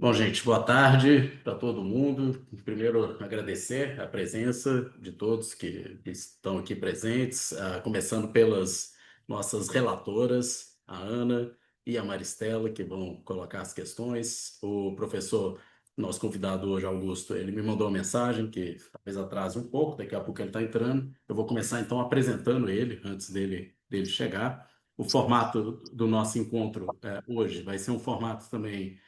Bom, gente, boa tarde para todo mundo. Primeiro, agradecer a presença de todos que estão aqui presentes, começando pelas nossas relatoras, a Ana e a Maristela, que vão colocar as questões. O professor, nosso convidado hoje, Augusto, ele me mandou uma mensagem que talvez atrase um pouco, daqui a pouco ele está entrando. Eu vou começar então apresentando ele, antes dele chegar. O formato do nosso encontro hoje vai ser um formato também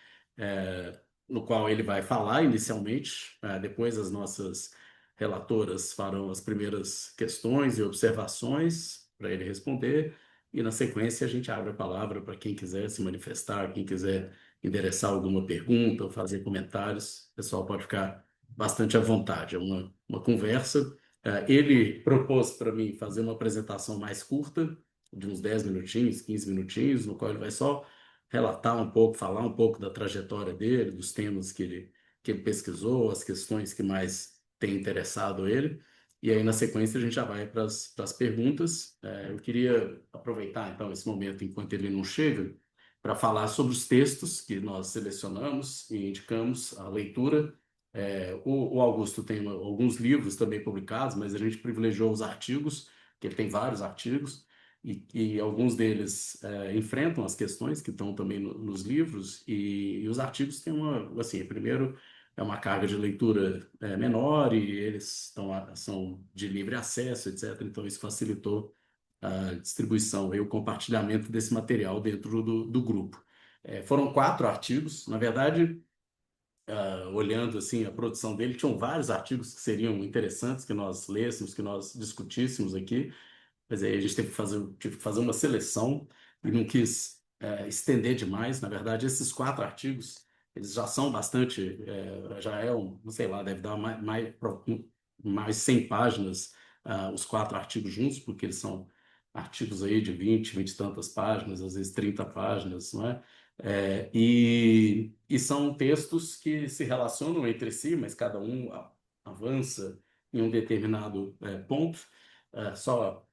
no qual ele vai falar inicialmente, depois as nossas relatoras farão as primeiras questões e observações para ele responder, e na sequência a gente abre a palavra para quem quiser se manifestar, quem quiser endereçar alguma pergunta ou fazer comentários, o pessoal pode ficar bastante à vontade. É uma conversa. Ele propôs para mim fazer uma apresentação mais curta, de uns 10 minutinhos, 15 minutinhos, no qual ele vai só relatar um pouco, falar um pouco da trajetória dele, dos temas que ele pesquisou, as questões que mais têm interessado ele. E aí, na sequência, a gente já vai para as perguntas. Eu queria aproveitar, então, esse momento, enquanto ele não chega, para falar sobre os textos que nós selecionamos e indicamos a leitura. O Augusto tem alguns livros também publicados, mas a gente privilegiou os artigos, que ele tem vários artigos, e alguns deles enfrentam as questões que estão também nos livros, e os artigos têm assim, primeiro é uma carga de leitura menor e eles são de livre acesso, etc. Então isso facilitou a distribuição e o compartilhamento desse material dentro do grupo. Foram 4 artigos, na verdade, olhando assim a produção dele, tinham vários artigos que seriam interessantes que nós lêssemos, que nós discutíssemos aqui. Mas aí a gente tive que fazer uma seleção e não quis estender demais. Na verdade, esses 4 artigos, eles já são bastante, já é não sei lá, deve dar mais 100 páginas, os 4 artigos juntos, porque eles são artigos aí de 20 e tantas páginas, às vezes 30 páginas, não é? E são textos que se relacionam entre si, mas cada um avança em um determinado ponto. Só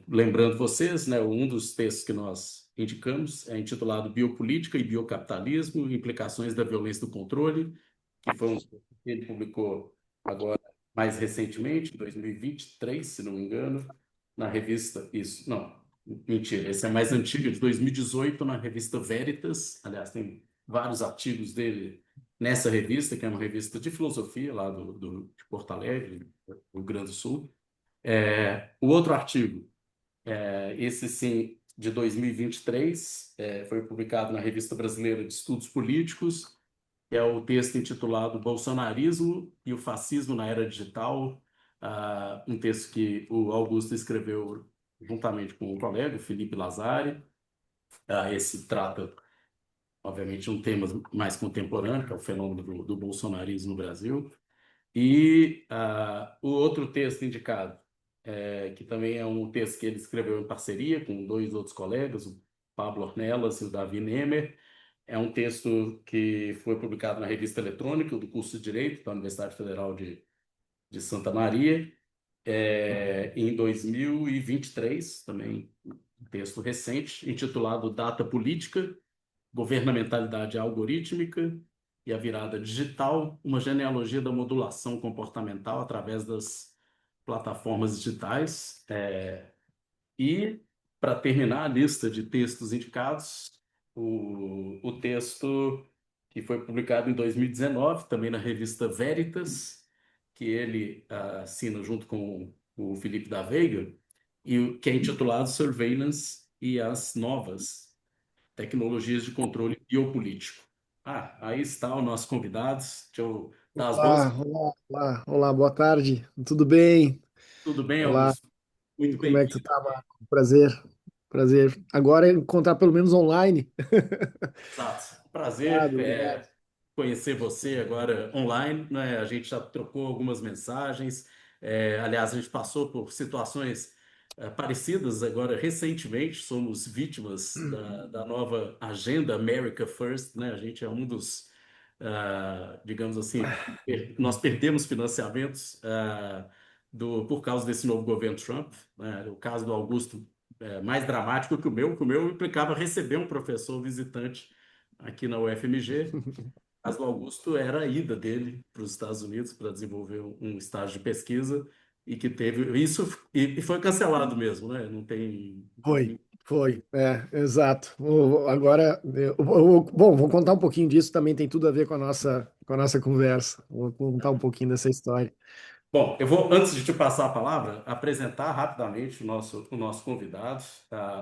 lembrando vocês, né, um dos textos que nós indicamos é intitulado Biopolítica e Biocapitalismo, Implicações da Violência do Controle, que foi um texto que ele publicou agora mais recentemente, em 2023, se não me engano, na revista, isso, não, mentira, esse é mais antigo, de 2018, na revista Veritas. Aliás, tem vários artigos dele nessa revista, que é uma revista de filosofia lá de Porto Alegre, do Rio Grande do Sul. O outro artigo, esse sim, de 2023, foi publicado na Revista Brasileira de Estudos Políticos, que é o texto intitulado Bolsonarismo e o Fascismo na Era Digital, um texto que o Augusto escreveu juntamente com um colega, o Felipe Lazari. Esse trata, obviamente, de um tema mais contemporâneo, que é o fenômeno do bolsonarismo no Brasil. E o outro texto indicado, que também é um texto que ele escreveu em parceria com 2 outros colegas, o Pablo Ornelas e o Davi Nemer, é um texto que foi publicado na revista eletrônica do curso de Direito da Universidade Federal de Santa Maria, em 2023, também um texto recente, intitulado Data Política, Governamentalidade Algorítmica e a Virada Digital, uma genealogia da modulação comportamental através das plataformas digitais. E, para terminar a lista de textos indicados, o texto que foi publicado em 2019, também na revista Veritas, que ele assina junto com o Felipe da Veiga, que é intitulado Surveillance e as Novas Tecnologias de Controle Biopolítico. Aí está o nosso convidado. Deixa eu dar as boas. Olá, olá, olá, olá, boa tarde, tudo bem? Tudo bem, Olá, Augusto? Muito como é que tu bem-vindo. tá, Marco? Prazer, prazer. Agora é encontrar pelo menos online. Exato. Prazer Obrigado, obrigado. conhecer você agora online, né? A gente já trocou algumas mensagens. Aliás, a gente passou por situações parecidas agora recentemente. Somos vítimas da nova agenda America First, né? A gente é um dos, digamos assim, nós perdemos financiamentos por causa desse novo governo Trump, né? O caso do Augusto mais dramático que o meu implicava receber um professor visitante aqui na UFMG, mas o Augusto era a ida dele para os Estados Unidos para desenvolver um estágio de pesquisa e que teve isso e foi cancelado mesmo, né? Não tem. Foi, exato. Agora, bom, vou contar um pouquinho disso, também tem tudo a ver com a nossa conversa. Vou contar um pouquinho dessa história. Bom, eu vou, antes de te passar a palavra, apresentar rapidamente o nosso convidado,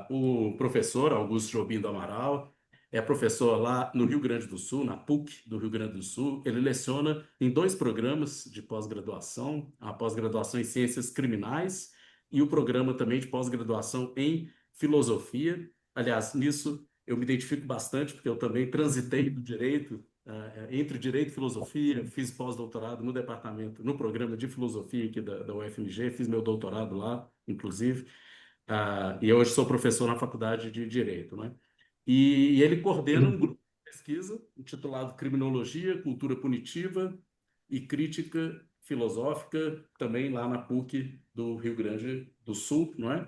o professor Augusto Jobim do Amaral. É professor lá no Rio Grande do Sul, na PUC do Rio Grande do Sul. Ele leciona em dois programas de pós-graduação, a pós-graduação em Ciências Criminais e o programa também de pós-graduação em Filosofia. Aliás, nisso eu me identifico bastante, porque eu também transitei do direito entre Direito e Filosofia, fiz pós-doutorado no departamento, no programa de filosofia aqui da UFMG, fiz meu doutorado lá, inclusive, e hoje sou professor na Faculdade de Direito, né? E ele coordena um grupo de pesquisa intitulado Criminologia, Cultura Punitiva e Crítica Filosófica, também lá na PUC do Rio Grande do Sul, não é?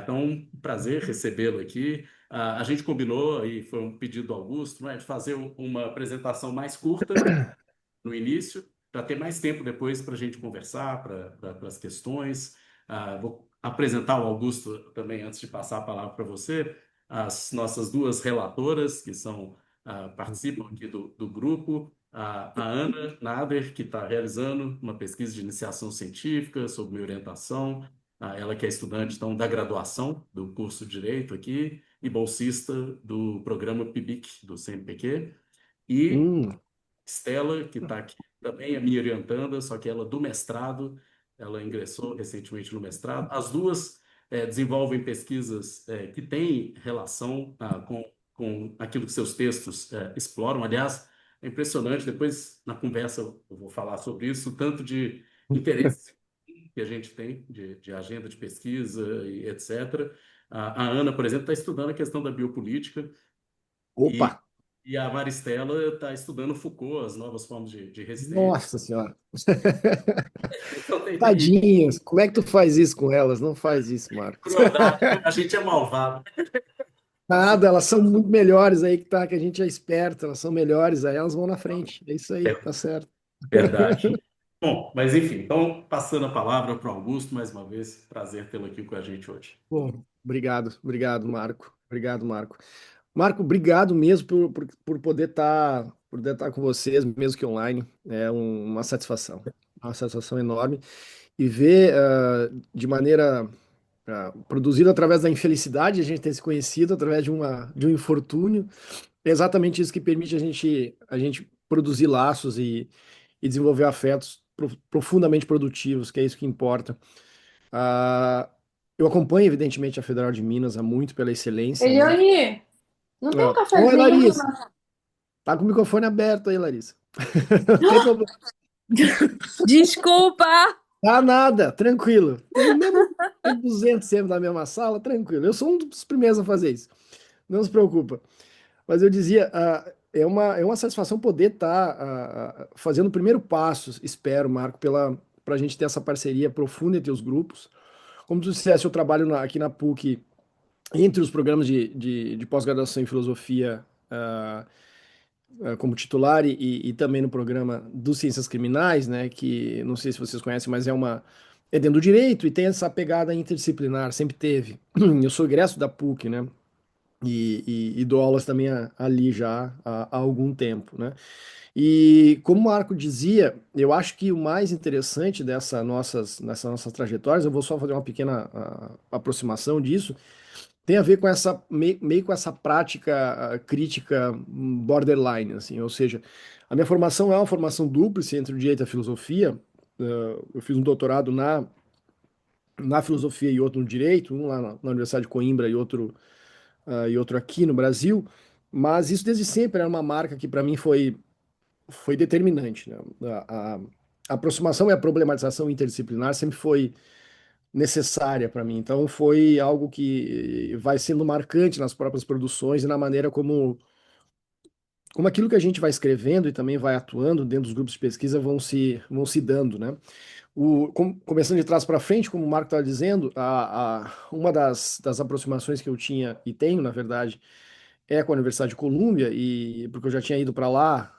Então, um prazer recebê-lo aqui. A gente combinou, e foi um pedido do Augusto, não é, de fazer uma apresentação mais curta no início, para ter mais tempo depois para a gente conversar, para as questões. Vou apresentar o Augusto também, antes de passar a palavra para você, as nossas duas relatoras, que participam aqui do grupo, a Ana Nader, que está realizando uma pesquisa de iniciação científica sob minha orientação, ela que é estudante então, da graduação do curso de Direito aqui e bolsista do programa PIBIC do CNPq, e Hum, Estela, que está aqui também, é minha orientanda, só que ela do mestrado, ela ingressou recentemente no mestrado. As duas desenvolvem pesquisas que têm relação com aquilo que seus textos exploram. Aliás, é impressionante, depois na conversa eu vou falar sobre isso, o tanto de interesse que a gente tem de agenda de pesquisa e etc. A Ana, por exemplo, está estudando a questão da biopolítica, opa, e a Maristela está estudando Foucault, as novas formas de resistência. nossa senhora. Então tem Tadinhas, como é que tu faz isso com elas? Não faz isso, Marcos. crueldade. A gente é malvado. Nada, elas são muito melhores aí que a gente é esperto, elas são melhores, aí elas vão na frente. É isso aí, É tá certo. verdade. Bom, mas enfim, então passando a palavra para o Augusto, mais uma vez, prazer tê-lo aqui com a gente hoje. Bom, obrigado, Marco. Obrigado, Marco. Marco, obrigado mesmo por poder estar com vocês, mesmo que online. Uma satisfação enorme. E ver de maneira produzida através da infelicidade, a gente ter se conhecido através de um infortúnio. É exatamente isso que permite a gente produzir laços e desenvolver afetos profundamente produtivos, que é isso que importa. Ah, eu acompanho, evidentemente, a Federal de Minas há muito pela excelência, né? Eliane, não tem um Oi, cafezinho Larissa. pra... Tá com o microfone aberto aí, Larissa. Não tem problema. Desculpa! Ah, nada, tranquilo. Tem o mesmo, tem 200 sempre na mesma sala, tranquilo. Eu sou um dos primeiros a fazer isso. Não se preocupa. Mas eu dizia, é uma satisfação poder estar fazendo o primeiro passo, espero, Marco, para a gente ter essa parceria profunda entre os grupos. Como tu disseste, eu trabalho aqui na PUC, entre os programas de pós-graduação em filosofia, como titular e também no programa dos Ciências Criminais, né, que não sei se vocês conhecem, mas é dentro do direito e tem essa pegada interdisciplinar, sempre teve. Eu sou egresso da PUC, né, e dou aulas também ali já há algum tempo, né. E como o Marco dizia, eu acho que o mais interessante nessas nossas trajetórias, eu vou só fazer uma pequena aproximação disso, tem a ver com meio com essa prática crítica borderline, assim, ou seja, a minha formação é uma formação dúplice entre o direito e a filosofia. Eu fiz um doutorado na filosofia e outro no direito, um lá na Universidade de Coimbra e outro aqui no Brasil, mas isso desde sempre era uma marca que para mim foi determinante, né? A aproximação e a problematização interdisciplinar sempre foi necessária para mim. Então foi algo que vai sendo marcante nas próprias produções e na maneira como aquilo que a gente vai escrevendo e também vai atuando dentro dos grupos de pesquisa vão se dando, né? Começando de trás para frente, como o Marco estava dizendo, uma das aproximações que eu tinha e tenho, na verdade, é com a Universidade de Colômbia, e porque eu já tinha ido para lá,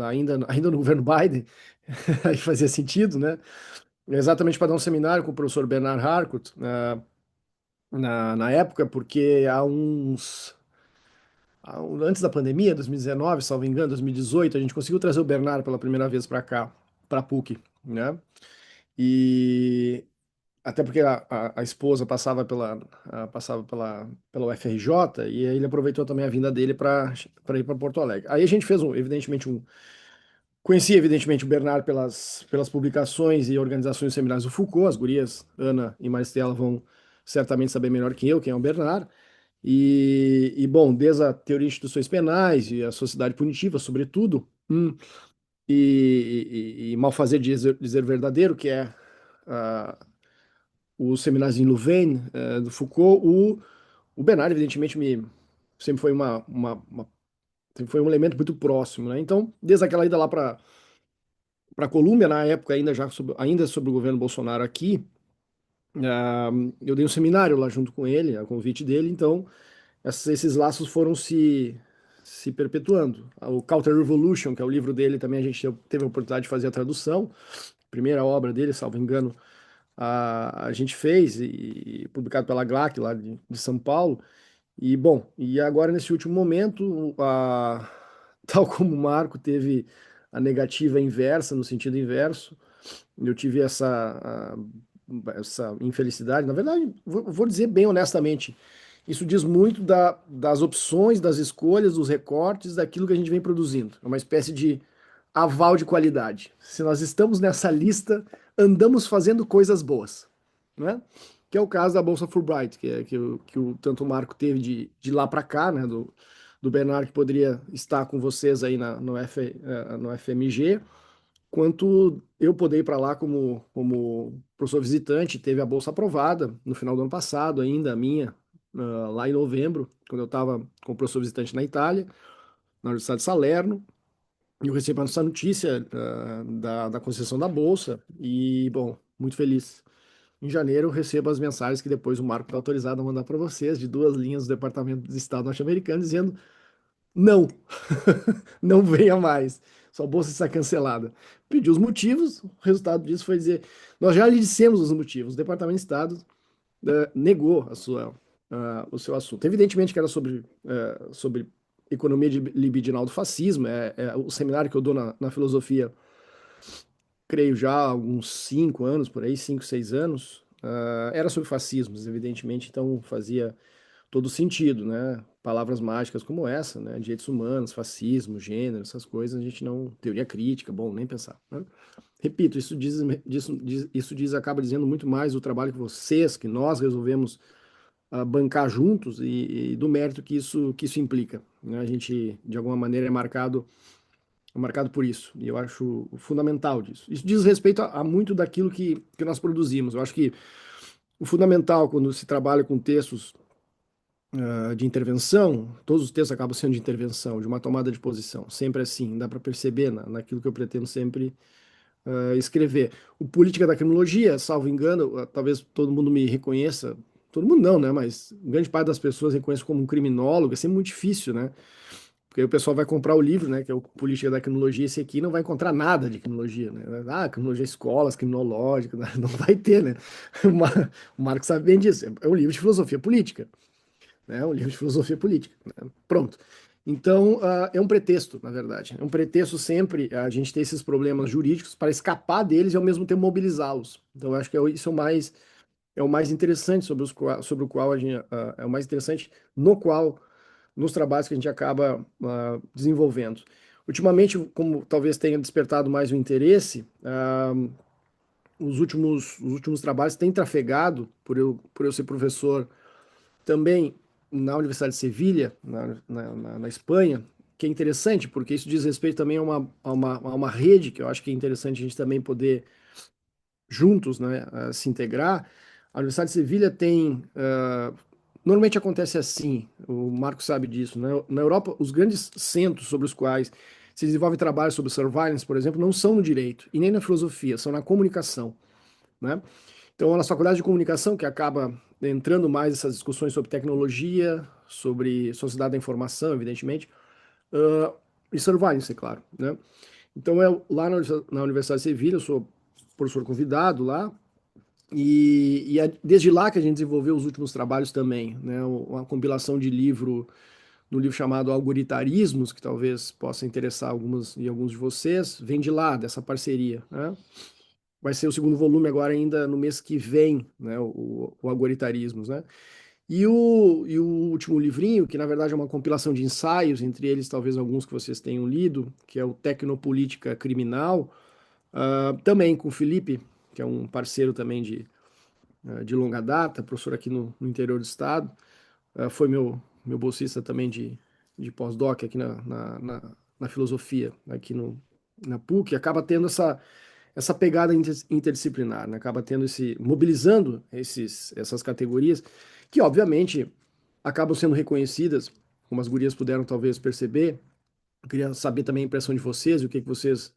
ainda no governo Biden, aí fazia sentido, né? Exatamente para dar um seminário com o professor Bernard Harcourt, na época, porque antes da pandemia, 2019, salvo engano, 2018, a gente conseguiu trazer o Bernard pela primeira vez para cá, para a PUC, né? E até porque a esposa pela UFRJ, e aí ele aproveitou também a vinda dele para ir para Porto Alegre. Aí a gente fez, conheci evidentemente o Bernard pelas publicações e organizações de seminários do Foucault. As gurias, Ana e Maristela, vão certamente saber melhor que eu quem é o Bernard. Bom, desde a teoria de instituições penais e a sociedade punitiva, sobretudo, e malfazer dizer verdadeiro, que é ah, os seminários em Louvain, do Foucault. O Bernard, evidentemente, sempre foi sempre foi um elemento muito próximo, né? Então, desde aquela ida lá para a Colômbia, na época ainda sobre o governo Bolsonaro aqui, ah, eu dei um seminário lá junto com ele, a convite dele. Então esses laços foram se perpetuando. O Counter Revolution, que é o livro dele, também a gente teve a oportunidade de fazer a tradução, primeira obra dele, salvo engano, a gente fez, e publicado pela GLAC, lá de São Paulo. E, bom, e agora nesse último momento, tal como o Marco teve a negativa inversa, no sentido inverso, eu tive essa infelicidade. Na verdade, vou dizer bem honestamente, isso diz muito das opções, das escolhas, dos recortes, daquilo que a gente vem produzindo. É uma espécie de aval de qualidade. Se nós estamos nessa lista, andamos fazendo coisas boas, né? Que é o caso da Bolsa Fulbright, tanto o Marco teve de lá para cá, né? Do Bernard, que poderia estar com vocês aí no FMG, quanto eu poder ir para lá como professor visitante. Teve a bolsa aprovada no final do ano passado, ainda a minha, lá em novembro, quando eu estava como professor visitante na Itália, na Universidade de Salerno. E eu recebi essa notícia da concessão da bolsa e, bom, muito feliz. Em janeiro, eu recebo as mensagens que depois o Marco está autorizado a mandar para vocês, de 2 linhas do Departamento de Estado norte-americano, dizendo: não, não venha mais. Sua bolsa está cancelada. Pediu os motivos, o resultado disso foi dizer: nós já lhe dissemos os motivos. O Departamento de Estado negou o seu assunto. Evidentemente que era sobre economia libidinal do fascismo. É o seminário que eu dou na filosofia, creio já há uns 5 anos, por aí, 5, 6 anos. Era sobre fascismos, evidentemente, então fazia todo sentido, né? Palavras mágicas como essa, né? Direitos humanos, fascismo, gênero, essas coisas, a gente não. Teoria crítica, bom, nem pensar, né? Repito, isso acaba dizendo muito mais do trabalho que vocês, que nós resolvemos bancar juntos, e do mérito que isso implica, né? A gente, de alguma maneira, é marcado por isso, e eu acho fundamental disso. Isso diz respeito a muito daquilo que nós produzimos. Eu acho que o fundamental, quando se trabalha com textos de intervenção, todos os textos acabam sendo de intervenção, de uma tomada de posição, sempre assim, dá para perceber naquilo que eu pretendo sempre escrever. O Política da Criminologia, salvo engano, talvez todo mundo me reconheça, todo mundo não, né, mas grande parte das pessoas reconhece como um criminólogo. É sempre muito difícil, né, porque aí o pessoal vai comprar o livro, né, que é o Política da Criminologia. Esse aqui não vai encontrar nada de criminologia, né, criminologia, escolas, criminológica, né? Não vai ter, né, o Marco sabe bem disso. É um livro de filosofia política, né? Um livro de filosofia política, né? Pronto. Então, é um pretexto, na verdade. É um pretexto sempre a gente ter esses problemas jurídicos para escapar deles e ao mesmo tempo mobilizá-los. Então, eu acho que isso é o mais interessante sobre o qual a gente, é o mais interessante nos trabalhos que a gente acaba desenvolvendo. Ultimamente, como talvez tenha despertado mais o interesse, os últimos trabalhos têm trafegado por eu ser professor também na Universidade de Sevilha, na Espanha, que é interessante, porque isso diz respeito também a uma rede que eu acho que é interessante a gente também poder, juntos, né, se integrar. A Universidade de Sevilha tem. Normalmente acontece assim, o Marco sabe disso, né? Na Europa, os grandes centros sobre os quais se desenvolve trabalho sobre surveillance, por exemplo, não são no direito e nem na filosofia, são na comunicação, né? Então, nas faculdades de comunicação, que acaba entrando mais nessas discussões sobre tecnologia, sobre sociedade da informação, evidentemente, uh, e surveillance, é claro, né? Então, eu, lá na Universidade de Sevilha, eu sou professor convidado lá, e é desde lá que a gente desenvolveu os últimos trabalhos também, né? Uma compilação de livro, no livro chamado Algoritarismos, que talvez possa interessar algumas e alguns de vocês, vem de lá, dessa parceria, né? Vai ser o segundo volume agora ainda no mês que vem, né? O Algoritarismos, né? E o último livrinho, que na verdade é uma compilação de ensaios, entre eles talvez alguns que vocês tenham lido, que é o Tecnopolítica Criminal, também com o Felipe, que é um parceiro também de longa data, professor aqui no interior do estado, foi meu bolsista também de pós-doc aqui na filosofia, aqui na PUC, acaba tendo essa pegada interdisciplinar, né? Acaba tendo mobilizando essas categorias, que obviamente acabam sendo reconhecidas, como as gurias puderam talvez perceber. Eu queria saber também a impressão de vocês, o que vocês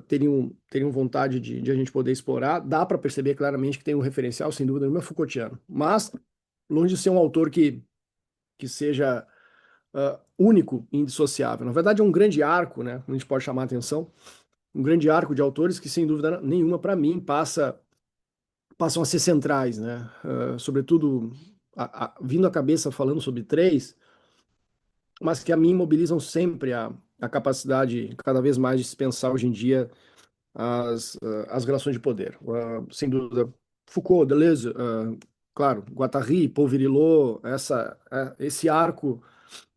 teriam vontade de a gente poder explorar. Dá para perceber claramente que tem um referencial, sem dúvida nenhuma, Foucaultiano, mas longe de ser um autor que seja único e indissociável. Na verdade, é um grande arco, né? A gente pode chamar a atenção, um grande arco de autores que, sem dúvida nenhuma, para mim, passam a ser centrais, né? Sobretudo, vindo à cabeça falando sobre três, mas que a mim mobilizam sempre a capacidade, cada vez mais, de se pensar hoje em dia as relações de poder. Sem dúvida, Foucault, Deleuze, claro, Guattari, Paul Virilot, esse arco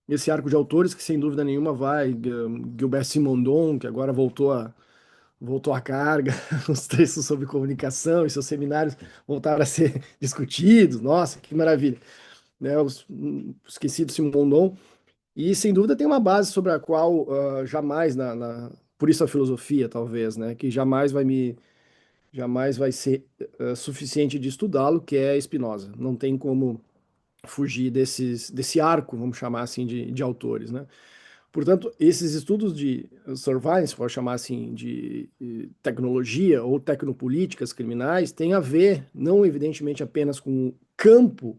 de autores que, sem dúvida nenhuma, Gilbert Simondon, que agora voltou à carga, os textos sobre comunicação e seus seminários voltaram a ser discutidos, nossa, que maravilha, né? Esqueci do Simondon, e sem dúvida tem uma base sobre a qual jamais, por isso a filosofia, talvez, né, que jamais vai ser suficiente de estudá-lo, que é Spinoza. Não tem como fugir desse arco, vamos chamar assim, de autores, né? Portanto, esses estudos de surveillance, pode chamar assim, de tecnologia ou tecnopolíticas criminais, têm a ver, não evidentemente apenas com o campo,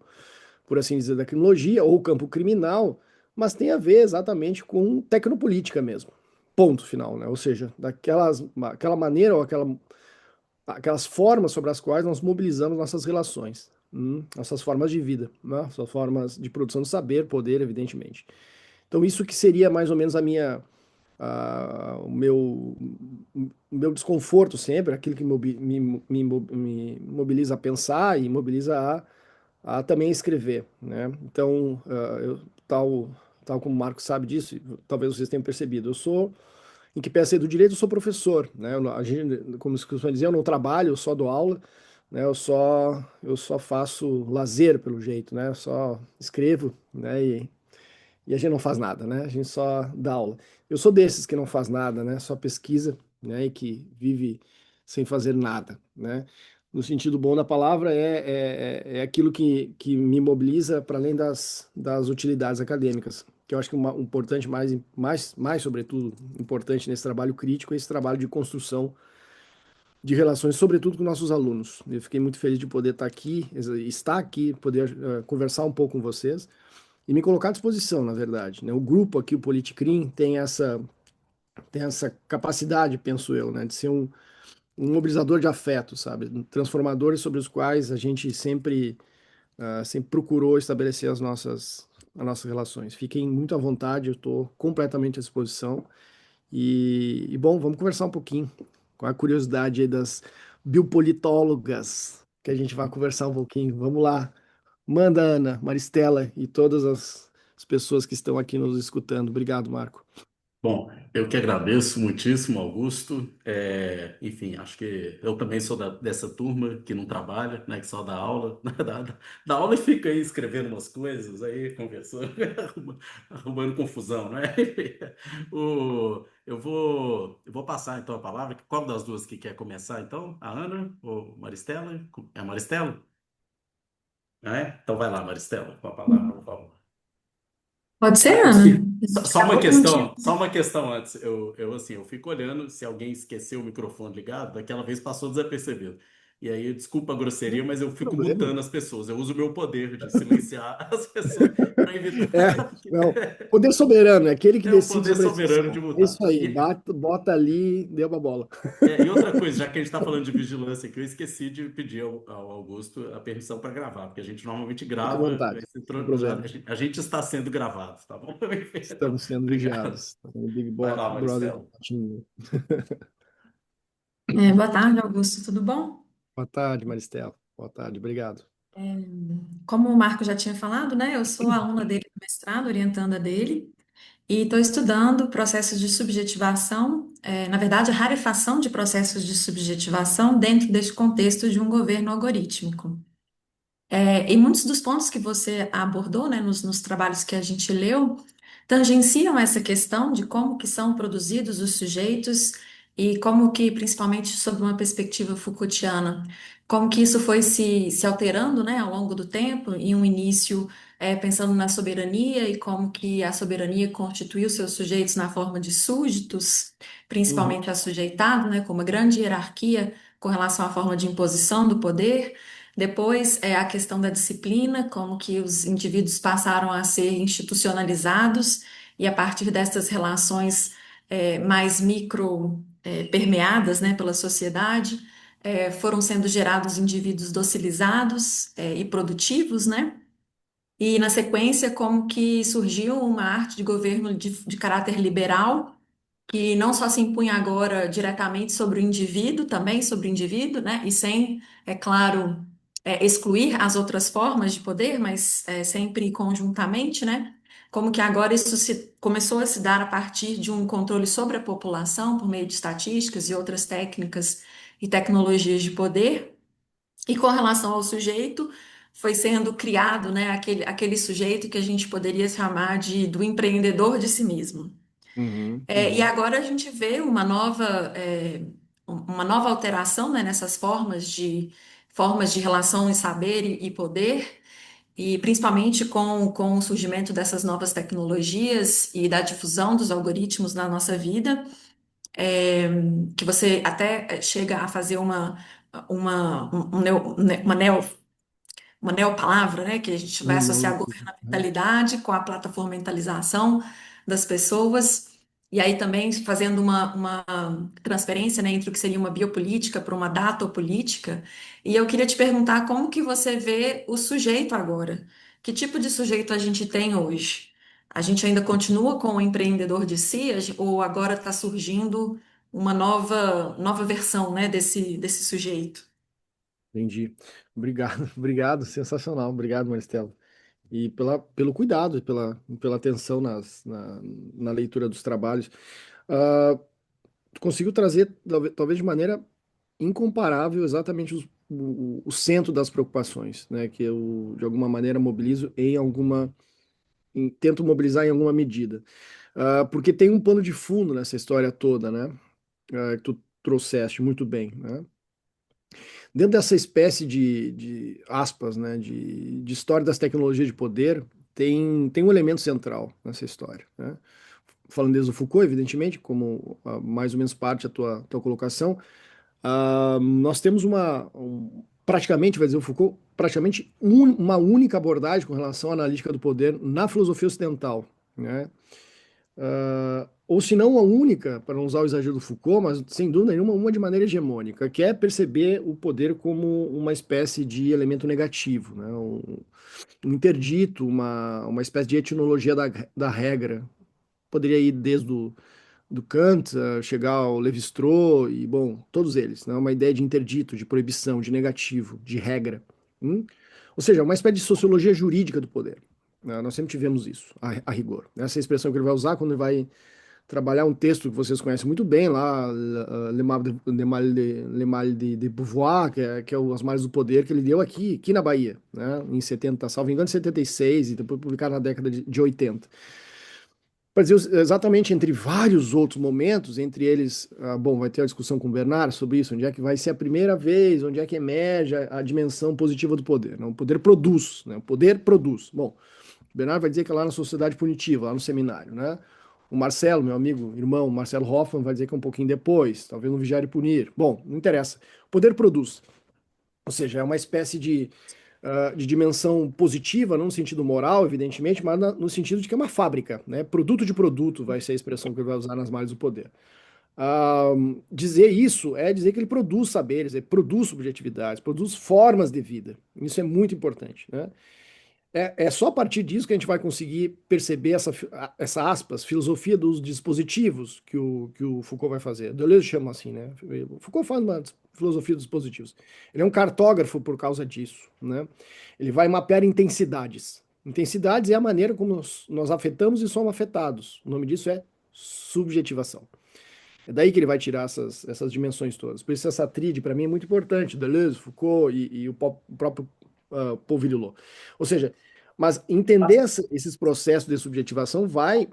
por assim dizer, da criminologia ou o campo criminal, mas tem a ver exatamente com tecnopolítica mesmo. Ponto final, né? Ou seja, aquela maneira ou aquelas formas sobre as quais nós mobilizamos nossas relações, nossas formas de vida, né? Nossas formas de produção de saber, poder, evidentemente. Então, isso que seria mais ou menos o meu desconforto sempre, aquilo que me mobiliza a pensar e mobiliza a também escrever, né? Então, tal como o Marco sabe disso, talvez vocês tenham percebido, em que peça do direito, eu sou professor, né? A gente, como se costuma dizer, eu não trabalho, eu só dou aula, né? Eu só faço lazer, pelo jeito, né? Eu só escrevo, né? E a gente não faz nada, né? A gente só dá aula. Eu sou desses que não faz nada, né? Só pesquisa, né? E que vive sem fazer nada, né? No sentido bom da palavra, é aquilo que me mobiliza para além das utilidades acadêmicas. Que eu acho que o importante, mais sobretudo, importante nesse trabalho crítico é esse trabalho de construção de relações, sobretudo com nossos alunos. Eu fiquei muito feliz de poder estar aqui, poder conversar um pouco com vocês e me colocar à disposição, na verdade, né? O grupo aqui, o Politicrim, tem essa capacidade, penso eu, né, de ser um mobilizador de afeto, sabe? Transformadores sobre os quais a gente sempre procurou estabelecer as nossas relações. Fiquem muito à vontade, eu estou completamente à disposição. Bom, vamos conversar um pouquinho com a curiosidade aí das biopolitólogas, que a gente vai conversar um pouquinho. Vamos lá. Manda, Ana, Maristela e todas as pessoas que estão aqui nos escutando. Obrigado, Marco. Bom, eu que agradeço muitíssimo, Augusto. Enfim, acho que eu também sou dessa turma que não trabalha, né, que só dá aula, né, dá aula e fica aí escrevendo umas coisas, aí conversando, arrumando confusão, né? Eu vou passar então a palavra. Qual das duas que quer começar, então? A Ana ou Maristela? É a Maristela? Então vai lá, Maristela, com a palavra, por favor. Pode ser, Ah, Ana? só uma Acabou que não tinha. questão, só uma questão antes. Assim, eu fico olhando se alguém esqueceu o microfone ligado, daquela vez passou desapercebido. E aí, desculpa a grosseria, mas eu fico Problema. mutando as pessoas. Eu uso o meu poder de silenciar as pessoas para É, evitar que... não. Poder soberano, é aquele que É o decide poder sobre a soberano de extinção. É mutar. isso aí, bota ali, deu uma bola. E outra coisa, já que a gente está falando de vigilância aqui, eu esqueci de pedir ao Augusto a permissão para gravar, porque a gente normalmente Fique à grava, vontade, sem já, problema. a gente está sendo gravado, tá bom? Então, Estamos sendo obrigado. vigiados. O Big Vai lá, Brother. Maristela. Boa tarde, Augusto, tudo bom? Boa tarde, Maristela. Boa tarde, obrigado. Como o Marco já tinha falado, né, eu sou aluna dele do mestrado, orientanda dele, e estou estudando processos de subjetivação, na verdade, a rarefação de processos de subjetivação dentro deste contexto de um governo algorítmico. E muitos dos pontos que você abordou, né, nos trabalhos que a gente leu, tangenciam essa questão de como que são produzidos os sujeitos e como que, principalmente sob uma perspectiva Foucaultiana, como que isso foi se alterando, né, ao longo do tempo, em um início, pensando na soberania e como que a soberania constituiu seus sujeitos na forma de súditos, Uhum, principalmente assujeitado, né, com uma grande hierarquia com relação à forma de imposição do poder. Depois é a questão da disciplina, como que os indivíduos passaram a ser institucionalizados e a partir dessas relações mais micro permeadas, né, pela sociedade, foram sendo gerados indivíduos docilizados e produtivos, né? E na sequência, como que surgiu uma arte de governo de caráter liberal que não só se impunha agora diretamente sobre o indivíduo, também sobre o indivíduo, né? E sem, é claro, excluir as outras formas de poder, mas sempre conjuntamente, né? Como que agora isso começou a se dar a partir de um controle sobre a população por meio de estatísticas e outras técnicas e tecnologias de poder. E com relação ao sujeito, foi sendo criado, né, aquele sujeito que a gente poderia chamar do empreendedor de si mesmo. uhum, E uhum. agora a gente vê uma nova alteração, né, nessas formas de relação e saber e poder, e principalmente com o surgimento dessas novas tecnologias e da difusão dos algoritmos na nossa vida, é, que você até chega a fazer uma neopalavra, né, que a gente vai Um associar a neologismo, né? governamentalidade com a plataformentalização das pessoas, e aí também fazendo uma transferência, né, entre o que seria uma biopolítica para uma datapolítica. E eu queria te perguntar como que você vê o sujeito agora? Que tipo de sujeito a gente tem hoje? A gente ainda continua com o empreendedor de si, ou agora está surgindo uma nova versão, né, desse sujeito? Entendi. Obrigado, obrigado, sensacional. Obrigado, Maristela. E pelo cuidado, pela atenção na leitura dos trabalhos. Ah, consigo trazer, talvez de maneira incomparável, exatamente o centro das preocupações, né? Que eu, de alguma maneira, mobilizo tento mobilizar em alguma medida. Porque tem um pano de fundo nessa história toda, né? Que tu trouxeste muito bem, né? Dentro dessa espécie de aspas, né, de história das tecnologias de poder, tem um elemento central nessa história, né? Falando desde o Foucault, evidentemente, como mais ou menos parte da tua colocação, nós temos praticamente, vai dizer o Foucault, praticamente uma única abordagem com relação à analítica do poder na filosofia ocidental, né? Ou se não a única, para não usar o exagero do Foucault, mas sem dúvida nenhuma, uma de maneira hegemônica, que é perceber o poder como uma espécie de elemento negativo, né? Um interdito, uma espécie de etnologia da regra. Poderia ir desde do Kant, chegar ao Lévi-Strauss e, bom, todos eles, né? Uma ideia de interdito, de proibição, de negativo, de regra. Ou seja, uma espécie de sociologia jurídica do poder. Né? Nós sempre tivemos isso, a rigor. Essa é a expressão que ele vai usar quando ele vai trabalhar um texto que vocês conhecem muito bem lá, Le Mal de Beauvoir, que é As Males do Poder, que ele deu aqui na Bahia, né, em 70, salvo engano, em 76, e depois publicado na década de 80. Para dizer exatamente entre vários outros momentos, entre eles, bom, vai ter a discussão com o Bernard sobre isso, onde é que vai ser a primeira vez, onde é que emerge a dimensão positiva do poder. Né? O poder produz, né? O poder produz. Bom, o Bernard vai dizer que é lá na sociedade punitiva, lá no seminário, né? O Marcelo, meu amigo, irmão, Marcelo Hoffman, vai dizer que é um pouquinho depois, talvez no Vigiar e Punir. Bom, não interessa. O poder produz. Ou seja, é uma espécie de dimensão positiva, não no sentido moral, evidentemente, mas no sentido de que é uma fábrica, né? Produto de produto vai ser a expressão que ele vai usar nas Malhas do Poder. Dizer isso é dizer que ele produz saberes, ele produz subjetividades, produz formas de vida. Isso é muito importante, né? É só a partir disso que a gente vai conseguir perceber essa aspas, filosofia dos dispositivos que o Foucault vai fazer. Deleuze chama assim, né? O Foucault faz uma filosofia dos dispositivos. Ele é um cartógrafo por causa disso, né? Ele vai mapear intensidades. Intensidades é a maneira como nós afetamos e somos afetados. O nome disso é subjetivação. É daí que ele vai tirar essas dimensões todas. Por isso essa tríade, para mim, é muito importante. Deleuze, Foucault e o próprio Paul Virilot. Ou seja, mas entender esses processos de subjetivação vai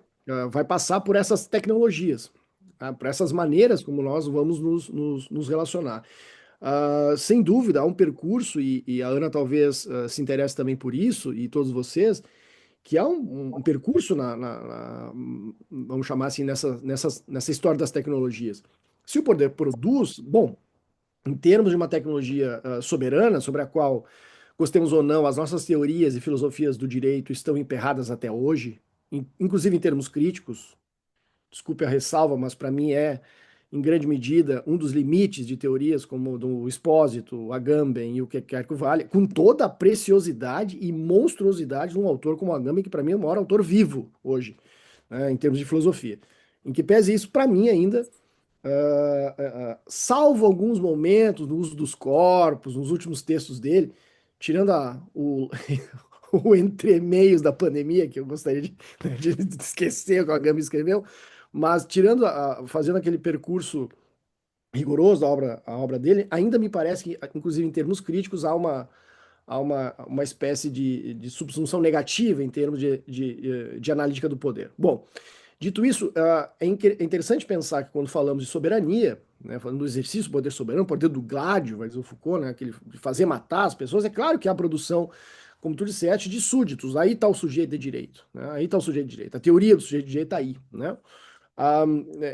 passar por essas tecnologias, tá? Por essas maneiras como nós vamos nos relacionar. Sem dúvida, há um percurso, e a Ana talvez se interesse também por isso, e todos vocês, que há um percurso vamos chamar assim, nessa história das tecnologias. Se o poder produz, bom, em termos de uma tecnologia soberana, sobre a qual, gostemos ou não, as nossas teorias e filosofias do direito estão emperradas até hoje, inclusive em termos críticos, desculpe a ressalva, mas para mim em grande medida, um dos limites de teorias como o do Expósito, o Agamben e o que quer que valha, com toda a preciosidade e monstruosidade de um autor como o Agamben, que para mim é o maior autor vivo hoje, né, em termos de filosofia. Em que pese isso, para mim ainda, salvo alguns momentos no uso dos corpos, nos últimos textos dele, tirando o entremeios da pandemia, que eu gostaria de esquecer o que o Agamben escreveu, mas fazendo aquele percurso rigoroso a obra dele, ainda me parece que, inclusive em termos críticos, há uma espécie de subsunção negativa em termos de analítica do poder. Bom, dito isso, é interessante pensar que quando falamos de soberania, né, falando do exercício do poder soberano, o poder do gládio, vai dizer o Foucault, né, aquele de fazer matar as pessoas, é claro que há a produção, como tu disseste, de súditos. Aí está o sujeito de direito, né? Aí está o sujeito de direito. A teoria do sujeito de direito está aí, né?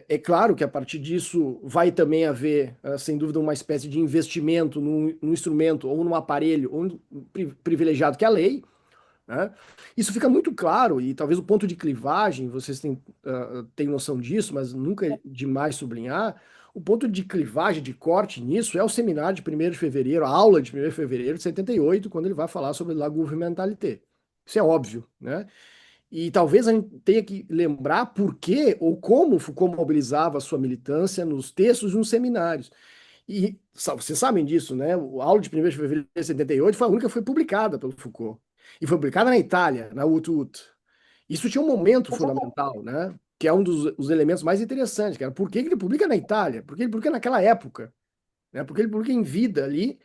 É claro que a partir disso vai também haver, sem dúvida, uma espécie de investimento num instrumento ou num aparelho ou privilegiado que é a lei, né? Isso fica muito claro, e talvez o ponto de clivagem, vocês têm noção disso, mas nunca é demais sublinhar, o ponto de clivagem, de corte nisso, é o seminário de 1º de fevereiro, a aula de 1º de fevereiro de 78, quando ele vai falar sobre la gouvernementalité. Isso é óbvio, né? E talvez a gente tenha que lembrar por que ou como Foucault mobilizava a sua militância nos textos e nos seminários. E vocês sabem disso, né? A aula de 1º de fevereiro de 78 foi a única que foi publicada pelo Foucault. E foi publicada na Itália, na UT. Isso tinha um momento fundamental, né? Que é um dos elementos mais interessantes, que era por que ele publica na Itália? Por que ele publica naquela época? Né? Porque ele publica em vida ali,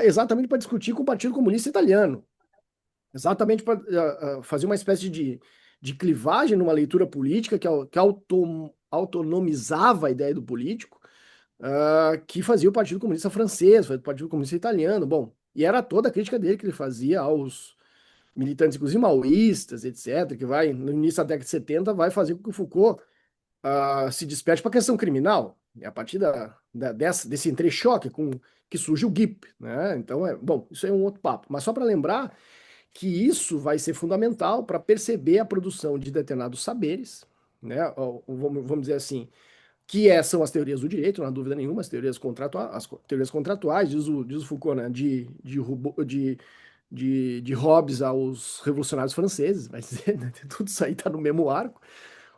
exatamente para discutir com o Partido Comunista Italiano. Exatamente para fazer uma espécie de clivagem numa leitura política que autonomizava a ideia do político, que fazia o Partido Comunista Francês, o Partido Comunista Italiano, bom, e era toda a crítica dele que ele fazia aos militantes, inclusive maoístas, etc., que vai, no início da década de 70, vai fazer com que o Foucault se desperte para a questão criminal. E a partir desse entrechoque que surge o GIP, né? Então, bom, isso é um outro papo. Mas só para lembrar que isso vai ser fundamental para perceber a produção de determinados saberes, né? Vamos dizer assim, são as teorias do direito, não há dúvida nenhuma, as teorias contratuais, diz o Foucault, né? De Hobbes aos revolucionários franceses, vai dizer, né? Tudo isso aí está no mesmo arco,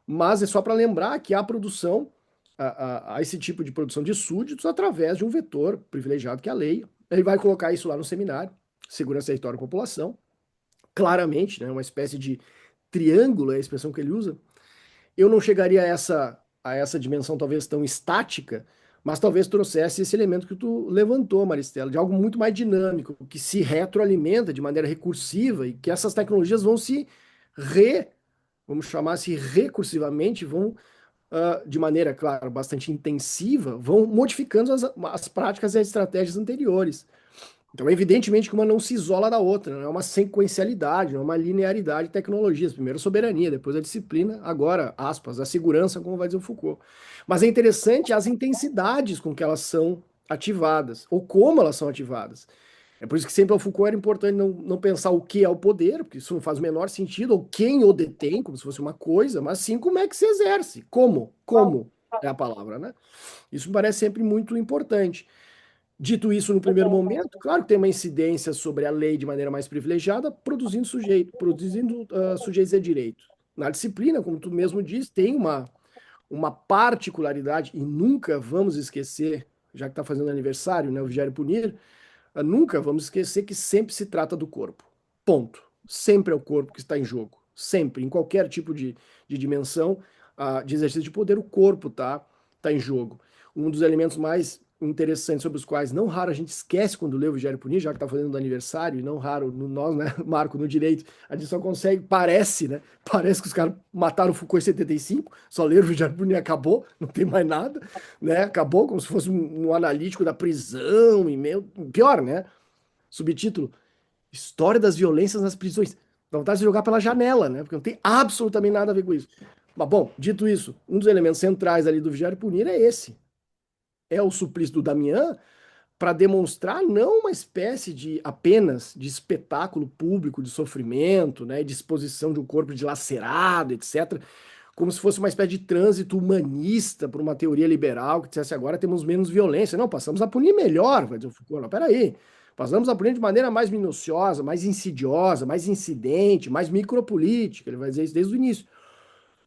mas é só para lembrar que há produção, há esse tipo de produção de súditos através de um vetor privilegiado que é a lei. Ele vai colocar isso lá no seminário, Segurança, Território e População, claramente, né, uma espécie de triângulo, é a expressão que ele usa. Eu não chegaria a essa dimensão talvez tão estática, mas talvez trouxesse esse elemento que tu levantou, Maristela, de algo muito mais dinâmico, que se retroalimenta de maneira recursiva e que essas tecnologias vão vamos chamar assim, recursivamente, vão, de maneira, claro, bastante intensiva, vão modificando as práticas e as estratégias anteriores. Então, evidentemente que uma não se isola da outra, não é uma sequencialidade, não é uma linearidade de tecnologias. Primeiro a soberania, depois a disciplina, agora, aspas, a segurança, como vai dizer o Foucault. Mas é interessante as intensidades com que elas são ativadas, ou como elas são ativadas. É por isso que sempre ao Foucault era importante não pensar o que é o poder, porque isso não faz o menor sentido, ou quem o detém, como se fosse uma coisa, mas sim como é que se exerce. Como é a palavra, né? Isso me parece sempre muito importante. Dito isso, no primeiro momento, claro que tem uma incidência sobre a lei de maneira mais privilegiada, produzindo sujeitos de direito. Na disciplina, como tu mesmo diz, tem uma particularidade, e nunca vamos esquecer, já que está fazendo aniversário, né, o Vigiar e Punir, nunca vamos esquecer que sempre se trata do corpo. Ponto. Sempre é o corpo que está em jogo. Sempre. Em qualquer tipo de dimensão de exercício de poder, o corpo tá em jogo. Um dos elementos mais interessantes sobre os quais não raro a gente esquece quando lê o Vigiar e Punir, já que está fazendo aniversário, e não raro nós, né, Marco, no direito, a gente só consegue, parece, né? Parece que os caras mataram o Foucault em 75, só leram o Vigiar e Punir e acabou, não tem mais nada, né? Acabou como se fosse um analítico da prisão, e meio. Pior, né? Subtítulo: História das violências nas prisões. Dá vontade de jogar pela janela, né? Porque não tem absolutamente nada a ver com isso. Mas, bom, dito isso, um dos elementos centrais ali do Vigiar e Punir é esse. É o suplício do Damião para demonstrar não uma espécie de apenas de espetáculo público de sofrimento, né, de exposição de um corpo dilacerado, etc., como se fosse uma espécie de trânsito humanista por uma teoria liberal que dissesse agora temos menos violência. Não, passamos a punir melhor, vai dizer o Foucault. Não, peraí. Passamos a punir de maneira mais minuciosa, mais insidiosa, mais incidente, mais micropolítica. Ele vai dizer isso desde o início.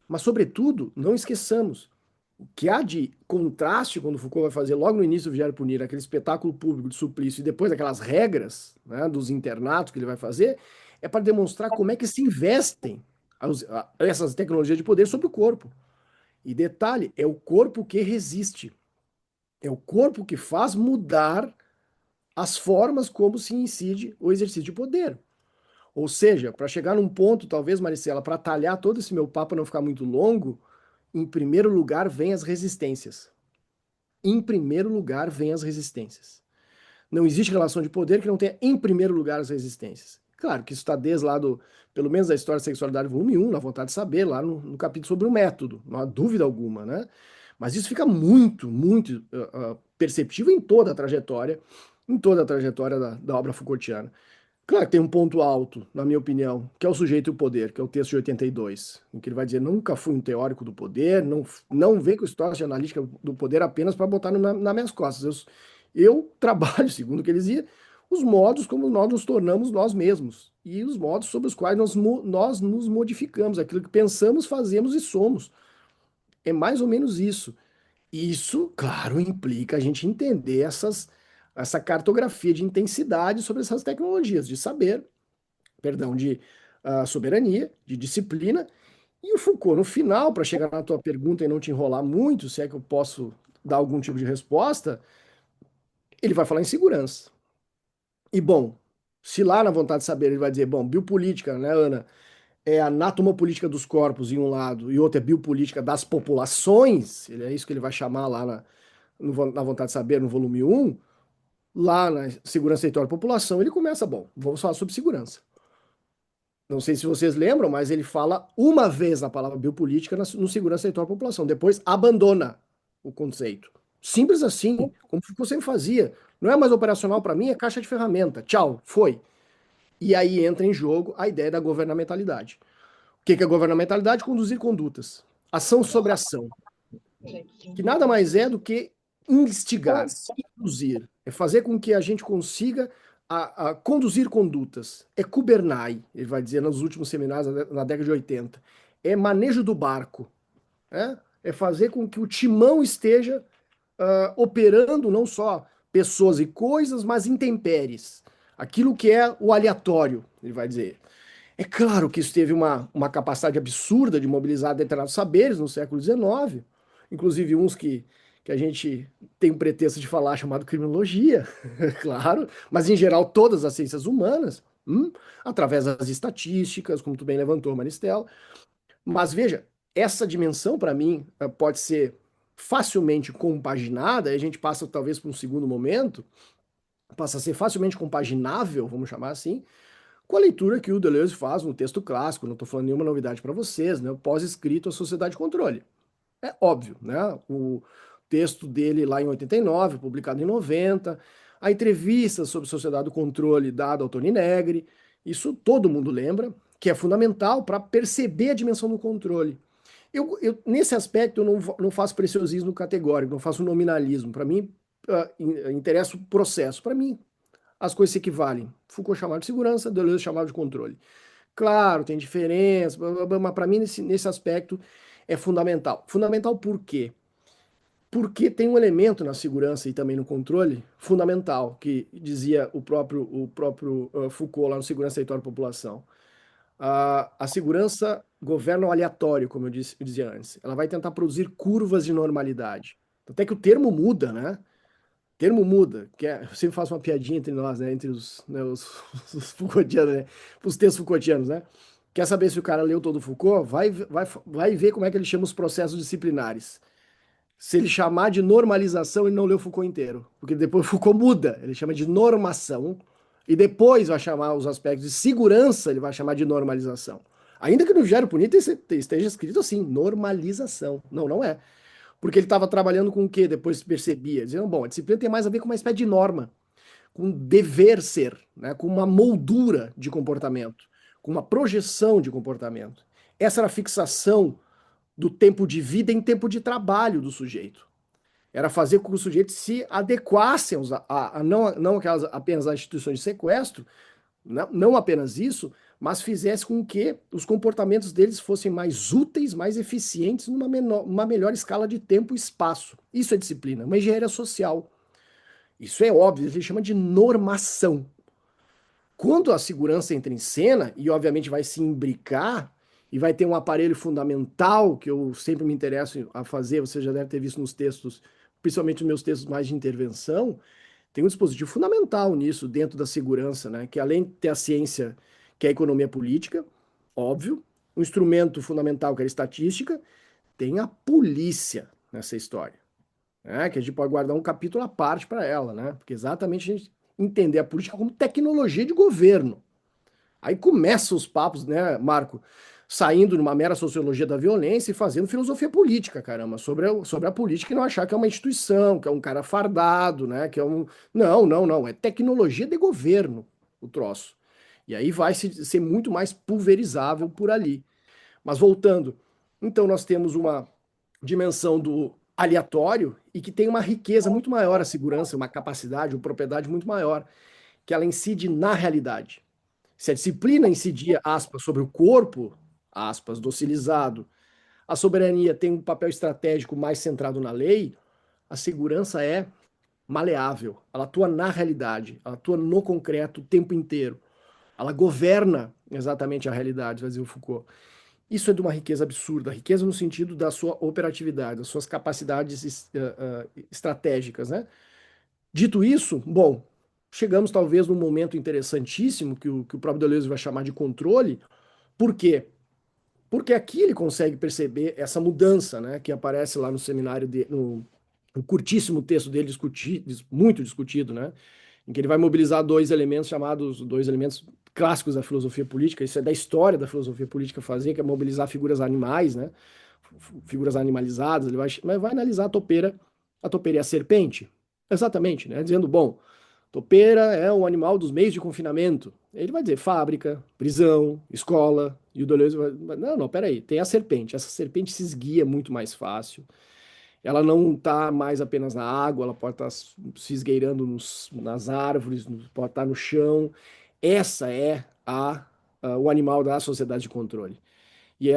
Mas, sobretudo, não esqueçamos o que há de contraste quando Foucault vai fazer logo no início do Vigiar e Punir, aquele espetáculo público de suplício e depois aquelas regras, né, dos internatos que ele vai fazer, é para demonstrar como é que se investem essas tecnologias de poder sobre o corpo. E detalhe, é o corpo que resiste. É o corpo que faz mudar as formas como se incide o exercício de poder. Ou seja, para chegar num ponto, talvez, Maricela, para talhar todo esse meu papo não ficar muito longo, em primeiro lugar vem as resistências. Em primeiro lugar vem as resistências. Não existe relação de poder que não tenha em primeiro lugar as resistências. Claro que isso está desde lá pelo menos da História da Sexualidade, volume 1, na vontade de saber, lá no capítulo sobre o método, não há dúvida alguma, né? Mas isso fica muito, muito perceptível em toda a trajetória da obra Foucaultiana. Claro que tem um ponto alto, na minha opinião, que é o Sujeito e o Poder, que é o texto de 82, em que ele vai dizer: nunca fui um teórico do poder, não vem com história de analítica do poder apenas para botar nas minhas costas. Eu trabalho, segundo o que ele dizia, os modos como nós nos tornamos nós mesmos e os modos sobre os quais nós nos modificamos, aquilo que pensamos, fazemos e somos. É mais ou menos isso. Isso, claro, implica a gente entender essa cartografia de intensidade sobre essas tecnologias, de saber, perdão, de soberania, de disciplina. E o Foucault, no final, para chegar na tua pergunta e não te enrolar muito, se é que eu posso dar algum tipo de resposta, ele vai falar em segurança. E, bom, se lá na vontade de saber ele vai dizer, bom, biopolítica, né, Ana, é a anatomopolítica dos corpos em um lado e outro é biopolítica das populações, é isso que ele vai chamar lá na vontade de saber, no volume 1, lá na segurança territorial da população, ele começa, bom, vamos falar sobre segurança. Não sei se vocês lembram, mas ele fala uma vez a palavra biopolítica no segurança territorial da população, depois abandona o conceito. Simples assim, como Foucault sempre fazia. Não é mais operacional para mim, é caixa de ferramenta. Tchau, foi. E aí entra em jogo a ideia da governamentalidade. O que é governamentalidade? Conduzir condutas. Ação sobre ação. Que nada mais é do que instigar, induzir. É fazer com que a gente consiga a conduzir condutas. É Kubernetes, ele vai dizer nos últimos seminários na década de 80. É manejo do barco. É fazer com que o timão esteja operando não só pessoas e coisas, mas intempéries. Aquilo que é o aleatório, ele vai dizer. É claro que isso teve uma capacidade absurda de mobilizar determinados saberes no século XIX, inclusive uns que a gente tem o pretexto de falar chamado criminologia, claro, mas em geral todas as ciências humanas, através das estatísticas, como tu bem levantou, Maristel. Mas veja, essa dimensão para mim pode ser facilmente compaginada, e a gente passa talvez para um segundo momento, passa a ser facilmente compaginável, vamos chamar assim, com a leitura que o Deleuze faz no texto clássico, não estou falando nenhuma novidade para vocês, né? O pós-escrito A Sociedade de Controle. É óbvio, né? O texto dele lá em 89, publicado em 90, A entrevista sobre sociedade do controle dada ao Tony Negri, isso todo mundo lembra, que é fundamental para perceber a dimensão do controle. Nesse aspecto, eu não faço preciosismo categórico, não faço nominalismo. Para mim, interessa o processo. Para mim, as coisas se equivalem. Foucault chamava de segurança, Deleuze chamava de controle. Claro, tem diferença, mas para mim, nesse aspecto, é fundamental. Fundamental por quê? Porque tem um elemento na segurança e também no controle fundamental, que dizia o próprio Foucault lá no Segurança, Território e População. A segurança governa o aleatório, como eu dizia antes. Ela vai tentar produzir curvas de normalidade. Até que o termo muda, né? O termo muda, eu sempre faço uma piadinha entre nós, né? Entre os Foucaultianos, né? Os textos Foucaultianos, né? Quer saber se o cara leu todo o Foucault? Vai ver como é que ele chama os processos disciplinares. Se ele chamar de normalização, ele não leu Foucault inteiro. Porque depois Foucault muda, ele chama de normação, e depois vai chamar os aspectos de segurança, ele vai chamar de normalização. Ainda que no Gero Punita esteja escrito assim, normalização. Não, não é. Porque ele estava trabalhando com o quê? Depois percebia. Dizendo, bom, a disciplina tem mais a ver com uma espécie de norma, com dever ser, né? Com uma moldura de comportamento, com uma projeção de comportamento. Essa era a fixação do tempo de vida em tempo de trabalho do sujeito. Era fazer com que os sujeitos se adequassem não apenas às instituições de sequestro, não apenas isso, mas fizesse com que os comportamentos deles fossem mais úteis, mais eficientes, numa melhor escala de tempo e espaço. Isso é disciplina, uma engenharia social. Isso é óbvio, a gente chama de normação. Quando a segurança entra em cena, e obviamente vai se imbricar, e vai ter um aparelho fundamental, que eu sempre me interesso a fazer, você já deve ter visto nos textos, principalmente nos meus textos mais de intervenção, tem um dispositivo fundamental nisso, dentro da segurança, né? Que além de ter a ciência, que é a economia política, óbvio, um instrumento fundamental, que é a estatística, tem a polícia nessa história, né? Que a gente pode guardar um capítulo à parte para ela, né? Porque exatamente a gente entender a política como tecnologia de governo. Aí começam os papos, né, Marco? Saindo numa mera sociologia da violência e fazendo filosofia política, caramba, sobre a política e não achar que é uma instituição, que é um cara fardado, né? Que é um. Não, não, não. É tecnologia de governo o troço. E aí vai ser muito mais pulverizável por ali. Mas voltando, então nós temos uma dimensão do aleatório e que tem uma riqueza muito maior a segurança, uma capacidade, uma propriedade muito maior, que ela incide na realidade. Se a disciplina incidia, aspas, sobre o corpo, aspas, docilizado, a soberania tem um papel estratégico mais centrado na lei, a segurança é maleável, ela atua na realidade, ela atua no concreto o tempo inteiro. Ela governa exatamente a realidade, vai dizer o Foucault. Isso é de uma riqueza absurda, riqueza no sentido da sua operatividade, das suas capacidades estratégicas, né? Dito isso, bom, chegamos talvez num momento interessantíssimo que o próprio Deleuze vai chamar de controle. Por quê? Porque aqui ele consegue perceber essa mudança, né, que aparece lá no seminário, no curtíssimo texto dele, muito discutido, né, em que ele vai mobilizar dois elementos clássicos da filosofia política, isso é da história da filosofia política fazer, que é mobilizar figuras animais, né, figuras animalizadas, mas vai analisar a topeira e a serpente, exatamente, né, dizendo, bom, topeira é um animal dos meios de confinamento. Ele vai dizer fábrica, prisão, escola, e o Deleuze vai... Não, peraí, tem a serpente. Essa serpente se esguia muito mais fácil. Ela não está mais apenas na água, ela pode estar se esgueirando nas árvores, pode estar no chão. Essa é o animal da sociedade de controle. E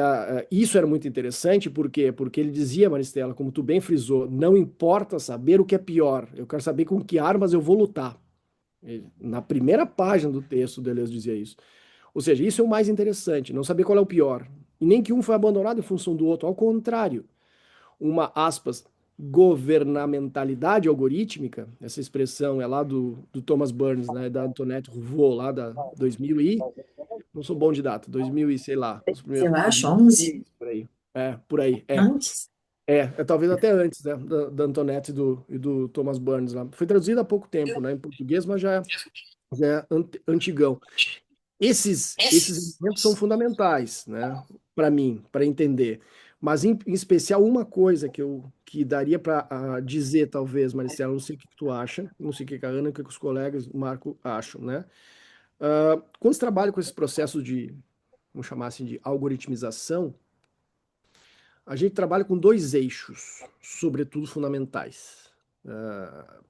isso era muito interessante, por quê? Porque ele dizia, Maristela, como tu bem frisou, não importa saber o que é pior, eu quero saber com que armas eu vou lutar. Na primeira página do texto, Deleuze dizia isso. Ou seja, isso é o mais interessante, não saber qual é o pior. E nem que um foi abandonado em função do outro, ao contrário. Uma, aspas, governamentalidade algorítmica, essa expressão é lá do Thomas Burns, né, da Antoinette Rouveau, lá da 2000 e... Não sou bom de data, 2000 e sei lá. Os Eu primeiros, acho, 11 por aí. Por aí, antes. talvez até antes, né, da Antoinette e do Thomas Burns lá. Foi traduzido há pouco tempo, né, em português, mas já é antigão. Esses elementos são fundamentais, né, para mim, para entender. Mas, em especial, uma coisa que daria para dizer, talvez, Maricela, não sei o que tu acha, não sei o que a Ana, o que os colegas, o Marco, acham, né? Quando você trabalha com esses processos de, vamos chamar assim, de algoritmização, a gente trabalha com dois eixos, sobretudo fundamentais.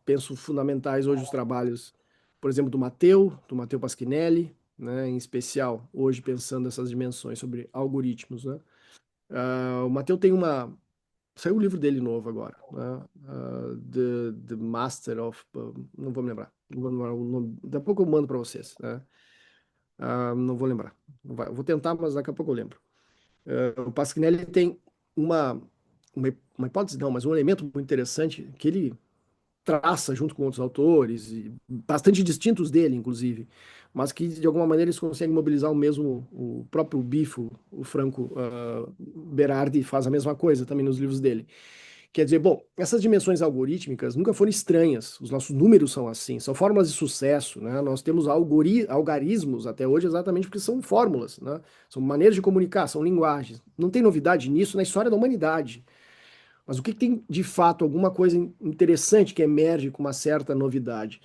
Penso fundamentais hoje os trabalhos, por exemplo, do Matteo Pasquinelli, né, em especial hoje pensando nessas dimensões sobre algoritmos, né? O Matteo tem saiu o livro dele novo agora, né? The Master of, não vou me lembrar, não vou lembrar o nome, daqui a pouco eu mando para vocês, né? Não vou lembrar, vou tentar, mas daqui a pouco eu lembro. O Pasquinelli tem uma, uma hipótese, não, mas um elemento muito interessante que ele traça junto com outros autores, e bastante distintos dele, inclusive, mas que de alguma maneira eles conseguem mobilizar o mesmo, o próprio Bifo, o Franco Berardi faz a mesma coisa também nos livros dele. Quer dizer, bom, essas dimensões algorítmicas nunca foram estranhas, os nossos números são assim, são fórmulas de sucesso, né? Nós temos algarismos até hoje exatamente porque são fórmulas, né? São maneiras de comunicar, são linguagens. Não tem novidade nisso na história da humanidade. Mas o que tem de fato alguma coisa interessante que emerge com uma certa novidade?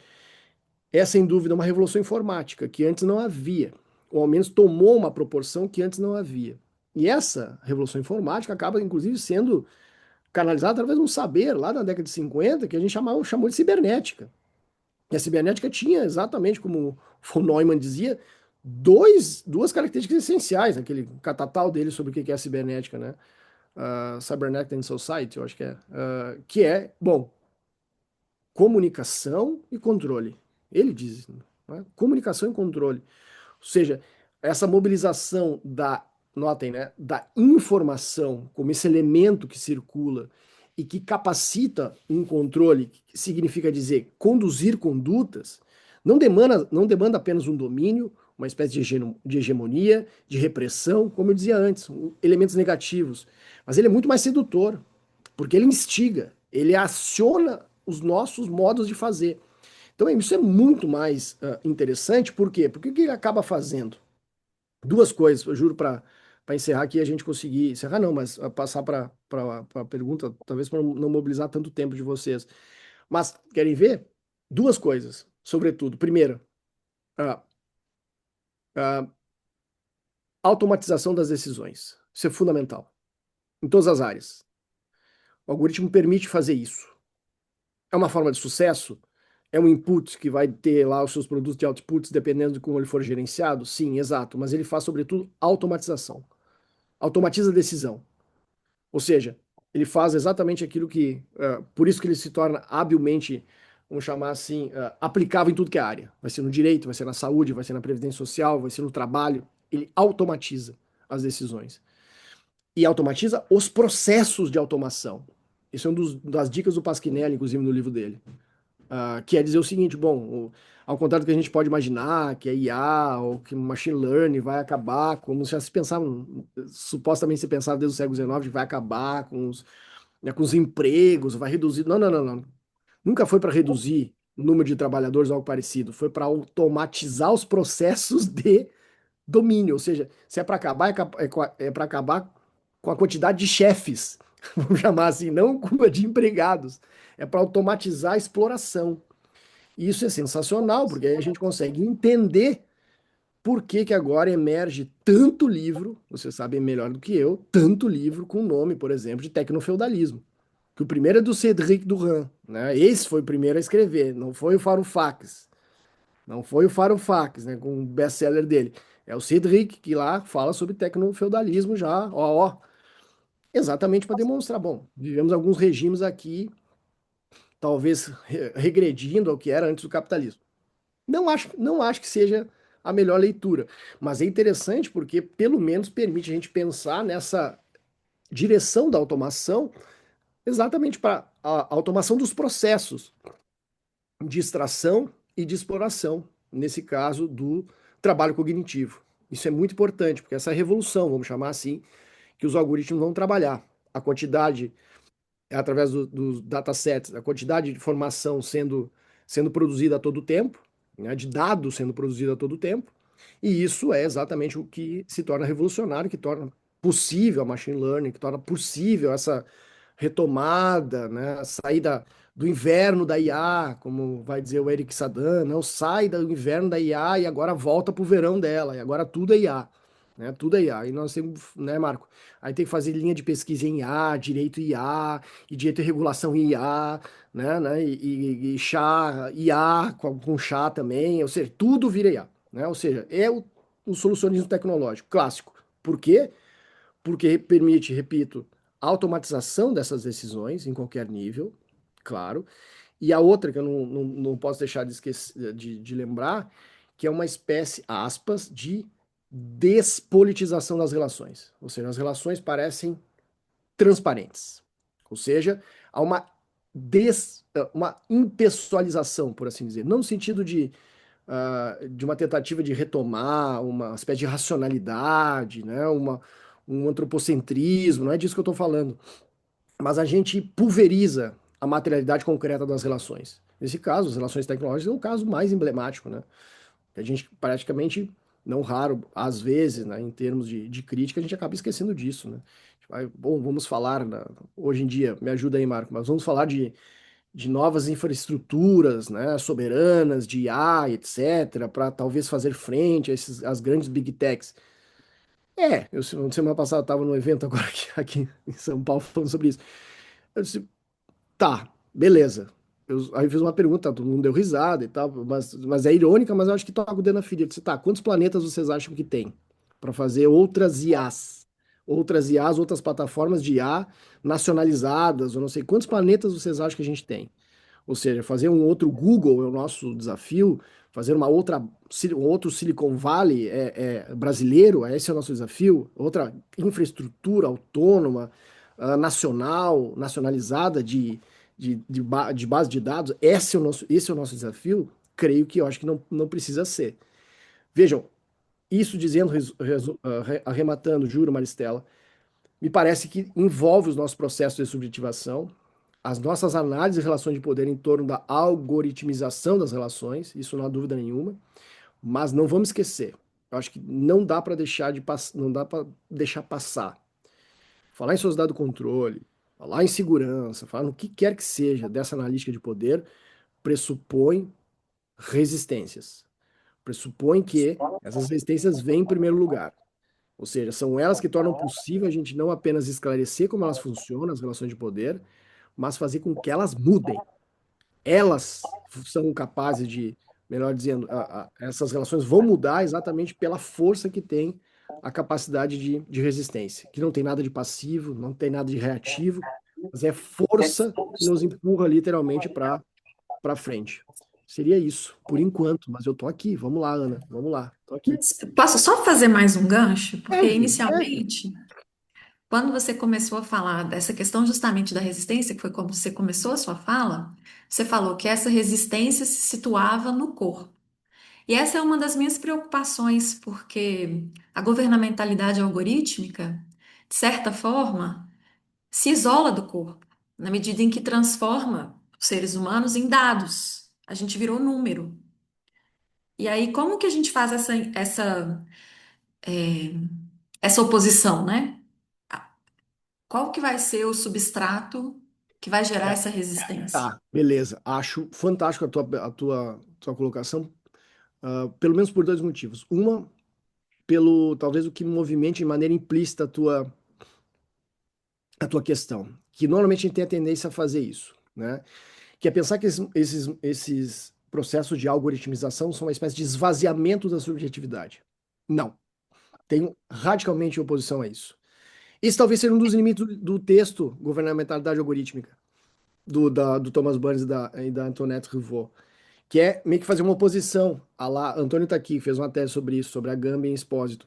É sem dúvida uma revolução informática que antes não havia, ou ao menos tomou uma proporção que antes não havia. E essa revolução informática acaba inclusive sendo canalizada através de um saber lá na década de 50 que a gente chamou de cibernética. E a cibernética tinha exatamente como o von Neumann dizia, duas características essenciais, aquele catatal dele sobre o que é a cibernética, né? Cybernetic and Society, eu acho que é, bom, comunicação e controle. Ele diz, né? Comunicação e controle. Ou seja, essa mobilização notem, né, da informação como esse elemento que circula e que capacita um controle, que significa dizer conduzir condutas, não demanda apenas um domínio, uma espécie de hegemonia, de repressão, como eu dizia antes, elementos negativos. Mas ele é muito mais sedutor, porque ele instiga, ele aciona os nossos modos de fazer. Então isso é muito mais interessante, por quê? Porque o que ele acaba fazendo? Duas coisas, eu juro, para encerrar aqui, a gente conseguir encerrar, não, mas passar para a pergunta, talvez para não mobilizar tanto tempo de vocês. Mas querem ver? Duas coisas, sobretudo. Primeiro, a, a automatização das decisões. Isso é fundamental, em todas as áreas. O algoritmo permite fazer isso. É uma forma de sucesso? É um input que vai ter lá os seus produtos de outputs, dependendo de como ele for gerenciado? Sim, exato. Mas ele faz, sobretudo, automatização. Automatiza a decisão. Ou seja, ele faz exatamente aquilo que... por isso que ele se torna habilmente, vamos chamar assim, aplicável em tudo que é área. Vai ser no direito, vai ser na saúde, vai ser na previdência social, vai ser no trabalho. Ele automatiza as decisões. E automatiza os processos de automação. Isso é uma das dicas do Pasquinelli, inclusive, no livro dele. Que é dizer o seguinte, bom, ao contrário do que a gente pode imaginar, que a IA ou que o machine learning vai acabar, como já se pensava, supostamente se pensava desde o século XIX, vai acabar né, com os empregos, vai reduzir. Não, não, não, não. Nunca foi para reduzir o número de trabalhadores ou algo parecido, foi para automatizar os processos de domínio, ou seja, se é para acabar, é para acabar com a quantidade de chefes, vamos chamar assim, não com a de empregados. É para automatizar a exploração. E isso é sensacional, porque aí a gente consegue entender por que que agora emerge tanto livro, vocês sabem melhor do que eu, tanto livro com nome, por exemplo, de tecnofeudalismo. Que o primeiro é do Cédric Durand, né? Esse foi o primeiro a escrever, não foi o Farofax. Não foi o Farofax, né, com o best-seller dele. É o Cédric que lá fala sobre tecnofeudalismo já, ó, exatamente para demonstrar, bom, vivemos alguns regimes aqui, talvez regredindo ao que era antes do capitalismo. Não acho que seja a melhor leitura, mas é interessante porque pelo menos permite a gente pensar nessa direção da automação, exatamente para a automação dos processos de extração e de exploração, nesse caso do trabalho cognitivo. Isso é muito importante, porque essa é a revolução, vamos chamar assim, que os algoritmos vão trabalhar. A quantidade, através dos datasets, a quantidade de informação sendo produzida a todo tempo, né, de dados sendo produzidos a todo tempo, e isso é exatamente o que se torna revolucionário, que torna possível a machine learning, que torna possível essa retomada, né, a saída do inverno da IA, como vai dizer o Eric Sadan, não sai do inverno da IA e agora volta para o verão dela, e agora tudo é IA, né, tudo é IA. E nós temos, né, Marco, aí tem que fazer linha de pesquisa em IA, direito IA, e direito e regulação em IA, né, e chá, IA com chá também, ou seja, tudo vira IA, né, ou seja, é o solucionismo tecnológico clássico. Por quê? Porque permite, repito, automatização dessas decisões em qualquer nível, claro. E a outra que eu não posso deixar de esquecer, de lembrar, que é uma espécie, aspas, de despolitização das relações. Ou seja, as relações parecem transparentes. Ou seja, há uma impessoalização, por assim dizer. Não no sentido de uma tentativa de retomar uma espécie de racionalidade, né? Um antropocentrismo, não é disso que eu estou falando. Mas a gente pulveriza a materialidade concreta das relações. Nesse caso, as relações tecnológicas é um caso mais emblemático, né? A gente praticamente, não raro, às vezes, né, em termos de crítica, a gente acaba esquecendo disso, né? Bom, vamos falar, hoje em dia, me ajuda aí, Marco, mas vamos falar de novas infraestruturas, né, soberanas, de IA, etc., para talvez fazer frente a às grandes big techs. Semana passada estava no evento agora aqui em São Paulo falando sobre isso. Eu disse, tá, beleza. Aí eu fiz uma pergunta, todo mundo deu risada e tal, mas é irônica, mas eu acho que toca o dedo na ferida. Eu disse, tá, quantos planetas vocês acham que tem para fazer outras IAs? Outras IAs, outras plataformas de IA nacionalizadas, eu não sei quantos planetas vocês acham que a gente tem? Ou seja, fazer um outro Google é o nosso desafio, fazer um outro Silicon Valley brasileiro, esse é o nosso desafio, outra infraestrutura autônoma, nacionalizada de base de dados, esse é o nosso desafio? Creio que eu acho que não precisa ser. Vejam, isso dizendo, arrematando, juro, Maristela, me parece que envolve os nossos processos de subjetivação, as nossas análises de relações de poder em torno da algoritmização das relações, isso não há dúvida nenhuma, mas não vamos esquecer. Eu acho que não dá para não dá para deixar passar. Falar em sociedade do controle, falar em segurança, falar no que quer que seja dessa analítica de poder, pressupõe resistências. Pressupõe que essas resistências vêm em primeiro lugar. Ou seja, são elas que tornam possível a gente não apenas esclarecer como elas funcionam, as relações de poder, mas fazer com que elas mudem. Elas são capazes de, melhor dizendo, essas relações vão mudar exatamente pela força que tem a capacidade de resistência, que não tem nada de passivo, não tem nada de reativo, mas é força que nos empurra literalmente para frente. Seria isso, por enquanto, mas eu tô aqui. Vamos lá, Ana, vamos lá, tô aqui. Posso só fazer mais um gancho? Porque Deve, deve. inicialmente, quando você começou a falar dessa questão justamente da resistência, que foi como você começou a sua fala, você falou que essa resistência se situava no corpo. E essa é uma das minhas preocupações, porque a governamentalidade algorítmica, de certa forma, se isola do corpo, na medida em que transforma os seres humanos em dados. A gente virou número. E aí, como que a gente faz essa oposição, né? Qual que vai ser o substrato que vai gerar essa resistência? Tá, beleza. Acho fantástico a tua colocação, pelo menos por dois motivos. Uma, talvez o que movimente de maneira implícita a tua questão, que normalmente a gente tem a tendência a fazer isso, né? Que é pensar que esses processos de algoritmização são uma espécie de esvaziamento da subjetividade. Não. Tenho radicalmente oposição a isso. Esse talvez seja um dos limites do texto Governamentalidade Algorítmica, do Thomas Burns e da Antoinette Rivaux, que é meio que fazer uma oposição. Antônio está aqui, fez uma tese sobre isso, sobre a Agamben Expósito,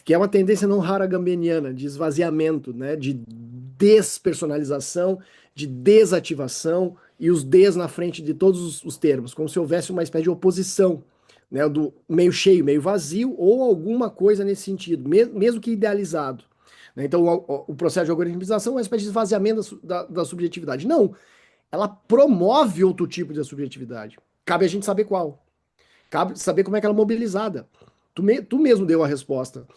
que é uma tendência não rara gambeniana, de esvaziamento, né, de despersonalização, de desativação, e os des na frente de todos os termos, como se houvesse uma espécie de oposição, né, do meio cheio, meio vazio, ou alguma coisa nesse sentido, mesmo que idealizado. Né? Então, o processo de algoritmização é uma espécie de esvaziamento da subjetividade. Não, ela promove outro tipo de subjetividade. Cabe a gente saber qual. Cabe saber como é que ela é mobilizada. Tu mesmo deu a resposta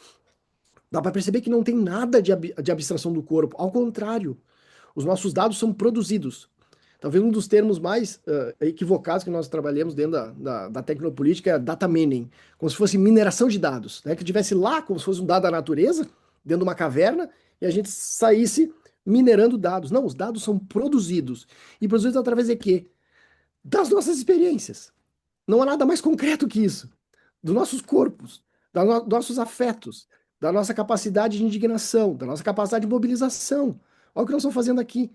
Dá para perceber que não tem nada de abstração do corpo. Ao contrário, os nossos dados são produzidos. Talvez um dos termos mais equivocados que nós trabalhamos dentro da tecnopolítica é data mining, como se fosse mineração de dados, né? Que tivesse lá como se fosse um dado da natureza, dentro de uma caverna, e a gente saísse minerando dados. Não, os dados são produzidos. E produzidos através de quê? Das nossas experiências. Não há nada mais concreto que isso. Dos nossos corpos, dos nossos afetos, da nossa capacidade de indignação, da nossa capacidade de mobilização. Olha o que nós estamos fazendo aqui.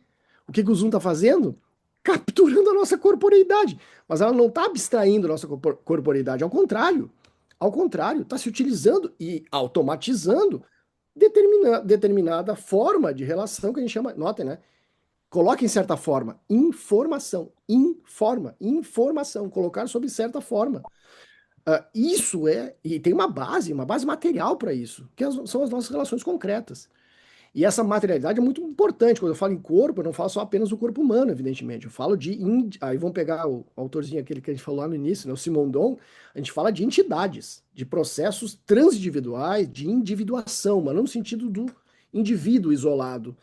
O que o Zoom está fazendo? Capturando a nossa corporeidade. Mas ela não está abstraindo a nossa corporeidade, ao contrário. Ao contrário, está se utilizando e automatizando determinada forma de relação que a gente chama, notem, né? Coloca em certa forma, informação, informação, colocar sob certa forma. Isso e tem uma base material para isso, que são as nossas relações concretas. E essa materialidade é muito importante. Quando eu falo em corpo, eu não falo só apenas do corpo humano, evidentemente. Eu falo de. Aí vamos pegar o autorzinho aquele que a gente falou lá no início, né, o Simondon. A gente fala de entidades, de processos transindividuais, de individuação, mas não no sentido do indivíduo isolado,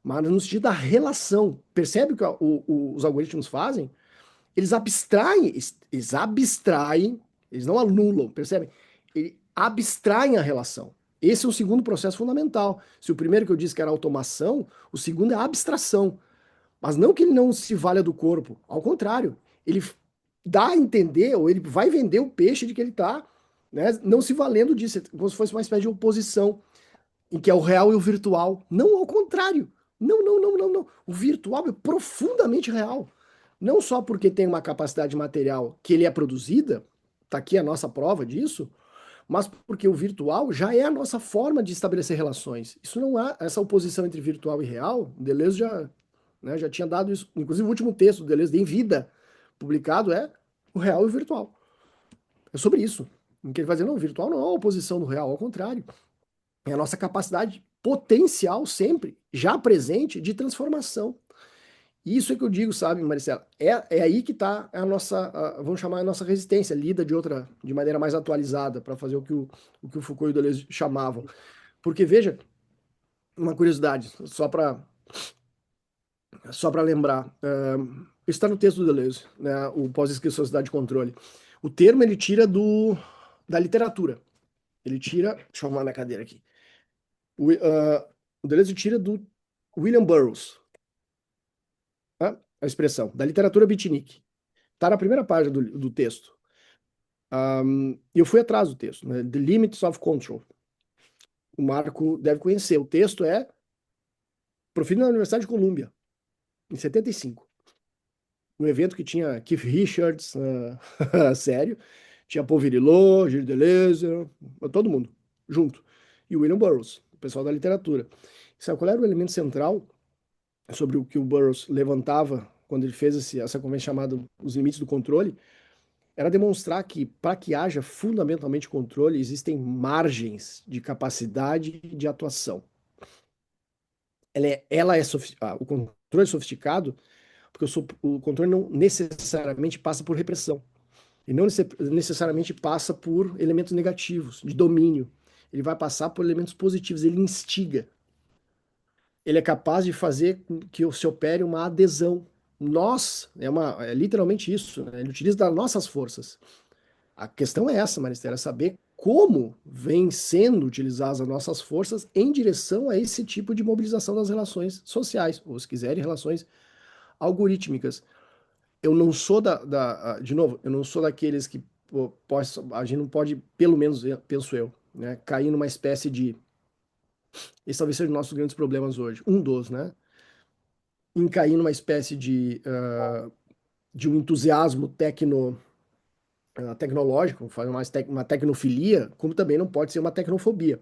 mas no sentido da relação. Percebe o que os algoritmos fazem? Eles abstraem, eles não anulam, percebem? Eles abstraem a relação. Esse é o segundo processo fundamental. Se o primeiro que eu disse que era automação, o segundo é a abstração. Mas não que ele não se valha do corpo, ao contrário, ele dá a entender, ou ele vai vender o peixe de que ele está, né, não se valendo disso, como se fosse uma espécie de oposição, em que é o real e o virtual. Não, ao contrário. Não. O virtual é profundamente real. Não só porque tem uma capacidade material que ele é produzida, tá aqui a nossa prova disso, mas porque o virtual já é a nossa forma de estabelecer relações. Isso não há essa oposição entre virtual e real. Deleuze já tinha dado isso. Inclusive o último texto do Deleuze, Em Vida, publicado, é o real e o virtual. É sobre isso. Em que ele vai dizer, não, o virtual não é uma oposição do real, ao contrário. É a nossa capacidade potencial sempre, já presente, de transformação. Isso é que eu digo, sabe, Maricela? É aí que está a nossa, vamos chamar a nossa resistência, lida de maneira mais atualizada, para fazer o que o Foucault e o Deleuze chamavam. Porque, veja, uma curiosidade, só para lembrar, está no texto do Deleuze, né, o Pós-Escrito Sociedade de Controle. O termo ele tira da literatura. Ele tira, deixa eu arrumar minha cadeira aqui. O Deleuze tira do William Burroughs, tá? A expressão, da literatura beatnik. Está na primeira página do texto. Eu fui atrás do texto, né? The Limits of Control. O Marco deve conhecer. O texto é proferido na Universidade de Colômbia, em 75. Um evento que tinha Keith Richards, sério, tinha Paul Virilot, Gilles Deleuze, todo mundo junto. E o William Burroughs, o pessoal da literatura. Sabe qual era o elemento central sobre o que o Burroughs levantava quando ele fez essa conversa chamada Os Limites do Controle? Era demonstrar que, para que haja fundamentalmente controle, existem margens de capacidade de atuação. O controle é sofisticado porque o controle não necessariamente passa por repressão. E não necessariamente passa por elementos negativos, de domínio. Ele vai passar por elementos positivos, ele instiga. Ele é capaz de fazer com que se opere uma adesão. É literalmente isso, né? Ele utiliza das nossas forças. A questão é essa, Maristela, é saber como vem sendo utilizadas as nossas forças em direção a esse tipo de mobilização das relações sociais, ou se quiserem, relações algorítmicas. Eu não sou de novo, eu não sou daqueles que a gente não pode, pelo menos penso eu, né, cair numa espécie de, esse talvez seja um dos nossos grandes problemas hoje, um dos, né, em cair numa espécie de um entusiasmo tecnológico, fazer uma tecnofilia, como também não pode ser uma tecnofobia.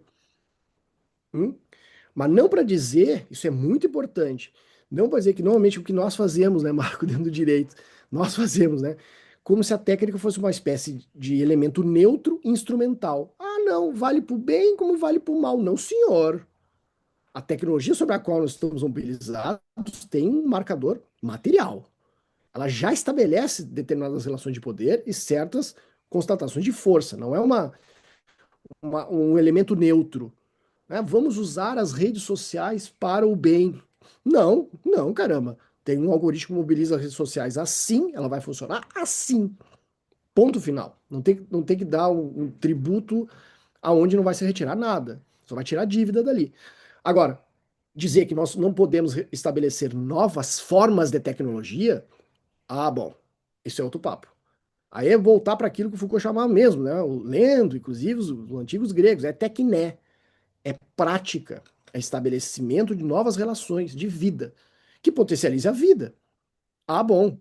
Mas não para dizer, isso é muito importante, não para dizer que normalmente o que nós fazemos, né, Marco, dentro do direito, nós fazemos, né, como se a técnica fosse uma espécie de elemento neutro instrumental. Ah, não, vale para o bem como vale para o mal. Não, senhor. A tecnologia sobre a qual nós estamos mobilizados tem um marcador material. Ela já estabelece determinadas relações de poder e certas constatações de força. Não é um elemento neutro. né? Vamos usar as redes sociais para o bem. Não, não, caramba. Tem um algoritmo que mobiliza as redes sociais assim, ela vai funcionar assim. Ponto final. Não tem que dar um tributo aonde não vai se retirar nada. Só vai tirar dívida dali. Agora, dizer que nós não podemos estabelecer novas formas de tecnologia, bom, isso é outro papo. Aí é voltar para aquilo que o Foucault chamava mesmo, né? Lendo, inclusive, os antigos gregos, é tecné, é prática, é estabelecimento de novas relações de vida, que potencialize a vida. Bom.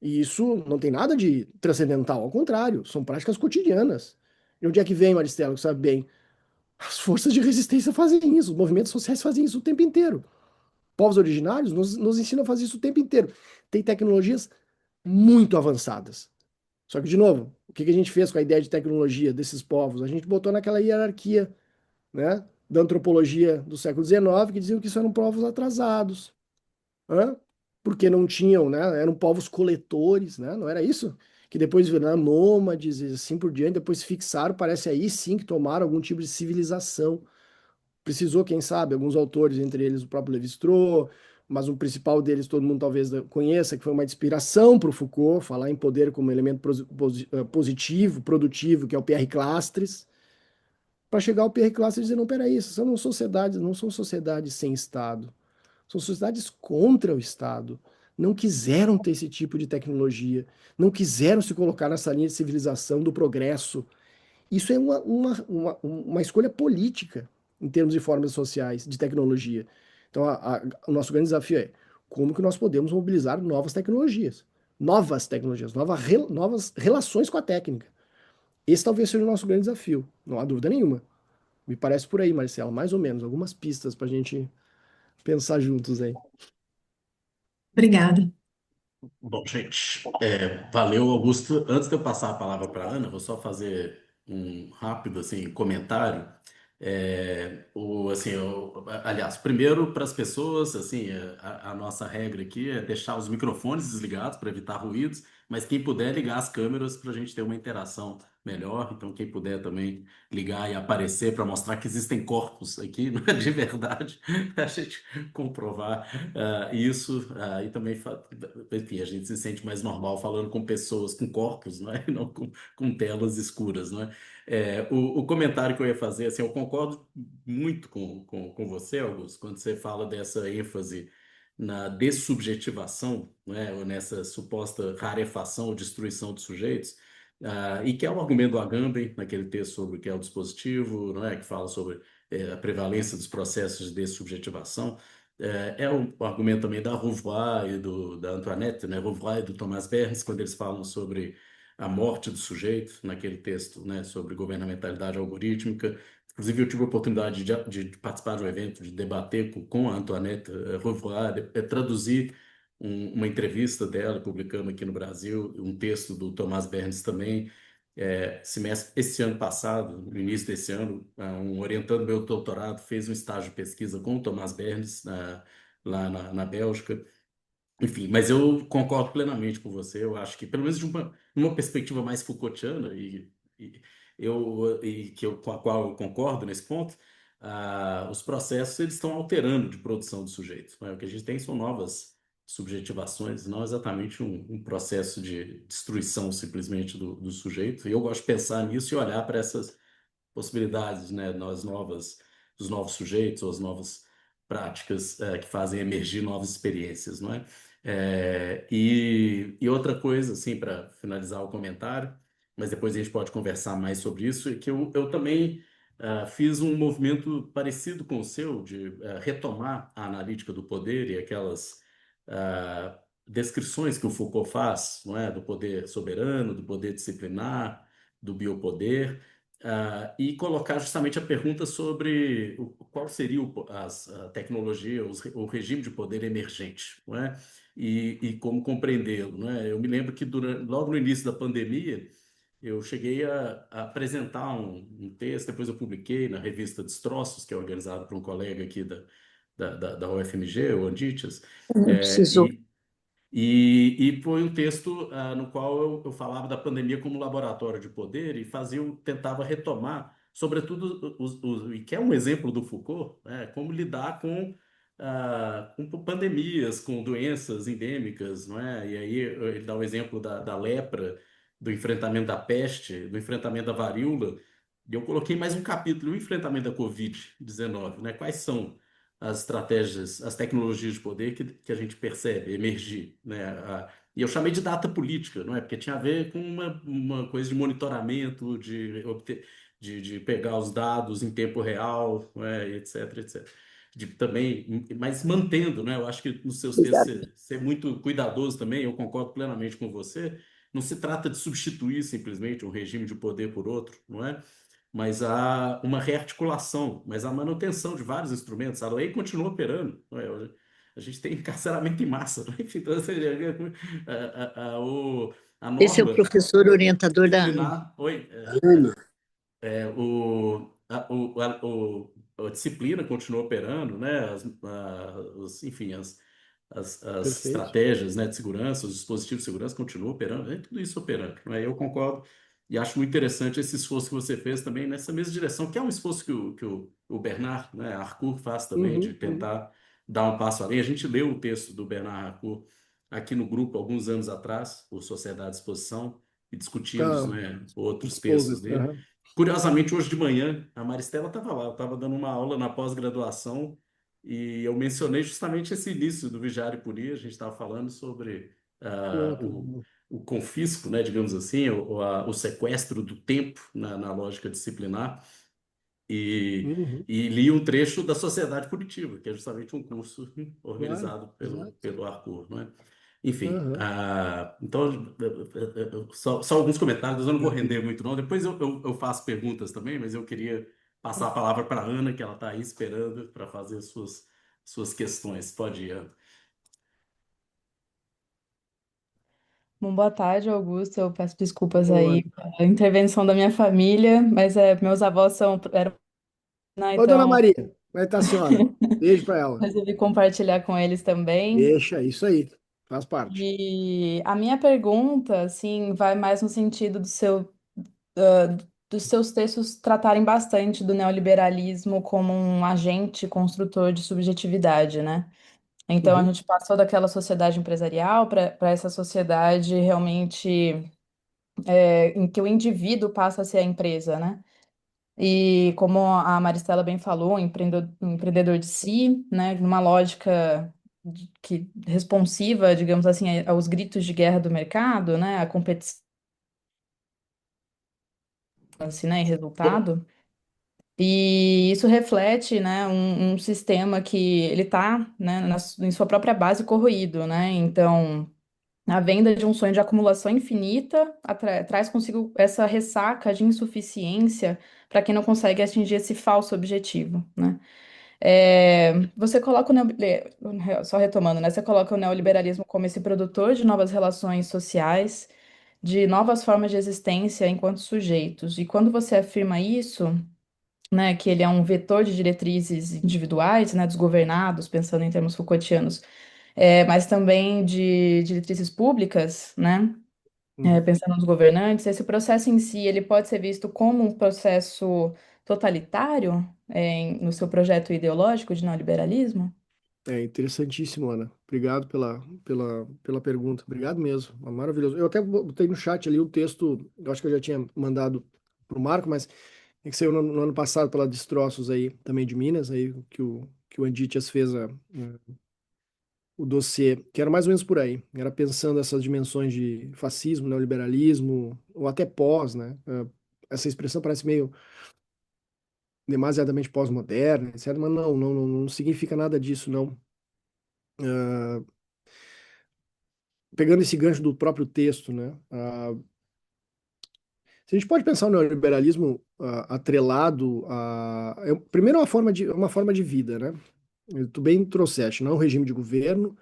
E isso não tem nada de transcendental, ao contrário, são práticas cotidianas. E onde é que vem, Maristela, que sabe bem? As forças de resistência fazem isso, os movimentos sociais fazem isso o tempo inteiro. Povos originários nos ensinam a fazer isso o tempo inteiro. Tem tecnologias muito avançadas. Só que, de novo, o que a gente fez com a ideia de tecnologia desses povos? A gente botou naquela hierarquia, né, da antropologia do século XIX, que diziam que isso eram povos atrasados, né? Porque não tinham, né, eram povos coletores, né? Não era isso? Que depois viraram nômades e assim por diante, depois se fixaram, parece aí sim que tomaram algum tipo de civilização. Precisou, quem sabe, alguns autores, entre eles o próprio Lévi-Strauss, mas o principal deles todo mundo talvez conheça, que foi uma inspiração para o Foucault, falar em poder como elemento positivo, produtivo, que é o Pierre Clastres, para chegar ao Pierre Clastres e dizer, não, peraí, isso são sociedades, não são sociedades sem Estado, são sociedades contra o Estado, não quiseram ter esse tipo de tecnologia, não quiseram se colocar nessa linha de civilização do progresso, isso é uma escolha política em termos de formas sociais, de tecnologia. Então, o nosso grande desafio é como que nós podemos mobilizar novas tecnologias, novas relações com a técnica. Esse talvez seja o nosso grande desafio, não há dúvida nenhuma. Me parece por aí, Marcelo, mais ou menos, algumas pistas para a gente pensar juntos aí. Obrigada. Bom, gente, valeu, Augusto. Antes de eu passar a palavra para a Ana, vou só fazer um rápido assim, comentário. Aliás, primeiro para as pessoas, assim, a nossa regra aqui é deixar os microfones desligados para evitar ruídos, mas quem puder ligar as câmeras para a gente ter uma interação melhor. Então, quem puder também ligar e aparecer para mostrar que existem corpos aqui, não é de verdade, a gente comprovar isso. E também, enfim, a gente se sente mais normal falando com pessoas, com corpos, não é? E não com telas escuras, não é? O comentário que eu ia fazer, assim, eu concordo muito com você, Augusto, quando você fala dessa ênfase na dessubjetivação, né, ou nessa suposta rarefação ou destruição de sujeitos, e que é o argumento do Agamben, naquele texto sobre o que é o dispositivo, não é, que fala sobre a prevalência dos processos de dessubjetivação. É o argumento também da Beauvoir e da Antoinette, né, Beauvoir e do Thomas Berns, quando eles falam sobre a morte do sujeito, naquele texto, né, sobre governamentalidade algorítmica. Inclusive, eu tive a oportunidade de participar de um evento, de debater com a Antoinette Beauvoir, traduzir uma entrevista dela, publicando aqui no Brasil, um texto do Thomas Berns também. Esse ano passado, no início desse ano, um orientando meu doutorado fez um estágio de pesquisa com o Thomas Berns, lá na Bélgica. Enfim, mas eu concordo plenamente com você. Eu acho que, pelo menos de uma perspectiva mais Foucaultiana, com a qual eu concordo nesse ponto, os processos eles estão alterando de produção do sujeito, né? O que a gente tem são novas subjetivações, não exatamente um processo de destruição simplesmente do sujeito. E eu gosto de pensar nisso e olhar para essas possibilidades, né, dos novos sujeitos ou as novas práticas que fazem emergir novas experiências, não é? E outra coisa, assim, para finalizar o comentário, mas depois a gente pode conversar mais sobre isso, é que eu também fiz um movimento parecido com o seu, de retomar a analítica do poder e aquelas descrições que o Foucault faz, não é? Do poder soberano, do poder disciplinar, do biopoder, e colocar justamente a pergunta sobre qual seria a tecnologia, o regime de poder emergente, não é? E como compreendê-lo, não é? Eu me lembro que logo no início da pandemia, eu cheguei a apresentar um texto, depois eu publiquei na revista Destroços, que é organizado por um colega aqui da UFMG, o Anditias, Eu preciso. e e foi um texto no qual eu falava da pandemia como laboratório de poder e tentava retomar sobretudo, e que é um exemplo do Foucault, né, como lidar com pandemias, com doenças endêmicas, não é? E aí ele dá o exemplo da lepra, do enfrentamento da peste, do enfrentamento da varíola, e eu coloquei mais um capítulo, o enfrentamento da Covid-19, né? Quais são as estratégias, as tecnologias de poder que a gente percebe emergir, né? E eu chamei de data política, não é? Porque tinha a ver com uma coisa de monitoramento, de pegar os dados em tempo real, não é? Etc, etc. Também, mas mantendo, né? Eu acho que nos seus textos Exato. ser muito cuidadoso também, eu concordo plenamente com você. Não se trata de substituir simplesmente um regime de poder por outro, não é? Mas há uma rearticulação, mas há manutenção de vários instrumentos. A lei continua operando, não é? A gente tem encarceramento em massa, não é? Então, ou seja, a Esse é o norma professor orientador da disciplinar, oi, Ana. a disciplina continua operando, né? Enfim, as Perfeito. estratégias, né, de segurança, os dispositivos de segurança continuam operando, é tudo isso operando, não é? Eu concordo e acho muito interessante esse esforço que você fez também nessa mesma direção, que é um esforço que o Bernard, né, Harcourt faz também, de Uhum, uhum. tentar dar um passo além. A gente leu o texto do Bernard Harcourt aqui no grupo alguns anos atrás, por Sociedade de Exposição, e discutimos, Ah, né, outros textos Exposed. dele. Curiosamente, hoje de manhã, a Maristela estava lá, eu estava dando uma aula na pós-graduação e eu mencionei justamente esse início do Vigiar e Punir. A gente estava falando sobre Ah, ah, que o, legal. o confisco, né, digamos assim, o sequestro do tempo na lógica disciplinar. E, Uhum, e li um trecho da Sociedade Punitiva, que é justamente um curso claro, organizado exato. pelo Arthur, não é? Enfim, Aham. então, só alguns comentários, eu não vou render muito não. Depois eu faço perguntas também, mas eu queria passar a palavra para a Ana, que ela está aí esperando para fazer as suas questões. Pode ir, Ana. Bom, boa tarde, Augusto. Eu peço desculpas Boa. aí pela intervenção da minha família, mas meus avós eram, né, Ô, dona então Maria, como é que tá a senhora? Beijo pra ela. resolvi compartilhar com eles também. Deixa, isso aí, faz parte. E a minha pergunta, assim, vai mais no sentido ah, dos seus textos tratarem bastante do neoliberalismo como um agente construtor de subjetividade, né? Então a Uhum. gente passou daquela sociedade empresarial para essa sociedade realmente em que o indivíduo passa a ser a empresa, né? E como a Maristela bem falou, um empreendedor de si, né? Numa lógica responsiva, digamos assim, aos gritos de guerra do mercado, né? A competição, assim, né? E resultado. E isso reflete, né, um sistema que ele está, né, em sua própria base corroído, né? Então, a venda de um sonho de acumulação infinita traz consigo essa ressaca de insuficiência para quem não consegue atingir esse falso objetivo, né? Você coloca só retomando, né? Você coloca o neoliberalismo como esse produtor de novas relações sociais, de novas formas de existência enquanto sujeitos. E quando você afirma isso, né, que ele é um vetor de diretrizes individuais, né, dos governados, pensando em termos Foucaultianos, mas também de diretrizes públicas, né? Uhum. Pensando nos governantes, esse processo em si, ele pode ser visto como um processo totalitário, no seu projeto ideológico de neoliberalismo? É interessantíssimo, Ana. Obrigado pela pergunta. Obrigado mesmo. É maravilhoso. Eu até botei no chat ali o texto, eu acho que eu já tinha mandado para o Marco, mas é que saiu no ano passado pela Destroços aí, também de Minas, aí que o Anditias fez o dossiê, que era mais ou menos por aí. Era pensando essas dimensões de fascismo, neoliberalismo, ou até pós, né? Essa expressão parece meio demasiadamente pós-moderna, etc. Mas não significa nada disso, não. Pegando esse gancho do próprio texto, né? Se a gente pode pensar o neoliberalismo atrelado primeiro uma forma de vida, né? Tu bem trouxeste, não é um regime de governo,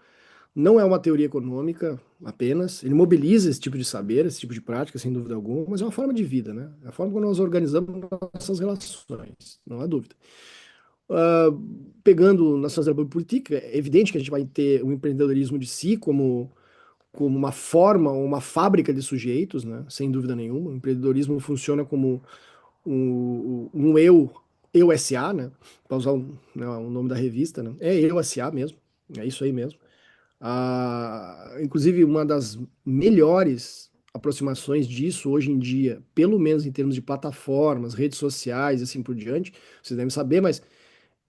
não é uma teoria econômica apenas, ele mobiliza esse tipo de saber, esse tipo de prática, sem dúvida alguma, mas é uma forma de vida, né? É a forma como nós organizamos nossas relações, não há dúvida. Ah, Pegando na sociedade política, é evidente que a gente vai ter o empreendedorismo de si como uma forma, uma fábrica de sujeitos, né? Sem dúvida nenhuma. O empreendedorismo funciona como um eu SA, né? Para usar o nome da revista, né? É eu SA mesmo, é isso aí mesmo. Inclusive, uma das melhores aproximações disso hoje em dia, pelo menos em termos de plataformas, redes sociais e assim por diante, vocês devem saber, mas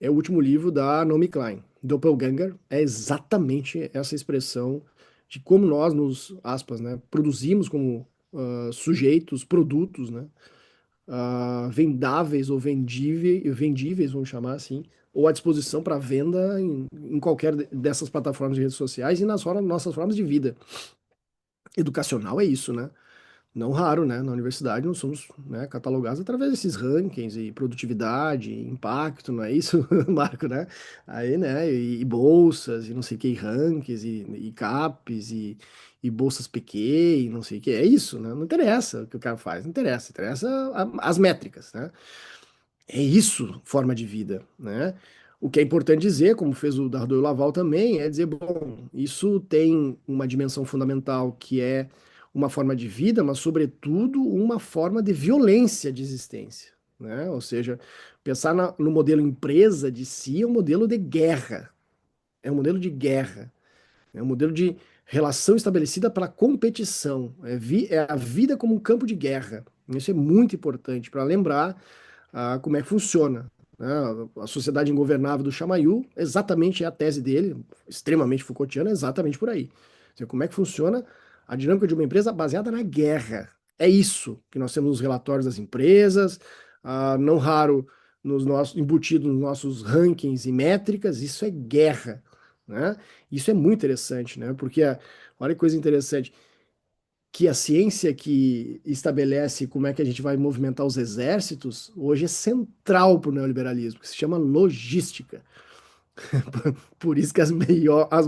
é o último livro da Naomi Klein. Doppelganger é exatamente essa expressão de como nós nos, aspas, né, produzimos como sujeitos, produtos, né, vendáveis ou vendíveis, vamos chamar assim, ou à disposição para venda em qualquer dessas plataformas de redes sociais e nas nossas formas de vida. Educacional é isso, né? Não raro, né? Na universidade nós somos, né, catalogados através desses rankings e produtividade, impacto, não é isso, Marco, né? Aí, né, e bolsas, e não sei o que, e rankings, e CAPES, e bolsas PQ, e não sei o que, é isso, né? Não interessa o que o cara faz, não interessa, interessa as métricas, né? É isso, forma de vida, né? O que é importante dizer, como fez o Dardot e o Laval também, é dizer, bom, isso tem uma dimensão fundamental que é uma forma de vida, mas sobretudo uma forma de violência de existência, né? Ou seja, pensar no modelo empresa de si é um modelo de guerra, é um modelo de guerra, é um modelo de relação estabelecida pela competição, é a vida como um campo de guerra. Isso é muito importante para lembrar como é que funciona, né? A sociedade ingovernável do Chamayou, exatamente é a tese dele, extremamente Foucaultiana, é exatamente por aí. Ou seja, como é que funciona a dinâmica de uma empresa baseada na guerra. É isso que nós temos nos relatórios das empresas, não raro embutido nos nossos rankings e métricas, isso é guerra, né? Isso é muito interessante, né? Porque, olha que coisa interessante, que a ciência que estabelece como é que a gente vai movimentar os exércitos, hoje é central para o neoliberalismo, que se chama logística. Por isso que as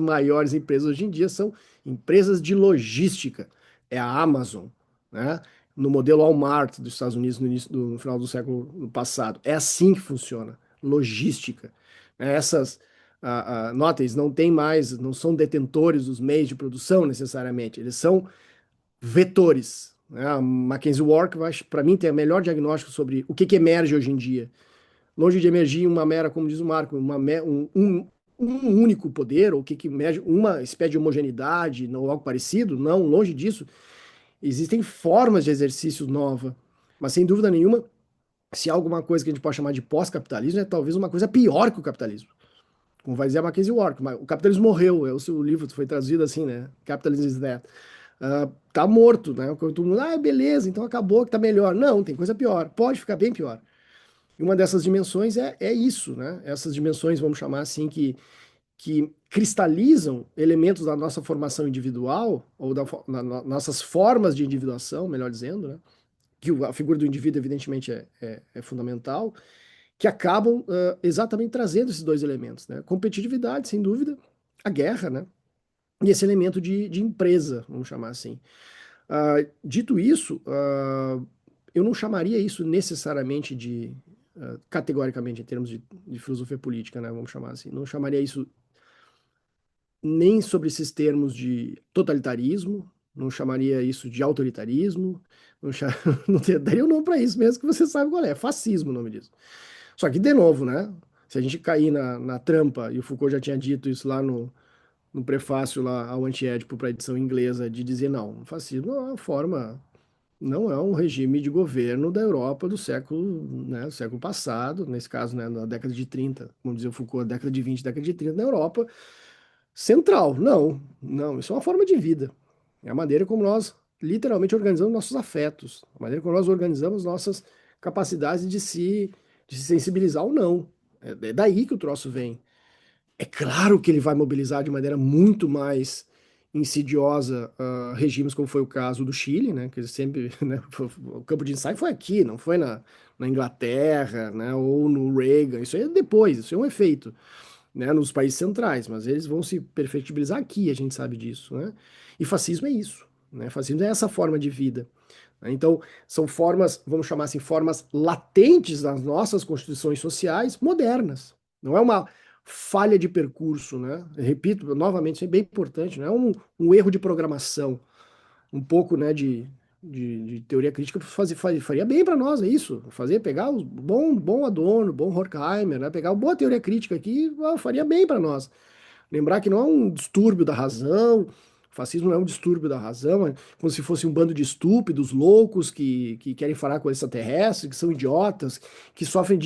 maiores empresas hoje em dia são empresas de logística. É a Amazon, né? No modelo Walmart dos Estados Unidos no final do século passado. É assim que funciona. Logística. Essas notem, não tem mais, não são detentores dos meios de produção necessariamente. Eles são vetores. Né? A McKinsey Work, para mim, tem o melhor diagnóstico sobre o que emerge hoje em dia. Longe de emergir uma mera, como diz o Marco, um único poder, ou que emerge uma espécie de homogeneidade, ou algo parecido, não, longe disso. Existem formas de exercício nova, mas sem dúvida nenhuma, se há alguma coisa que a gente pode chamar de pós-capitalismo, é talvez uma coisa pior que o capitalismo. Como vai dizer a McKinsey Work, o capitalismo morreu, o seu livro foi traduzido assim, né? Capitalism is dead. Tá morto, né? Todo mundo, beleza, então acabou que tá melhor. Não, tem coisa pior, pode ficar bem pior. E uma dessas dimensões é isso, né? Essas dimensões, vamos chamar assim, que cristalizam elementos da nossa formação individual, ou nossas formas de individuação, melhor dizendo, né? Que a figura do indivíduo, evidentemente, é fundamental, que acabam exatamente trazendo esses dois elementos, né? Competitividade, sem dúvida, a guerra, né? E esse elemento de empresa, vamos chamar assim. Dito isso, eu não chamaria isso necessariamente categoricamente, em termos de filosofia política, né? Vamos chamar assim. Não chamaria isso nem sobre esses termos de totalitarismo, não chamaria isso de autoritarismo, não, não daria o nome para isso mesmo, que você sabe qual é fascismo o nome disso. Só que, de novo, né? Se a gente cair na trampa, e o Foucault já tinha dito isso lá no prefácio lá ao Antiédipo para a edição inglesa, de dizer, não, o fascismo não é uma forma, não é um regime de governo da Europa do século, né, do século passado, nesse caso, né, na década de 30, como dizia o Foucault, década de 20, década de 30, na Europa central. Não, não, isso é uma forma de vida. É a maneira como nós literalmente organizamos nossos afetos, a maneira como nós organizamos nossas capacidades de se sensibilizar ou não. É daí que o troço vem. É claro que ele vai mobilizar de maneira muito mais insidiosa regimes como foi o caso do Chile, né? Que ele sempre, né, o campo de ensaio foi aqui, não foi na Inglaterra, né? Ou no Reagan. Isso aí é depois, isso é um efeito, né? Nos países centrais, mas eles vão se perfectibilizar aqui, a gente sabe disso, né? E fascismo é isso, né? Fascismo é essa forma de vida. Então, são formas, vamos chamar assim, formas latentes das nossas constituições sociais modernas. Não é uma falha de percurso, né? Eu repito, novamente, isso é bem importante, não é um erro de programação, um pouco, né, de teoria crítica faria bem para nós, é isso. Pegar o bom Adorno, bom Horkheimer, né? Pegar uma boa teoria crítica aqui, faria bem para nós. Lembrar que não é um distúrbio da razão, o fascismo não é um distúrbio da razão, é como se fosse um bando de estúpidos, loucos, que querem falar com extraterrestres, que são idiotas, que sofrem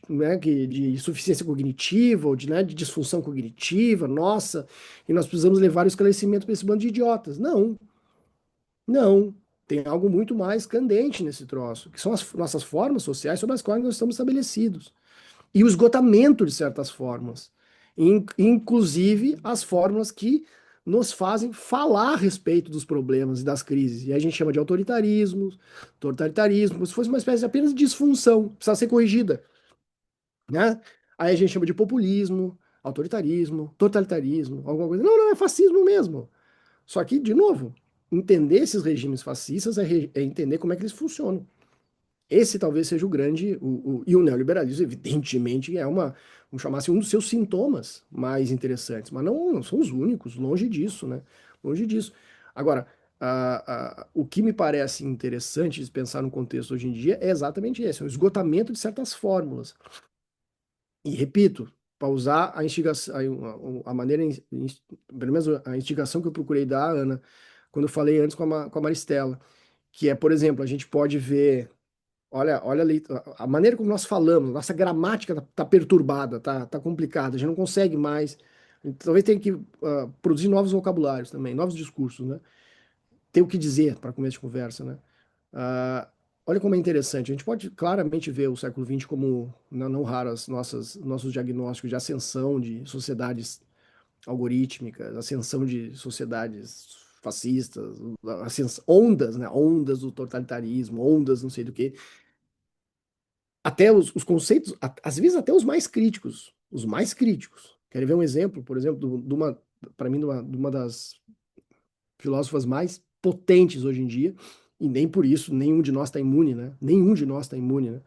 né, de insuficiência cognitiva, ou né, de disfunção cognitiva, nossa, e nós precisamos levar o esclarecimento para esse bando de idiotas. Não, não. Tem algo muito mais candente nesse troço, que são as nossas formas sociais sobre as quais nós estamos estabelecidos e o esgotamento de certas formas, inclusive as fórmulas que nos fazem falar a respeito dos problemas e das crises. E aí a gente chama de autoritarismo, totalitarismo, como se fosse uma espécie de apenas disfunção, precisa ser corrigida, né? Aí a gente chama de populismo, autoritarismo, totalitarismo, alguma coisa. Não, é fascismo mesmo. Só que, de novo, entender esses regimes fascistas é entender como é que eles funcionam. Esse talvez seja o grande, e o neoliberalismo, evidentemente, vamos chamar assim, um dos seus sintomas mais interessantes, mas não são os únicos, longe disso, né? Longe disso. Agora, o que me parece interessante de pensar no contexto hoje em dia é exatamente esse, é o esgotamento de certas fórmulas. E repito, para usar a instigação, a maneira, pelo menos a instigação que eu procurei dar, Ana, quando eu falei antes com a Maristela, que é, por exemplo, a gente pode ver. Olha a maneira como nós falamos, nossa gramática tá perturbada, tá complicada, a gente não consegue mais. Talvez tenha que produzir novos vocabulários também, novos discursos, né? Ter o que dizer para começo de conversa, né? Ah, olha como é interessante. A gente pode claramente ver o século XX como, não raro, nossos diagnósticos de ascensão de sociedades algorítmicas, ascensão de sociedades fascistas, ondas, né? Ondas do totalitarismo, ondas não sei do que. Até os conceitos, às vezes até os mais críticos. Os mais críticos. Querem ver um exemplo, por exemplo, para mim, de uma das filósofas mais potentes hoje em dia, e nem por isso nenhum de nós está imune, né? Nenhum de nós está imune, né?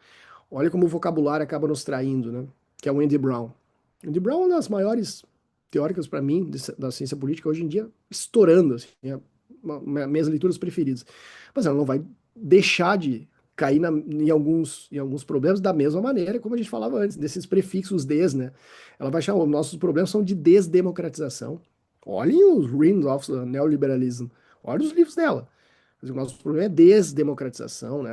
Olha como o vocabulário acaba nos traindo, né? Que é o Andy Brown. Andy Brown é uma das maiores teóricas para mim da ciência política hoje em dia, estourando, assim, é minhas leituras preferidas. Mas ela não vai deixar de cair em alguns problemas da mesma maneira como a gente falava antes, desses prefixos des, né? Ela vai achar, os nossos problemas são de desdemocratização. Olhem os Ruins of Neoliberalism, olhem os livros dela. O nosso problema é desdemocratização, né?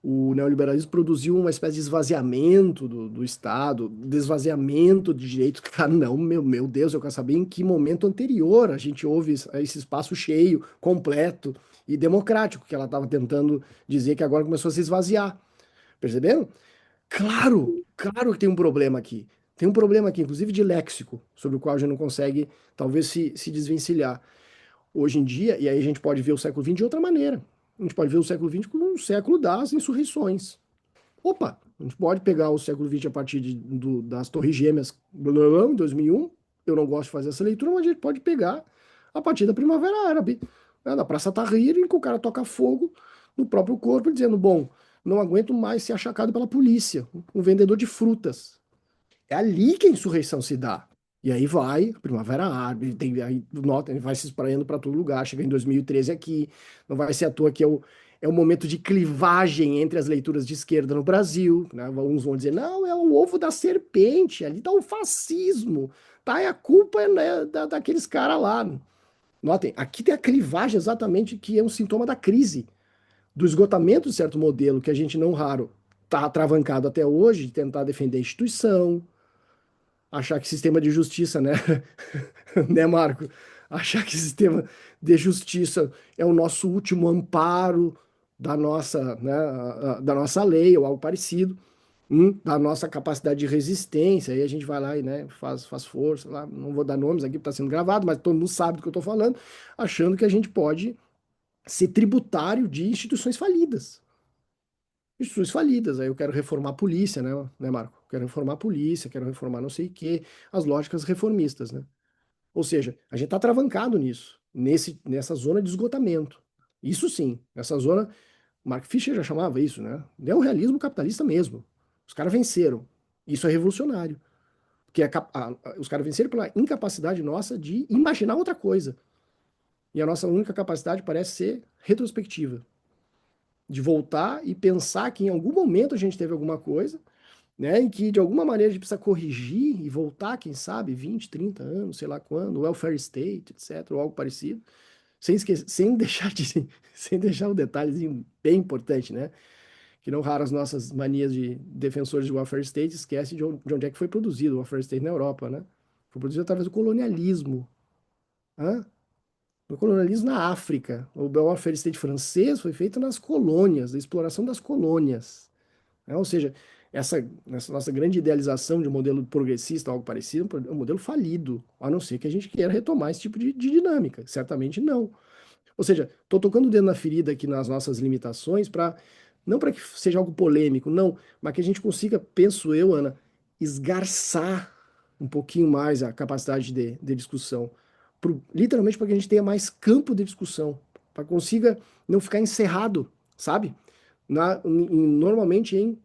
O neoliberalismo produziu uma espécie de esvaziamento do Estado, desvaziamento de direitos. Cara, não, meu Deus, eu quero saber em que momento anterior a gente houve esse espaço cheio, completo e democrático, que ela estava tentando dizer que agora começou a se esvaziar. Perceberam? Claro que tem um problema aqui. Tem um problema aqui, inclusive de léxico, sobre o qual a gente não consegue, talvez, se desvencilhar hoje em dia, e aí a gente pode ver o século XX de outra maneira. A gente pode ver o século XX como um século das insurreições. Opa, a gente pode pegar o século XX a partir das Torres Gêmeas, em 2001. Eu não gosto de fazer essa leitura, mas a gente pode pegar a partir da Primavera Árabe, né, da Praça Tahrir, em que o cara toca fogo no próprio corpo, dizendo: bom, não aguento mais ser achacado pela polícia, um vendedor de frutas. É ali que a insurreição se dá. E aí vai, Primavera Árabe, aí nota, vai se espraiando para todo lugar, chega em 2013 aqui, não vai ser à toa que é um momento de clivagem entre as leituras de esquerda no Brasil, né? Uns vão dizer, não, é o ovo da serpente, ali está o fascismo, tá? E a culpa é, né, daqueles caras lá. Notem, aqui tem a clivagem exatamente que é um sintoma da crise, do esgotamento de certo modelo que a gente não raro está atravancado até hoje, de tentar defender a instituição, achar que sistema de justiça, né? Né, Marco? Achar que sistema de justiça é o nosso último amparo da nossa, né, da nossa lei ou algo parecido, da nossa capacidade de resistência. Aí a gente vai lá e, né, faz força lá. Não vou dar nomes aqui porque está sendo gravado, mas todo mundo sabe do que eu estou falando, achando que a gente pode ser tributário de instituições falidas. Instituições falidas. Aí eu quero reformar a polícia, né, Marco? Quero reformar a polícia, quero reformar não sei o quê, as lógicas reformistas, né? Ou seja, a gente está travancado nisso, nessa zona de esgotamento. Isso sim, nessa zona, Mark Fisher já chamava isso, né? É um realismo capitalista mesmo. Os caras venceram. Isso é revolucionário. Porque os caras venceram pela incapacidade nossa de imaginar outra coisa. E a nossa única capacidade parece ser retrospectiva. de voltar e pensar que em algum momento a gente teve alguma coisa, né, em que de alguma maneira a gente precisa corrigir e voltar, quem sabe, 20, 30 anos, sei lá quando, welfare state, etc, ou algo parecido, sem esquecer, sem deixar sem deixar um detalhezinho bem importante, né, que não raro as nossas manias de defensores de welfare state esquecem de onde é que foi produzido o welfare state na Europa, né? Foi produzido através do colonialismo, hã? O colonialismo na África. O welfare state francês foi feito nas colônias, da exploração das colônias, né? Ou seja, essa nossa grande idealização de um modelo progressista, algo parecido, é um modelo falido, a não ser que a gente queira retomar esse tipo de dinâmica. Certamente não. Ou seja, estou tocando o dedo na ferida aqui nas nossas limitações para não para que seja algo polêmico, não, mas que a gente consiga, penso eu, Ana, esgarçar um pouquinho mais a capacidade de discussão, literalmente para que a gente tenha mais campo de discussão, para que consiga não ficar encerrado, sabe? Normalmente em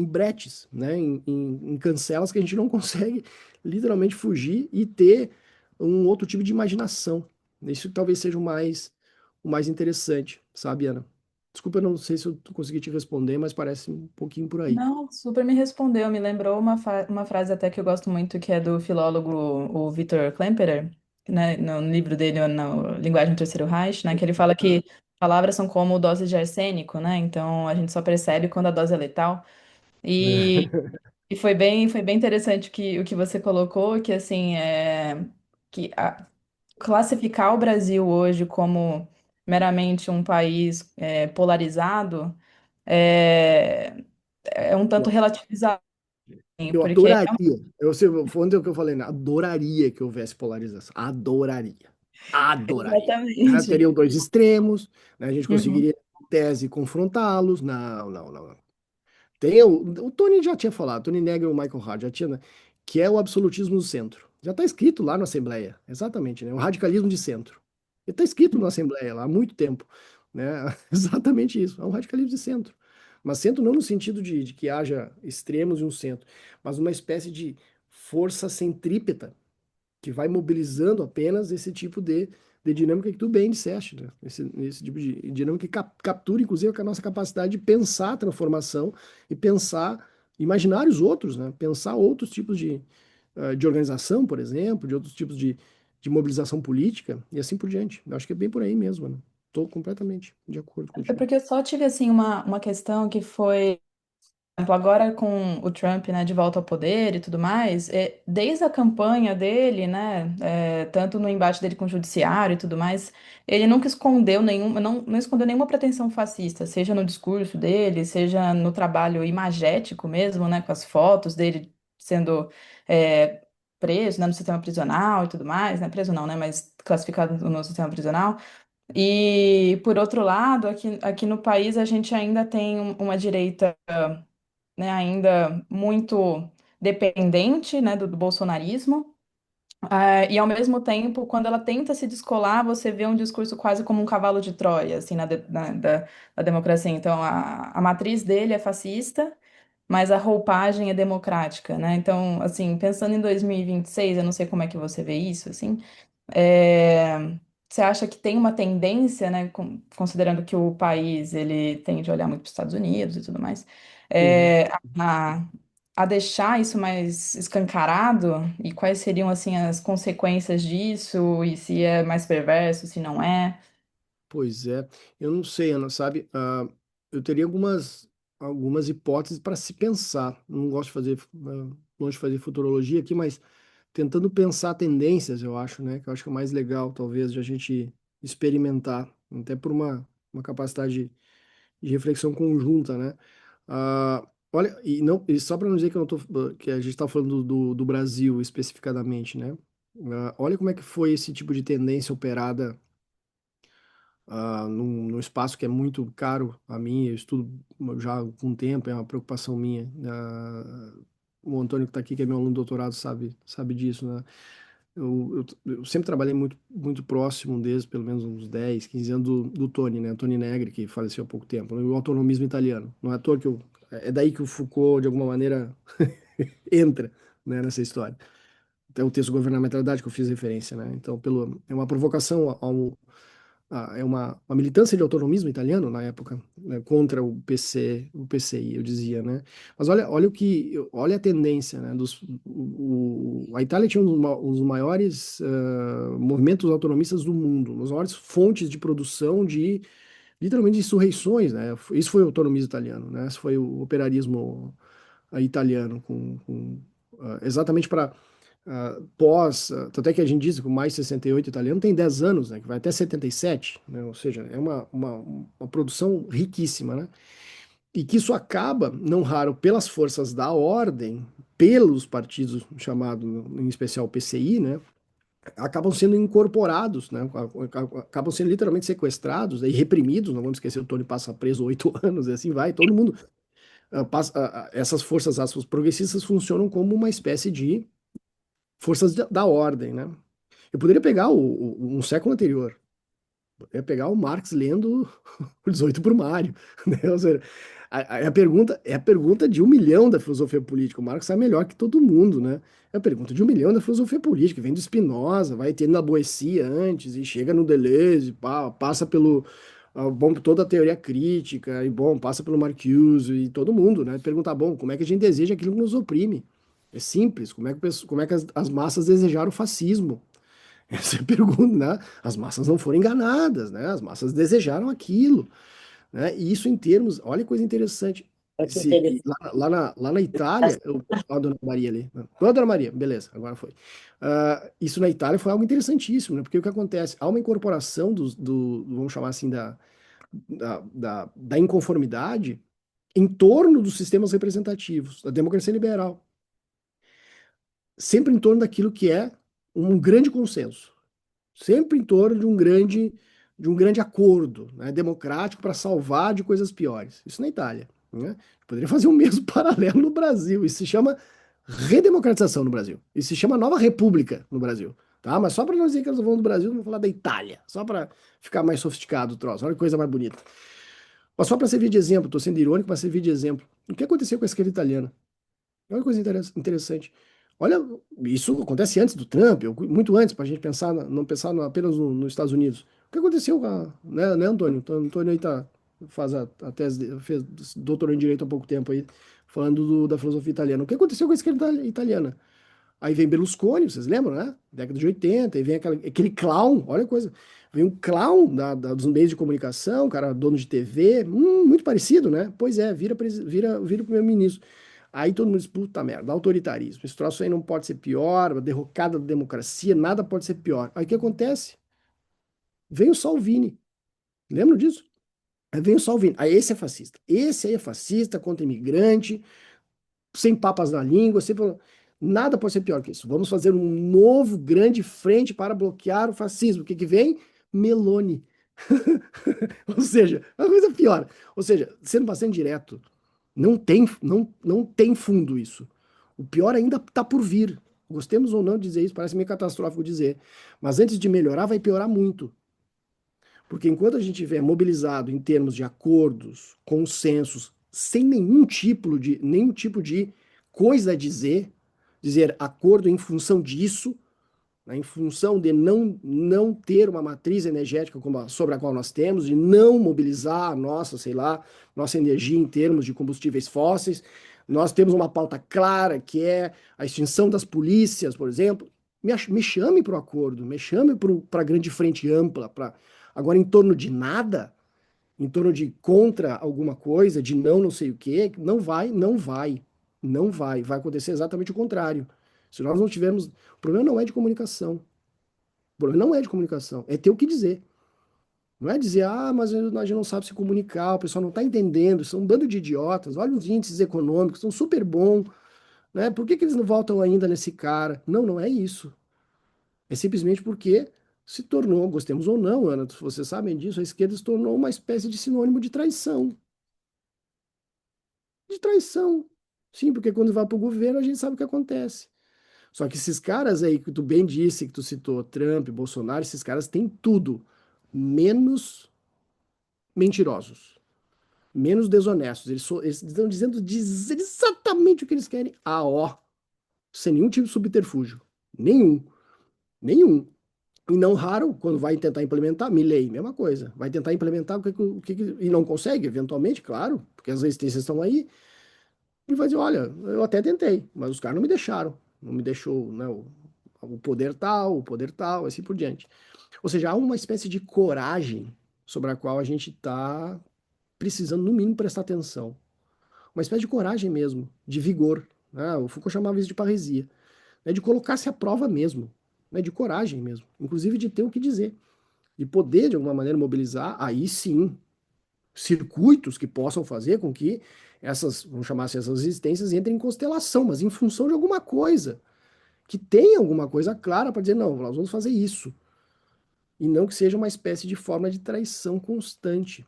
bretes, né? Em cancelas que a gente não consegue literalmente fugir e ter um outro tipo de imaginação. Isso talvez seja o mais interessante, sabe, Ana? Desculpa, eu não sei se eu consegui te responder, mas parece um pouquinho por aí. Não, super me respondeu. Me lembrou uma frase até que eu gosto muito, que é do filólogo o Viktor Klemperer, né, no livro dele, na Linguagem do Terceiro Reich, né, que ele fala que palavras são como doses de arsênico, né? Então a gente só percebe quando a dose é letal. E, e foi bem interessante o que você colocou, que assim, classificar o Brasil hoje como meramente um país polarizado é, é um tanto Eu, relativizado, eu porque adoraria, foi onde que eu falei, né? Adoraria que houvesse polarização. Adoraria. Adoraria. Né? exatamente. Teriam dois extremos, né? A gente Uhum. conseguiria, em tese, confrontá-los. Não, não, não. Tem o Tony já tinha falado, Tony Negri e o Michael Hart já tinha, né, que é o absolutismo do centro. Já está escrito lá na Assembleia, exatamente, né? O radicalismo de centro. Está escrito na Assembleia lá há muito tempo, né? Exatamente isso, é um radicalismo de centro. Mas centro não no sentido de que haja extremos e um centro, mas uma espécie de força centrípeta que vai mobilizando apenas esse tipo de dinâmica que tu bem disseste, né? Esse tipo de dinâmica que captura, inclusive, a nossa capacidade de pensar a transformação e pensar, imaginar os outros, né? Pensar outros tipos de organização, por exemplo, de outros tipos de mobilização política e assim por diante. Eu acho que é bem por aí mesmo, né? Estou completamente de acordo É contigo. porque eu só tive assim uma questão que foi exemplo, agora com o Trump, né, de volta ao poder e tudo mais, desde a campanha dele, né, tanto no embate dele com o judiciário e tudo mais, ele nunca escondeu não escondeu nenhuma pretensão fascista, seja no discurso dele, seja no trabalho imagético mesmo, né, com as fotos dele sendo é, preso, né, no sistema prisional e tudo mais, né, preso não, né, mas classificado no sistema prisional. E, por outro lado, aqui no país a gente ainda tem uma direita, né, ainda muito dependente, né, do bolsonarismo. E ao mesmo tempo, quando ela tenta se descolar, você vê um discurso quase como um cavalo de Troia, assim, da democracia. Então, a matriz dele é fascista, mas a roupagem é democrática, né? Então, assim, pensando em 2026, eu não sei como é que você vê isso, assim, é, você acha que tem uma tendência, né, considerando que o país ele tende a olhar muito para os Estados Unidos e tudo mais, Uhum. é, a, a deixar isso mais escancarado? E quais seriam assim as consequências disso? E se é mais perverso, se não é? Pois é, eu não sei, Ana, sabe? Eu teria algumas hipóteses para se pensar. Não gosto de fazer, longe de fazer futurologia aqui, mas tentando pensar tendências, eu acho, né? Que eu acho que é o mais legal, talvez, de a gente experimentar, até por uma capacidade de reflexão conjunta, né? Olha, e só para não dizer que eu não tô, que a gente está falando do Brasil especificadamente, né? Olha como é que foi esse tipo de tendência operada num espaço que é muito caro a mim, eu estudo já há algum tempo, é uma preocupação minha. O Antônio que está aqui, que é meu aluno de doutorado, sabe disso, né? Eu sempre trabalhei muito próximo desde pelo menos uns 10, 15 anos do Tony, né? Tony Negri, que faleceu há pouco tempo, né? O autonomismo italiano. Não é à toa que é daí que o Foucault, de alguma maneira, entra, né, nessa história. Até o texto Governamentalidade que eu fiz referência, né? Então, é uma provocação é uma militância de autonomismo italiano na época, né, contra o PCI, eu dizia, né? Mas olha a tendência, né? A Itália tinha um dos maiores movimentos autonomistas do mundo, uma das maiores fontes de produção de, literalmente, de insurreições, né? Isso foi o autonomismo italiano, né? Isso foi o operarismo italiano, exatamente para tanto é que a gente diz que o mais 68 italiano tem 10 anos, né, que vai até 77, né, ou seja, é uma produção riquíssima, né, e que isso acaba, não raro, pelas forças da ordem, pelos partidos chamados, em especial o PCI, né, acabam sendo incorporados, né, acabam sendo literalmente sequestrados, né, e reprimidos, não vamos esquecer, o Tony passa preso 8 anos, e assim vai, todo mundo, essas forças aspas, progressistas funcionam como uma espécie de forças da ordem, né? Eu poderia pegar um século anterior, poderia pegar o Marx lendo o 18 Brumário, né? Ou seja, é a pergunta de 1 milhão da filosofia política. O Marx é melhor que todo mundo, né? É a pergunta de 1 milhão da filosofia política, vem do Spinoza, vai tendo a Boétie antes e chega no Deleuze, passa pelo bom, toda a teoria crítica, e bom, passa pelo Marcuse e todo mundo, né? Perguntar, bom, como é que a gente deseja aquilo que nos oprime? É simples, como é que as massas desejaram o fascismo? Essa é a pergunta, né? As massas não foram enganadas, né? As massas desejaram aquilo, né? E isso em termos, olha que coisa interessante. Lá na Itália, a Dona Maria ali. A Dona Maria, beleza, agora foi. Isso na Itália foi algo interessantíssimo, né? Porque o que acontece? Há uma incorporação vamos chamar assim, da inconformidade em torno dos sistemas representativos, da democracia liberal, sempre em torno daquilo que é um grande consenso, sempre em torno de um grande acordo, né, democrático para salvar de coisas piores. Isso na Itália, né? Poderia fazer o mesmo paralelo no Brasil. Isso se chama redemocratização no Brasil. Isso se chama nova república no Brasil. Tá? Mas só para não dizer que nós vamos do Brasil, vamos falar da Itália. Só para ficar mais sofisticado o troço. Olha que coisa mais bonita. Mas só para servir de exemplo, estou sendo irônico, mas servir de exemplo. O que aconteceu com a esquerda italiana? Olha que coisa interessante. Olha, isso acontece antes do Trump, muito antes, para a gente pensar, não pensar apenas nos Estados Unidos. O que aconteceu né, Antônio? O Antônio aí faz a tese, fez doutorado em Direito há pouco tempo aí, falando da filosofia italiana. O que aconteceu com a esquerda italiana? Aí vem Berlusconi, vocês lembram, né? Década de 80, aí vem aquele clown, olha a coisa. Vem um clown dos meios de comunicação, cara dono de TV, muito parecido, né? Pois é, vira o primeiro-ministro. Aí todo mundo diz, puta merda, autoritarismo. Esse troço aí não pode ser pior, a derrocada da democracia, nada pode ser pior. Aí o que acontece? Vem o Salvini. Lembram disso? Aí vem o Salvini. Aí esse é fascista. Esse aí é fascista, contra imigrante, sem papas na língua, nada pode ser pior que isso. Vamos fazer um novo grande frente para bloquear o fascismo. O que vem? Meloni. Ou seja, é uma coisa pior. Ou seja, sendo bastante direto, não tem fundo isso. O pior ainda está por vir. Gostemos ou não de dizer isso, parece meio catastrófico dizer. Mas antes de melhorar, vai piorar muito. Porque enquanto a gente estiver mobilizado em termos de acordos, consensos, sem nenhum tipo de coisa a dizer acordo em função disso, né, em função de não ter uma matriz energética sobre a qual nós temos, de não mobilizar a nossa, sei lá, nossa energia em termos de combustíveis fósseis. Nós temos uma pauta clara que é a extinção das polícias, por exemplo. Me chame para o acordo, me chame para a grande frente ampla. Agora, em torno de nada, em torno de contra alguma coisa, de não sei o quê, não vai, não vai, não vai. Vai acontecer exatamente o contrário. Se nós não tivermos. O problema não é de comunicação. O problema não é de comunicação, é ter o que dizer. Não é dizer, mas a gente não sabe se comunicar, o pessoal não está entendendo, são um bando de idiotas, olha os índices econômicos, são super bons, né? Por que eles não voltam ainda nesse cara? Não, não é isso. É simplesmente porque se tornou, gostemos ou não, Ana, vocês sabem disso, a esquerda se tornou uma espécie de sinônimo de traição. De traição. Sim, porque quando vai para o governo a gente sabe o que acontece. Só que esses caras aí que tu bem disse, que tu citou, Trump, Bolsonaro, esses caras têm tudo, menos mentirosos, menos desonestos. Eles estão dizendo exatamente o que eles querem. Sem nenhum tipo de subterfúgio. Nenhum. Nenhum. E não raro, quando vai tentar implementar, Milley, mesma coisa. Vai tentar implementar e não consegue, eventualmente, claro, porque as resistências estão aí. E vai dizer, olha, eu até tentei, mas os caras não me deixaram. Não me deixou, né, o poder tal, assim por diante. Ou seja, há uma espécie de coragem sobre a qual a gente está precisando, no mínimo, prestar atenção. Uma espécie de coragem mesmo, de vigor. Né? O Foucault chamava isso de parresia. Né? De colocar-se à prova mesmo. Né? De coragem mesmo. Inclusive de ter o que dizer. De poder, de alguma maneira, mobilizar, aí sim, circuitos que possam fazer com que essas, vamos chamar assim, essas resistências entrem em constelação, mas em função de alguma coisa. Que tenha alguma coisa clara para dizer, não, nós vamos fazer isso. E não que seja uma espécie de forma de traição constante.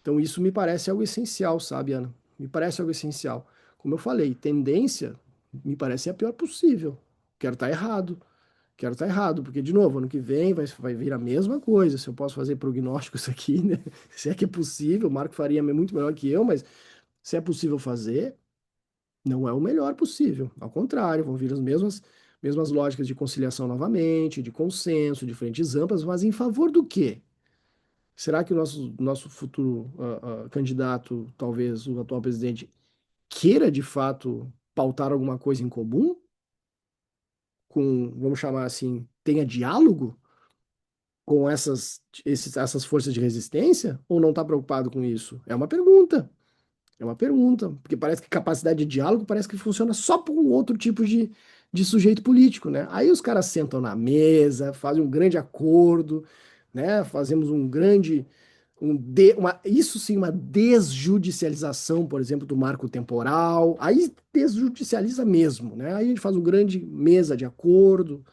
Então isso me parece algo essencial, sabe, Ana? Me parece algo essencial. Como eu falei, tendência me parece a pior possível. Quero estar errado. Quero estar errado, porque, de novo, ano que vem vai vir a mesma coisa. Se eu posso fazer prognósticos aqui, né? Se é que é possível, o Marco Faria é muito melhor que eu, mas se é possível fazer, não é o melhor possível. Ao contrário, vão vir as mesmas lógicas de conciliação novamente, de consenso, de frentes amplas, mas em favor do quê? Será que o nosso futuro candidato, talvez o atual presidente, queira de fato pautar alguma coisa em comum? Com, vamos chamar assim, tenha diálogo com essas forças de resistência? Ou não está preocupado com isso? É uma pergunta. É uma pergunta, porque parece que capacidade de diálogo parece que funciona só para um outro tipo de sujeito político, né? Aí os caras sentam na mesa, fazem um grande acordo, né? Fazemos um grande, isso sim, uma desjudicialização, por exemplo, do marco temporal. Aí desjudicializa mesmo, né? Aí a gente faz uma grande mesa de acordo.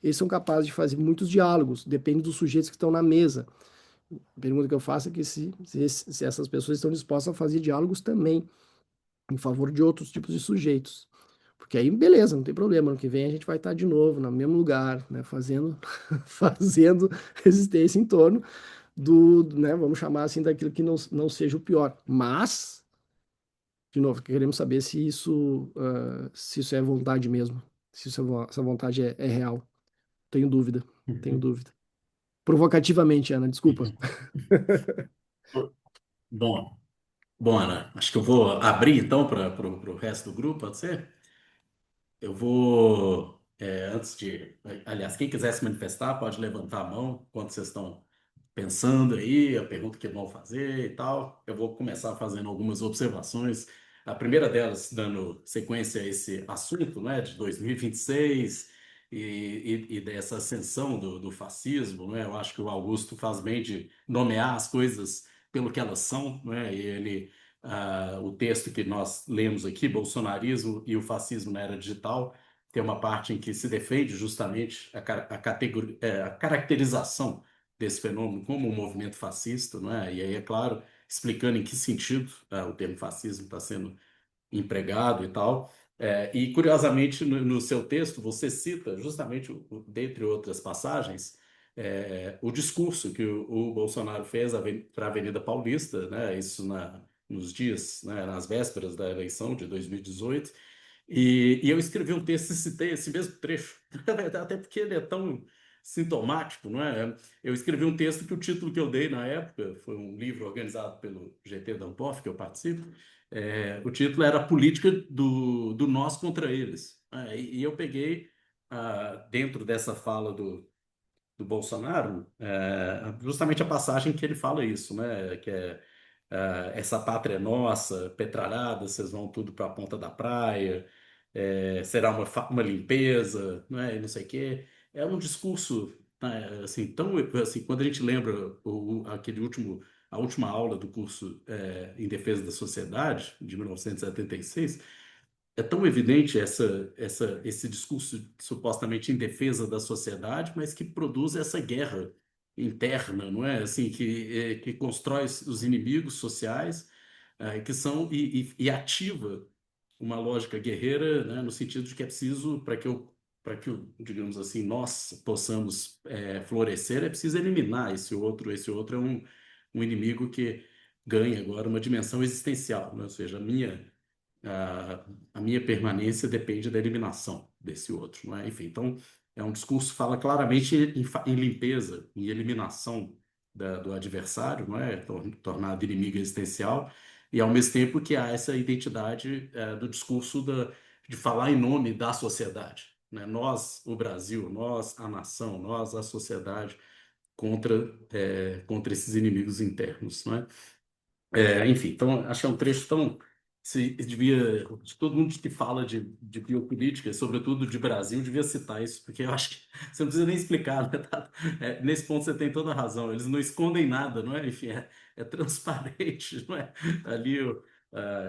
Eles são capazes de fazer muitos diálogos, depende dos sujeitos que estão na mesa. A pergunta que eu faço é que se essas pessoas estão dispostas a fazer diálogos também em favor de outros tipos de sujeitos. Porque aí, beleza, não tem problema. Ano que vem a gente vai estar de novo no mesmo lugar, né, fazendo, fazendo resistência em torno né, vamos chamar assim, daquilo que não seja o pior. Mas, de novo, queremos saber se isso é vontade mesmo, se essa vontade é real. Tenho dúvida, tenho dúvida. Provocativamente, Ana, desculpa. Bom, bom, Ana, acho que eu vou abrir então para o resto do grupo, pode ser? Eu vou, antes de. Aliás, quem quiser se manifestar, pode levantar a mão enquanto vocês estão pensando aí, a pergunta que vão fazer e tal. Eu vou começar fazendo algumas observações. A primeira delas, dando sequência a esse assunto, né, de 2026 e dessa ascensão do fascismo, né? Eu acho que o Augusto faz bem de nomear as coisas pelo que elas são, né? E o texto que nós lemos aqui, Bolsonarismo e o Fascismo na Era Digital, tem uma parte em que se defende justamente a caracterização desse fenômeno como um movimento fascista, não é? E aí, é claro, explicando em que sentido o termo fascismo está sendo empregado e tal. E, curiosamente, no seu texto, você cita, justamente, dentre outras passagens, o discurso que o Bolsonaro fez para a Avenida Paulista, né? Isso nos dias, né, nas vésperas da eleição de 2018. E eu escrevi um texto e citei esse mesmo trecho, na verdade, até porque ele é tão sintomático, não é? Eu escrevi um texto que o título que eu dei na época foi um livro organizado pelo GT da Ampof, que eu participo. O título era Política do Nós contra Eles. E eu peguei, dentro dessa fala do Bolsonaro, justamente a passagem que ele fala isso, né? Que é essa pátria é nossa, petralhada, vocês vão tudo para a ponta da praia, será uma limpeza, né? E não sei o quê. É um discurso, né, assim, tão assim, quando a gente lembra a última aula do curso em Defesa da Sociedade, de 1976, é tão evidente esse discurso supostamente em defesa da sociedade, mas que produz essa guerra interna, não é? Assim, que constrói os inimigos sociais, que são e ativa uma lógica guerreira, né? No sentido de que é preciso digamos assim, nós possamos florescer, é preciso eliminar esse outro. Esse outro é um inimigo que ganha agora uma dimensão existencial, né? Ou seja, a minha permanência depende da eliminação desse outro, não é? Enfim, então, é um discurso que fala claramente em limpeza, em eliminação do adversário, não é? Tornado inimigo existencial, e ao mesmo tempo que há essa identidade do discurso de falar em nome da sociedade, né? Nós, o Brasil, nós, a nação, nós, a sociedade, contra esses inimigos internos, não é? Enfim, então acho que é um trecho tão. Se devia, todo mundo que fala de biopolítica, sobretudo de Brasil, devia citar isso, porque eu acho que você não precisa nem explicar, né? Nesse ponto você tem toda a razão. Eles não escondem nada, não é? Enfim, é transparente, não é? Ali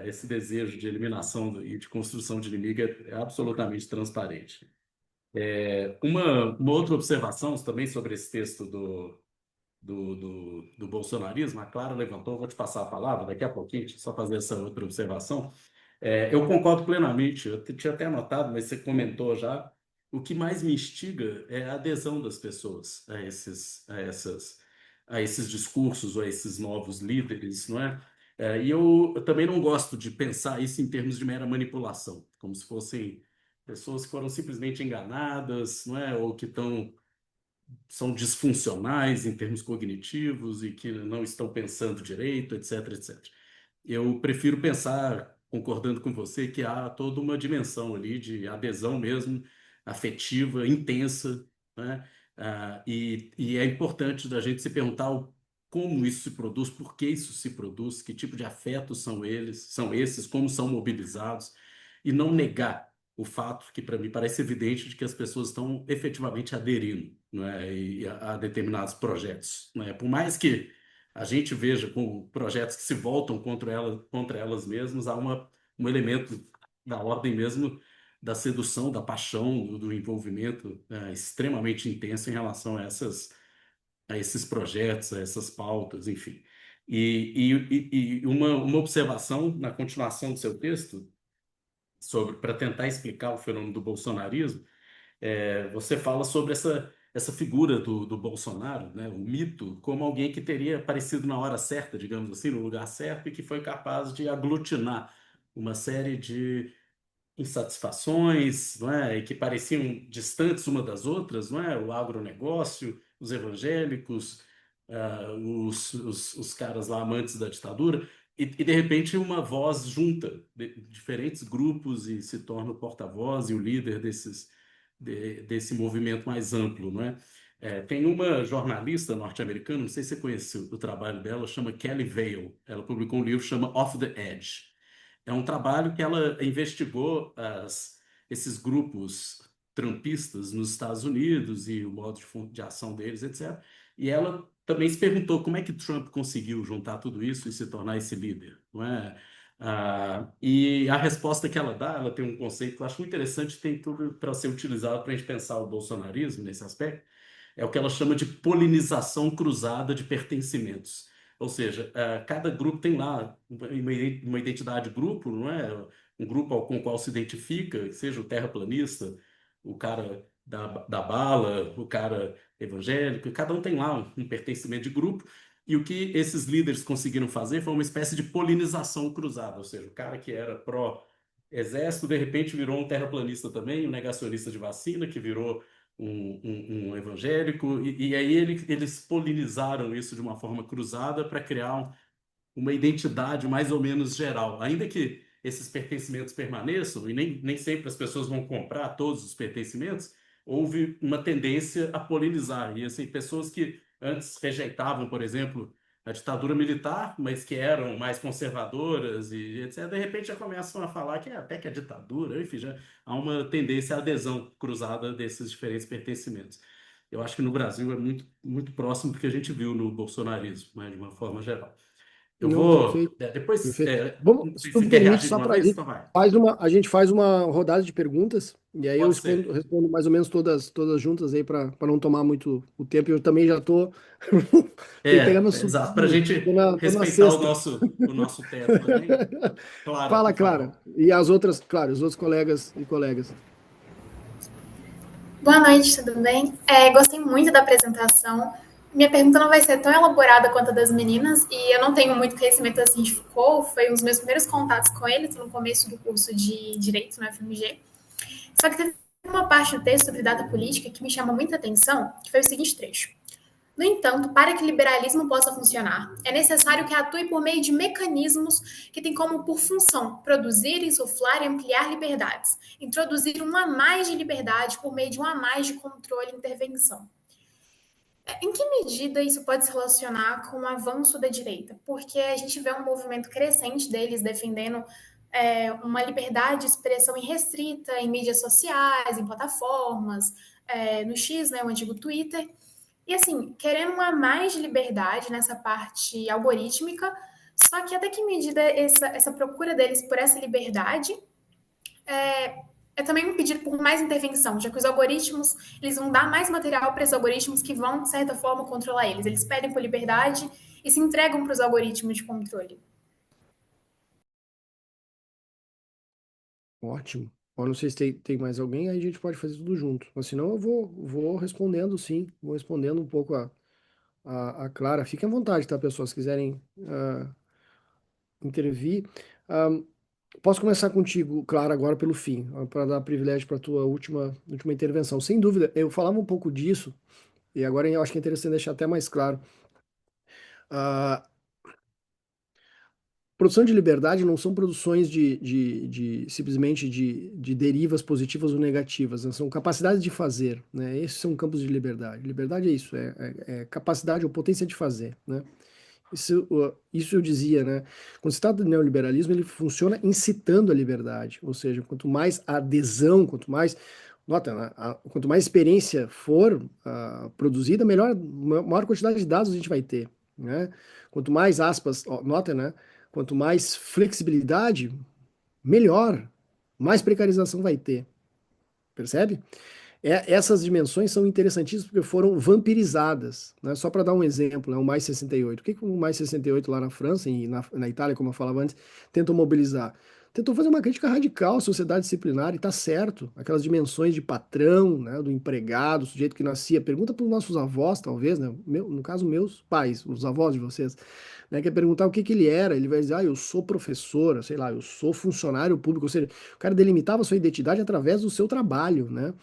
esse desejo de eliminação e de construção de inimigo é absolutamente transparente. Uma outra observação também sobre esse texto do bolsonarismo, a Clara levantou, vou te passar a palavra daqui a pouquinho, deixa eu só fazer essa outra observação. Eu concordo plenamente, eu tinha até anotado, mas você comentou já. O que mais me instiga é a adesão das pessoas a esses discursos ou a esses novos líderes, não é? E eu também não gosto de pensar isso em termos de mera manipulação, como se fossem pessoas que foram simplesmente enganadas, não é? Ou que são disfuncionais em termos cognitivos e que não estão pensando direito, etc, etc. Eu prefiro pensar, concordando com você, que há toda uma dimensão ali de adesão mesmo, afetiva, intensa, né? E é importante da gente se perguntar como isso se produz, por que isso se produz, que tipo de afetos são esses, como são mobilizados, e não negar o fato que para mim parece evidente de que as pessoas estão efetivamente aderindo, né, a determinados projetos, né? Por mais que a gente veja com projetos que se voltam contra elas mesmas, há um elemento da ordem mesmo da sedução, da paixão, do envolvimento extremamente intenso em relação a esses projetos, a essas pautas, enfim. E uma observação na continuação do seu texto, para tentar explicar o fenômeno do bolsonarismo, você fala sobre essa figura do Bolsonaro, né, o mito, como alguém que teria aparecido na hora certa, digamos assim, no lugar certo, e que foi capaz de aglutinar uma série de insatisfações, não é, e que pareciam distantes uma das outras, não é? O agronegócio, os evangélicos, os caras lá amantes da ditadura, e de repente uma voz junta de diferentes grupos e se torna o porta-voz e o líder desse movimento mais amplo, não é? Tem uma jornalista norte-americana, não sei se você conhece o trabalho dela, chama Kelly Vale. Ela publicou um livro que chama Off the Edge. É um trabalho que ela investigou esses grupos trumpistas nos Estados Unidos e o modo de ação deles, etc. E ela também se perguntou como é que Trump conseguiu juntar tudo isso e se tornar esse líder, não é? E a resposta que ela dá, ela tem um conceito que eu acho muito interessante, tem tudo para ser utilizado para a gente pensar o bolsonarismo nesse aspecto, é o que ela chama de polinização cruzada de pertencimentos. Ou seja, cada grupo tem lá uma identidade grupo, não é? Um grupo com o qual se identifica, seja o terraplanista, o cara da bala, o cara evangélico, cada um tem lá um pertencimento de grupo. E o que esses líderes conseguiram fazer foi uma espécie de polinização cruzada, ou seja, o cara que era pró-exército, de repente virou um terraplanista também, um negacionista de vacina, que virou um evangélico, e aí eles polinizaram isso de uma forma cruzada para criar uma identidade mais ou menos geral. Ainda que esses pertencimentos permaneçam, e nem sempre as pessoas vão comprar todos os pertencimentos, houve uma tendência a polinizar. E assim, pessoas que antes rejeitavam, por exemplo, a ditadura militar, mas que eram mais conservadoras e etc., de repente já começam a falar que até que a ditadura, enfim, já há uma tendência à adesão cruzada desses diferentes pertencimentos. Eu acho que no Brasil é muito, muito próximo do que a gente viu no bolsonarismo, né, de uma forma geral. Eu Não, vou. perfeito, Depois, perfeito. não Vamos, sei se se tu você me quer permite, reagir de só uma para vez, então vai. a gente faz uma rodada de perguntas, e aí eu Pode respondo mais ou menos todas juntas aí para não tomar muito o tempo. Eu também já tô, tem que pegar meu Exato, para a sobrinho, gente tô na respeitar o sexta. nosso teto também. Clara, Fala, por Clara. favor. E as outras, claro, os outros colegas e colegas. Boa noite, tudo bem? Gostei muito da apresentação. Minha pergunta não vai ser tão elaborada quanto a das meninas, e eu não tenho muito conhecimento assim de Foucault, foi um dos meus primeiros contatos com ele, no começo do curso de Direito na FMG. Só que teve uma parte do texto sobre data política que me chama muita atenção, que foi o seguinte trecho. No entanto, para que o liberalismo possa funcionar, é necessário que atue por meio de mecanismos que têm como por função produzir, insuflar e ampliar liberdades, introduzir um a mais de liberdade por meio de um a mais de controle e intervenção. Em que medida isso pode se relacionar com o avanço da direita? Porque a gente vê um movimento crescente deles defendendo uma liberdade de expressão irrestrita em mídias sociais, em plataformas, no X, né, o antigo Twitter. E assim, querendo uma mais de liberdade nessa parte algorítmica, só que até que medida essa procura deles por essa liberdade é também um pedido por mais intervenção, já que os algoritmos, eles vão dar mais material para esses algoritmos que vão, de certa forma, controlar eles. Eles pedem por liberdade e se entregam para os algoritmos de controle. Ótimo. Eu não sei se tem mais alguém, aí a gente pode fazer tudo junto. Mas senão eu vou respondendo, sim. Vou respondendo um pouco a Clara. Fiquem à vontade, tá, pessoal? Se quiserem intervir. Posso começar contigo, Clara, agora pelo fim, para dar privilégio para a tua última intervenção. Sem dúvida, eu falava um pouco disso, e agora eu acho que é interessante deixar até mais claro. Produção de liberdade não são produções simplesmente de derivas positivas ou negativas, né? São capacidades de fazer, né? Esses são campos de liberdade. Liberdade é isso, é capacidade ou potência de fazer, né? Isso eu dizia, né? Quando se trata do neoliberalismo, ele funciona incitando a liberdade, ou seja, quanto mais adesão, nota, né? Quanto mais experiência for produzida, maior quantidade de dados a gente vai ter, né? Quanto mais aspas, nota, né? Quanto mais flexibilidade, melhor, mais precarização vai ter, percebe? Essas dimensões são interessantíssimas porque foram vampirizadas, né? Só para dar um exemplo, né? O Mais 68. O que o Mais 68 lá na França e na Itália, como eu falava antes, tentou mobilizar? Tentou fazer uma crítica radical à sociedade disciplinar, e está certo. Aquelas dimensões de patrão, né? Do empregado, o sujeito que nascia. Pergunta para os nossos avós, talvez, né? No caso, meus pais, os avós de vocês, né? Quer perguntar o que ele era. Ele vai dizer, eu sou professor, sei lá, eu sou funcionário público. Ou seja, o cara delimitava a sua identidade através do seu trabalho, né?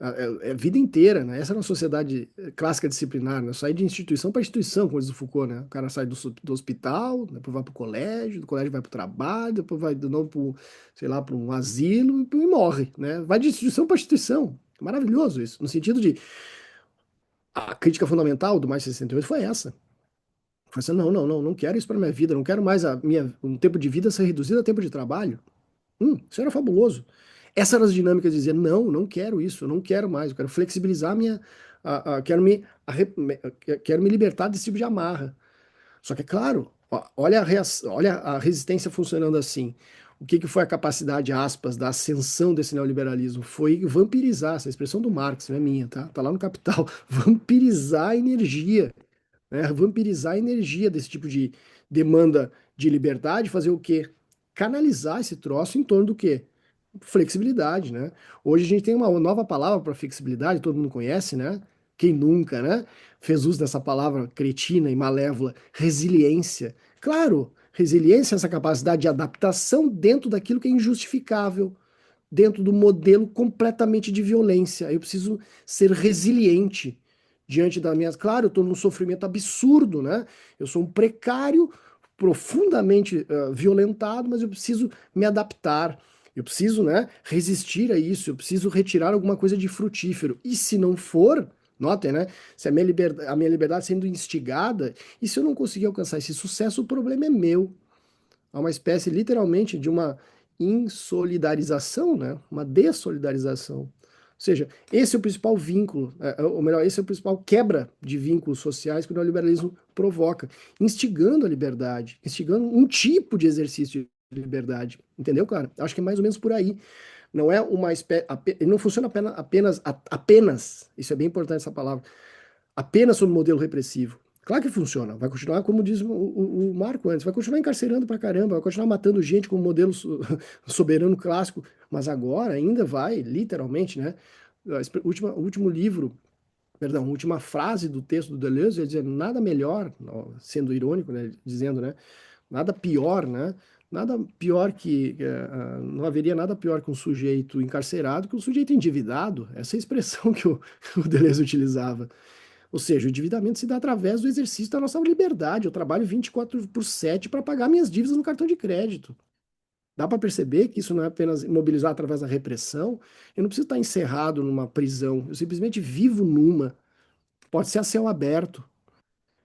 A vida inteira, né? Essa é uma sociedade clássica disciplinar, né? Sai de instituição para instituição, como diz o Foucault, né? O cara sai do hospital, depois vai para o colégio, do colégio vai para o trabalho, depois vai de novo para, sei lá, para um asilo e morre, né? Vai de instituição para instituição. Maravilhoso isso, no sentido de a crítica fundamental do Mais 68 foi essa. Foi assim, não quero isso para minha vida, não quero mais um tempo de vida ser reduzido a tempo de trabalho. Isso era fabuloso. Essas eram as dinâmicas de dizer, não quero isso, eu não quero mais, eu quero flexibilizar quero me libertar desse tipo de amarra. Só que é claro, olha a resistência funcionando assim. O que foi a capacidade, aspas, da ascensão desse neoliberalismo? Foi vampirizar, essa expressão do Marx, não é minha, tá? Tá lá no Capital. Vampirizar a energia, né? Vampirizar a energia desse tipo de demanda de liberdade, fazer o quê? Canalizar esse troço em torno do quê? Flexibilidade, né? Hoje a gente tem uma nova palavra para flexibilidade, todo mundo conhece, né? Quem nunca, né? Fez uso dessa palavra cretina e malévola, resiliência. Claro, resiliência é essa capacidade de adaptação dentro daquilo que é injustificável, dentro do modelo completamente de violência. Eu preciso ser resiliente diante das minhas. Claro, eu estou num sofrimento absurdo, né? Eu sou um precário, profundamente violentado, mas eu preciso me adaptar. Eu preciso, né, resistir a isso. Eu preciso retirar alguma coisa de frutífero. E se não for, notem, né? Se a minha liberdade sendo instigada, e se eu não conseguir alcançar esse sucesso, o problema é meu. Há uma espécie, literalmente, de uma insolidarização, né? Uma dessolidarização. Ou seja, esse é o principal vínculo, ou melhor, esse é o principal quebra de vínculos sociais que o neoliberalismo provoca, instigando a liberdade, instigando um tipo de exercício de liberdade. Entendeu, cara? Acho que é mais ou menos por aí. Não é uma espécie. Ele não funciona apenas, isso é bem importante essa palavra, apenas sob o modelo repressivo. Claro que funciona, vai continuar, como diz o Marco antes, vai continuar encarcerando pra caramba, vai continuar matando gente com o modelo soberano clássico, mas agora ainda vai, literalmente, né? O último livro, perdão, a última frase do texto do Deleuze, ele diz nada melhor, sendo irônico, né, dizendo, né, nada pior, né, Nada pior não haveria nada pior que um sujeito encarcerado que um sujeito endividado. Essa é a expressão que o Deleuze utilizava. Ou seja, o endividamento se dá através do exercício da nossa liberdade. Eu trabalho 24/7 para pagar minhas dívidas no cartão de crédito. Dá para perceber que isso não é apenas mobilizar através da repressão. Eu não preciso estar encerrado numa prisão. Eu simplesmente vivo numa. Pode ser a céu aberto.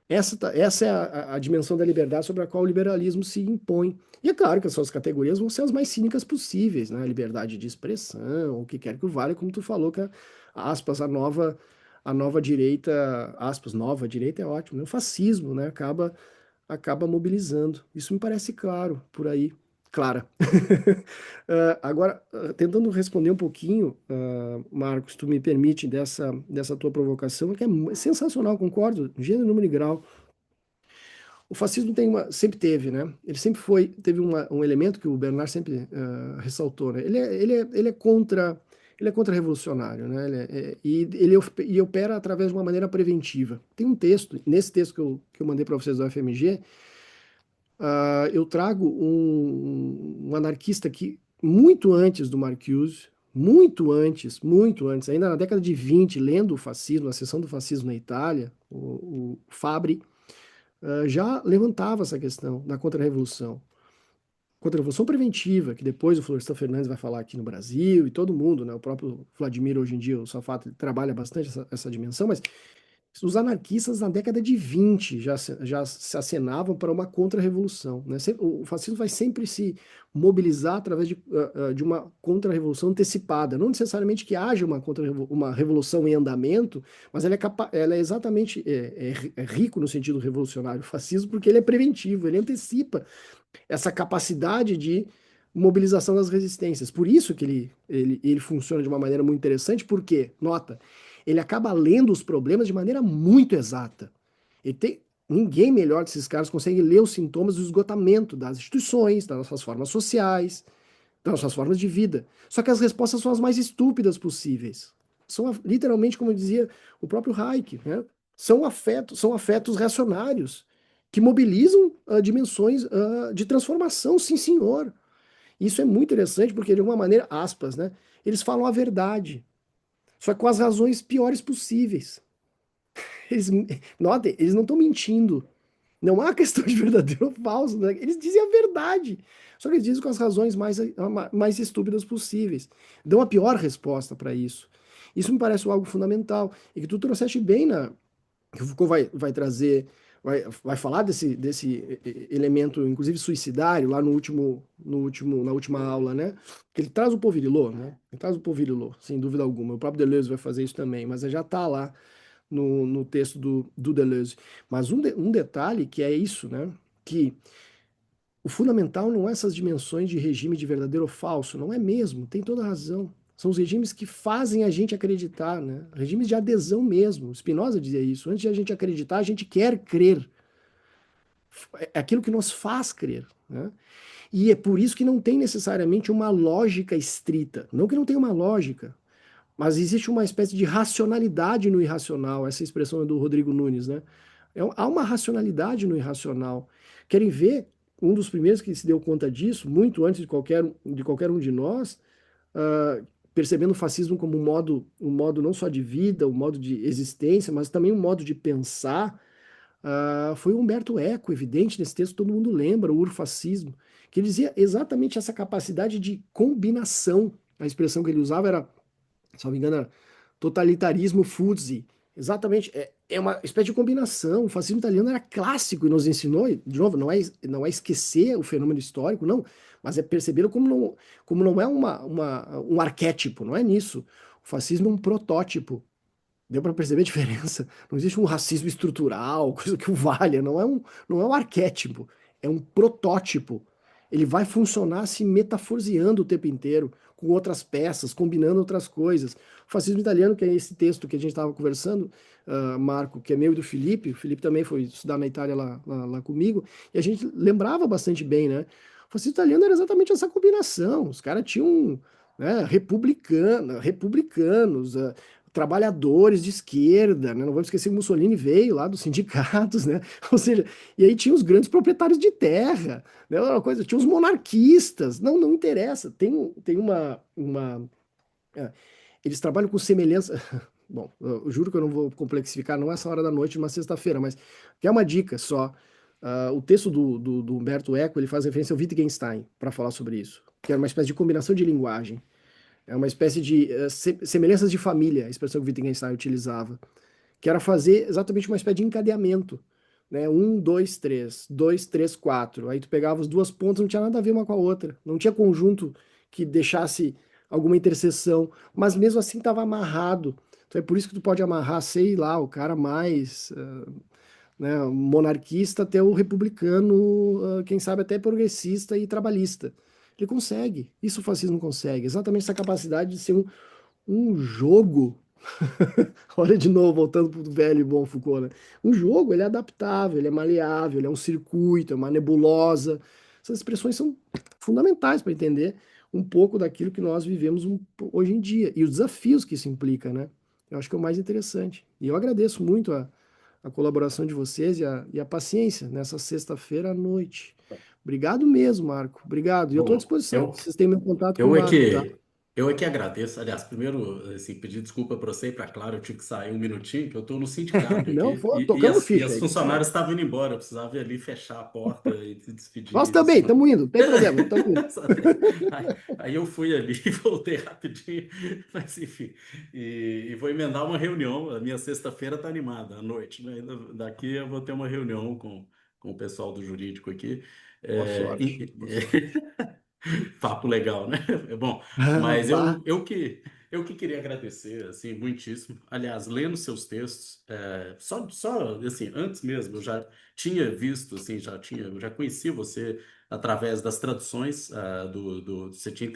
Essa é a dimensão da liberdade sobre a qual o liberalismo se impõe. E é claro que as suas categorias vão ser as mais cínicas possíveis, né? Liberdade de expressão, o que quer que o valha, como tu falou, que aspas, a nova direita, aspas, nova direita é ótimo, né? O fascismo, né? Acaba mobilizando. Isso me parece claro por aí. Clara. Agora, tentando responder um pouquinho, Marcos, tu me permite dessa tua provocação, que é sensacional, concordo, gênero, número e grau. O fascismo sempre teve, né? Ele sempre teve um elemento que o Bernard sempre ressaltou, né? Ele é contra-revolucionário, né? Ele opera através de uma maneira preventiva. Tem um texto, nesse texto que eu mandei para vocês do FMG, eu trago um anarquista que, muito antes do Marcuse, muito antes, ainda na década de 20, lendo o fascismo, a seção do fascismo na Itália, o Fabri, já levantava essa questão da contra-revolução. Contra-revolução preventiva, que depois o Florestan Fernandes vai falar aqui no Brasil, e todo mundo, né? O próprio Vladimir, hoje em dia, o Safato, ele trabalha bastante essa dimensão, mas os anarquistas, na década de 20, já se acenavam para uma contra-revolução, né? O fascismo vai sempre se mobilizar através de uma contra-revolução antecipada. Não necessariamente que haja uma revolução em andamento, mas ela é exatamente rico no sentido revolucionário, o fascismo, porque ele é preventivo, ele antecipa essa capacidade de mobilização das resistências. Por isso que ele funciona de uma maneira muito interessante, porque, nota, ele acaba lendo os problemas de maneira muito exata. Ninguém melhor desses caras consegue ler os sintomas do esgotamento das instituições, das nossas formas sociais, das nossas formas de vida. Só que as respostas são as mais estúpidas possíveis. São literalmente, como dizia o próprio Hayek, né? São afetos reacionários que mobilizam dimensões de transformação, sim senhor. Isso é muito interessante porque, de alguma maneira, aspas, né? Eles falam a verdade, só que com as razões piores possíveis. Notem, eles não estão mentindo. Não há questão de verdadeiro ou falso, né? Eles dizem a verdade. Só que eles dizem com as razões mais estúpidas possíveis. Dão a pior resposta para isso. Isso me parece algo fundamental. E que tu trouxeste bem que o Foucault vai trazer, vai falar desse elemento, inclusive suicidário, lá na última aula, né? Que ele traz o Povirilot, né? Ele traz o Povirilot, sem dúvida alguma. O próprio Deleuze vai fazer isso também, mas já está lá no texto do Deleuze. Mas um detalhe que é isso, né? Que o fundamental não é essas dimensões de regime de verdadeiro ou falso, não é mesmo, tem toda a razão. São os regimes que fazem a gente acreditar, né? Regimes de adesão mesmo. Spinoza dizia isso. Antes de a gente acreditar, a gente quer crer. É aquilo que nos faz crer, né? E é por isso que não tem necessariamente uma lógica estrita. Não que não tenha uma lógica, mas existe uma espécie de racionalidade no irracional. Essa expressão é do Rodrigo Nunes, né? Há uma racionalidade no irracional. Querem ver? Um dos primeiros que se deu conta disso, muito antes de qualquer um de nós, percebendo o fascismo como um modo não só de vida, um modo de existência, mas também um modo de pensar, foi Humberto Eco, evidente nesse texto, todo mundo lembra, o urfascismo, que ele dizia exatamente essa capacidade de combinação. A expressão que ele usava era, se não me engano, era totalitarismo fuzzi. Exatamente, é uma espécie de combinação. O fascismo italiano era clássico e nos ensinou, e, de novo, não é esquecer o fenômeno histórico, não, mas é perceber como não é um arquétipo, não é nisso. O fascismo é um protótipo. Deu para perceber a diferença? Não existe um racismo estrutural, coisa que o valha, não é um arquétipo, é um protótipo. Ele vai funcionar se metaforseando o tempo inteiro, com outras peças, combinando outras coisas. O fascismo italiano, que é esse texto que a gente estava conversando, Marco, que é meu e do Felipe, o Felipe também foi estudar na Itália lá comigo, e a gente lembrava bastante bem, né? O fascismo italiano era exatamente essa combinação. Os caras tinham, né, republicanos, trabalhadores de esquerda, né? Não vamos esquecer que Mussolini veio lá dos sindicatos, né? Ou seja, e aí tinha os grandes proprietários de terra, né? Uma coisa, tinha os monarquistas. Não, não interessa. Tem é, eles trabalham com semelhança. Bom, eu juro que eu não vou complexificar, não é essa hora da noite de uma sexta-feira, mas que é uma dica só. O texto do Humberto Eco, ele faz referência ao Wittgenstein para falar sobre isso, que é uma espécie de combinação de linguagem. É uma espécie de semelhanças de família, a expressão que Wittgenstein utilizava, que era fazer exatamente uma espécie de encadeamento, né? Um, dois, três, quatro. Aí tu pegava as duas pontas, não tinha nada a ver uma com a outra, não tinha conjunto que deixasse alguma interseção, mas mesmo assim estava amarrado. Então é por isso que tu pode amarrar, sei lá, o cara mais né, monarquista até o republicano, quem sabe até progressista e trabalhista. Ele consegue. Isso o fascismo consegue. Exatamente essa capacidade de ser um jogo. Olha de novo, voltando para o velho e bom Foucault, né? Um jogo, ele é adaptável, ele é maleável, ele é um circuito, é uma nebulosa. Essas expressões são fundamentais para entender um pouco daquilo que nós vivemos hoje em dia e os desafios que isso implica, né? Eu acho que é o mais interessante. E eu agradeço muito a colaboração de vocês e a paciência nessa sexta-feira à noite. Obrigado mesmo, Marco. Obrigado. E eu estou à Bom, disposição. Vocês têm meu contato com o eu é Marco, tá? eu é que agradeço. Aliás, primeiro, assim, pedir desculpa para você e para Clara, eu tive que sair um minutinho, que eu estou no sindicato Não, aqui, e tocamos e ficha as aí. Tudo bem. funcionárias estavam indo embora, eu precisava ir ali fechar a porta e se Nós despedir. também, Assim. estamos indo, não tem problema, estamos indo. Aí eu fui ali e voltei rapidinho, mas enfim, e vou emendar uma reunião. A minha sexta-feira está animada à noite, né? Daqui eu vou ter uma reunião com o pessoal do jurídico aqui. Boa É, sorte. Boa sorte. papo legal, né? É bom, Ah, mas bah. eu que queria agradecer, assim, muitíssimo. Aliás, lendo seus textos, só assim, antes mesmo, eu já tinha visto, assim, eu já conhecia você através das traduções, você tinha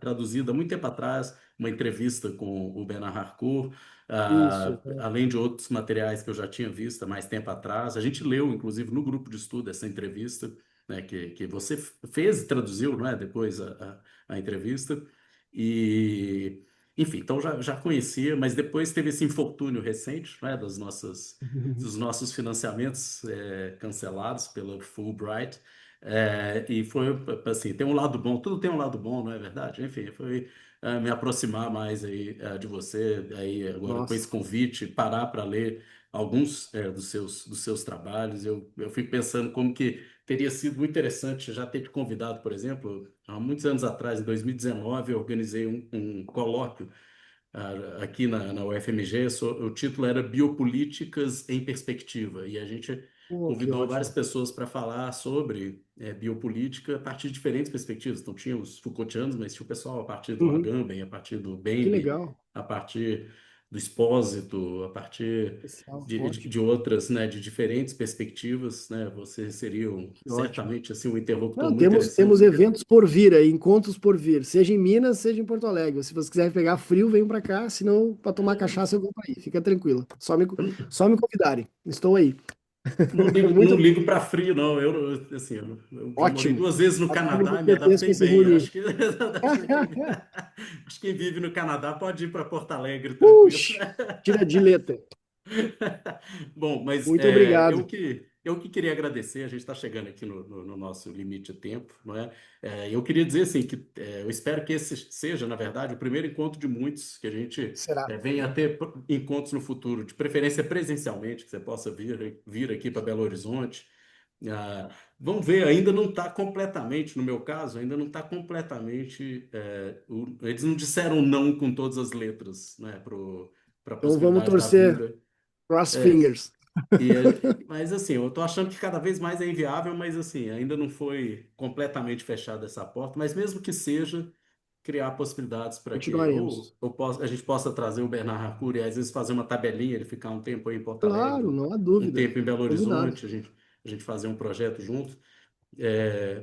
traduzido há muito tempo atrás uma entrevista com o Bernard Harcourt, Isso. além de outros materiais que eu já tinha visto há mais tempo atrás. A gente leu, inclusive, no grupo de estudo essa entrevista, né, que você fez e traduziu, não é, depois a entrevista. E, enfim, então já conhecia, mas depois teve esse infortúnio recente, né, dos nossos financiamentos cancelados pela Fulbright. E foi assim, tem um lado bom, tudo tem um lado bom, não é verdade? Enfim, foi me aproximar mais aí de você, aí agora com esse Nossa. convite, parar para ler alguns dos seus trabalhos. Eu fico pensando como que teria sido muito interessante já ter te convidado, por exemplo, há muitos anos atrás, em 2019, eu organizei um colóquio aqui na UFMG. O título era Biopolíticas em Perspectiva, e a gente Pô, que convidou várias ótimo. pessoas para falar sobre biopolítica a partir de diferentes perspectivas. Então, tinha os Foucaultianos, mas tinha o pessoal a partir do Uhum. Agamben, a partir do Que Bembe, legal. a partir do Expósito, a partir Especial, de ótimo. outras, né, de diferentes perspectivas, né? Você seria Que ótimo. certamente assim um interlocutor Não, muito temos interessante. eventos por vir aí, encontros por vir, seja em Minas, seja em Porto Alegre. Se você quiser pegar frio, venham para cá, senão para tomar cachaça eu vou para aí. Fica tranquilo. Só me convidarem. Estou aí. Não ligo, Muito não ligo para frio, não. Assim, eu já morei ótimo. 2 vezes no Assim eu Canadá vou e me ter texto com adaptei esse bem. Rony. Acho que quem vive no Canadá pode ir para Porto Alegre tranquilo. Puxa, tira de letra. Bom, mas Muito obrigado. eu que queria agradecer. A gente está chegando aqui no nosso limite de tempo, não é? Eu queria dizer assim que eu espero que esse seja, na verdade, o primeiro encontro de muitos que a gente Será? venha a ter encontros no futuro, de preferência presencialmente, que você possa vir aqui para Belo Horizonte. Ah, vamos ver, ainda não está completamente, no meu caso, ainda não está completamente. Eles não disseram não com todas as letras, né, para a Então vamos possibilidade da torcer vinda. cross É, fingers. mas assim, eu estou achando que cada vez mais é inviável, mas assim, ainda não foi completamente fechada essa porta. Mas mesmo que seja, criar possibilidades para que ou Continuaremos. a gente possa trazer o Bernard Harcourt e às vezes fazer uma tabelinha, ele ficar um tempo aí em Porto Claro, Alegre, não há um dúvida. tempo em Belo Combinado. Horizonte, a gente fazer um projeto junto.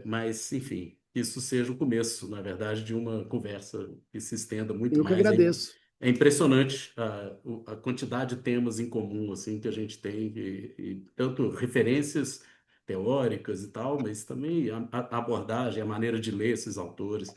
Mas, enfim, isso seja o começo, na verdade, de uma conversa que se estenda muito Eu que mais. agradeço. É impressionante a quantidade de temas em comum assim que a gente tem, e tanto referências teóricas e tal, mas também a abordagem, a maneira de ler esses autores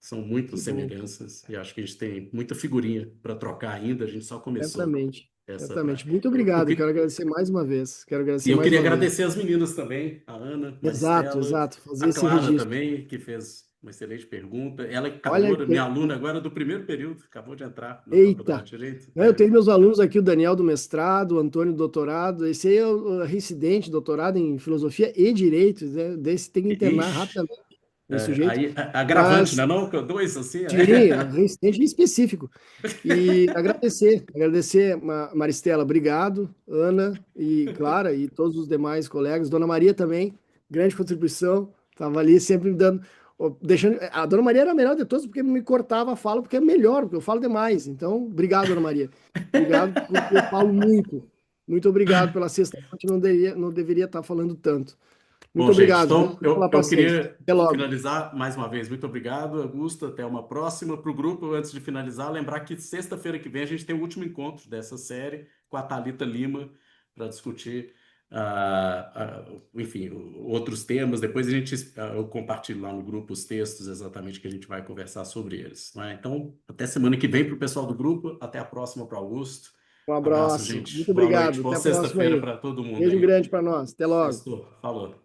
São muitas Que bom. semelhanças e acho que a gente tem muita figurinha para trocar ainda. A gente só começou Certamente. essa Certamente. prática. Muito obrigado. Eu quero agradecer mais uma vez. Quero E agradecer eu mais queria uma vez. agradecer as meninas também, a Ana, Exato, Maristela, exato. Fazer a esse Clara registro. também, que fez uma excelente pergunta. Ela é Olha, caloura, minha aluna agora do primeiro período, acabou de entrar na eita! faculdade de Direito. Eu tenho meus alunos aqui, o Daniel do mestrado, o Antônio do doutorado. Esse aí é o residente, doutorado em filosofia e direito, né? Desse tem que internar Ixi, rapidamente esse sujeito. aí agravante, Mas, né? Não, dois assim. sim, residente em específico. E agradecer, Maristela, obrigado, Ana e Clara e todos os demais colegas. Dona Maria também, grande contribuição, estava ali sempre me dando, deixando. A Dona Maria era a melhor de todas porque me cortava a fala, porque é melhor, porque eu falo demais. Então, obrigado, Dona Maria. Obrigado, porque eu falo muito. Muito obrigado pela sexta-noite, não deveria estar falando tanto. Muito Bom, gente, obrigado, então pela eu paciência. queria Até logo. finalizar mais uma vez. Muito obrigado, Augusto. Até uma próxima. Para o grupo, antes de finalizar, lembrar que sexta-feira que vem a gente tem o último encontro dessa série com a Thalita Lima para discutir, enfim, outros temas. Depois eu compartilho lá no grupo os textos exatamente que a gente vai conversar sobre eles. Né? Então, até semana que vem para o pessoal do grupo. Até a próxima para o Augusto. Um Abraço, abraço. gente. Muito Boa noite. obrigado. Boa Até a próxima sexta-feira aí. para todo mundo Beijo aí. grande para nós. Até logo. Sextou. Falou.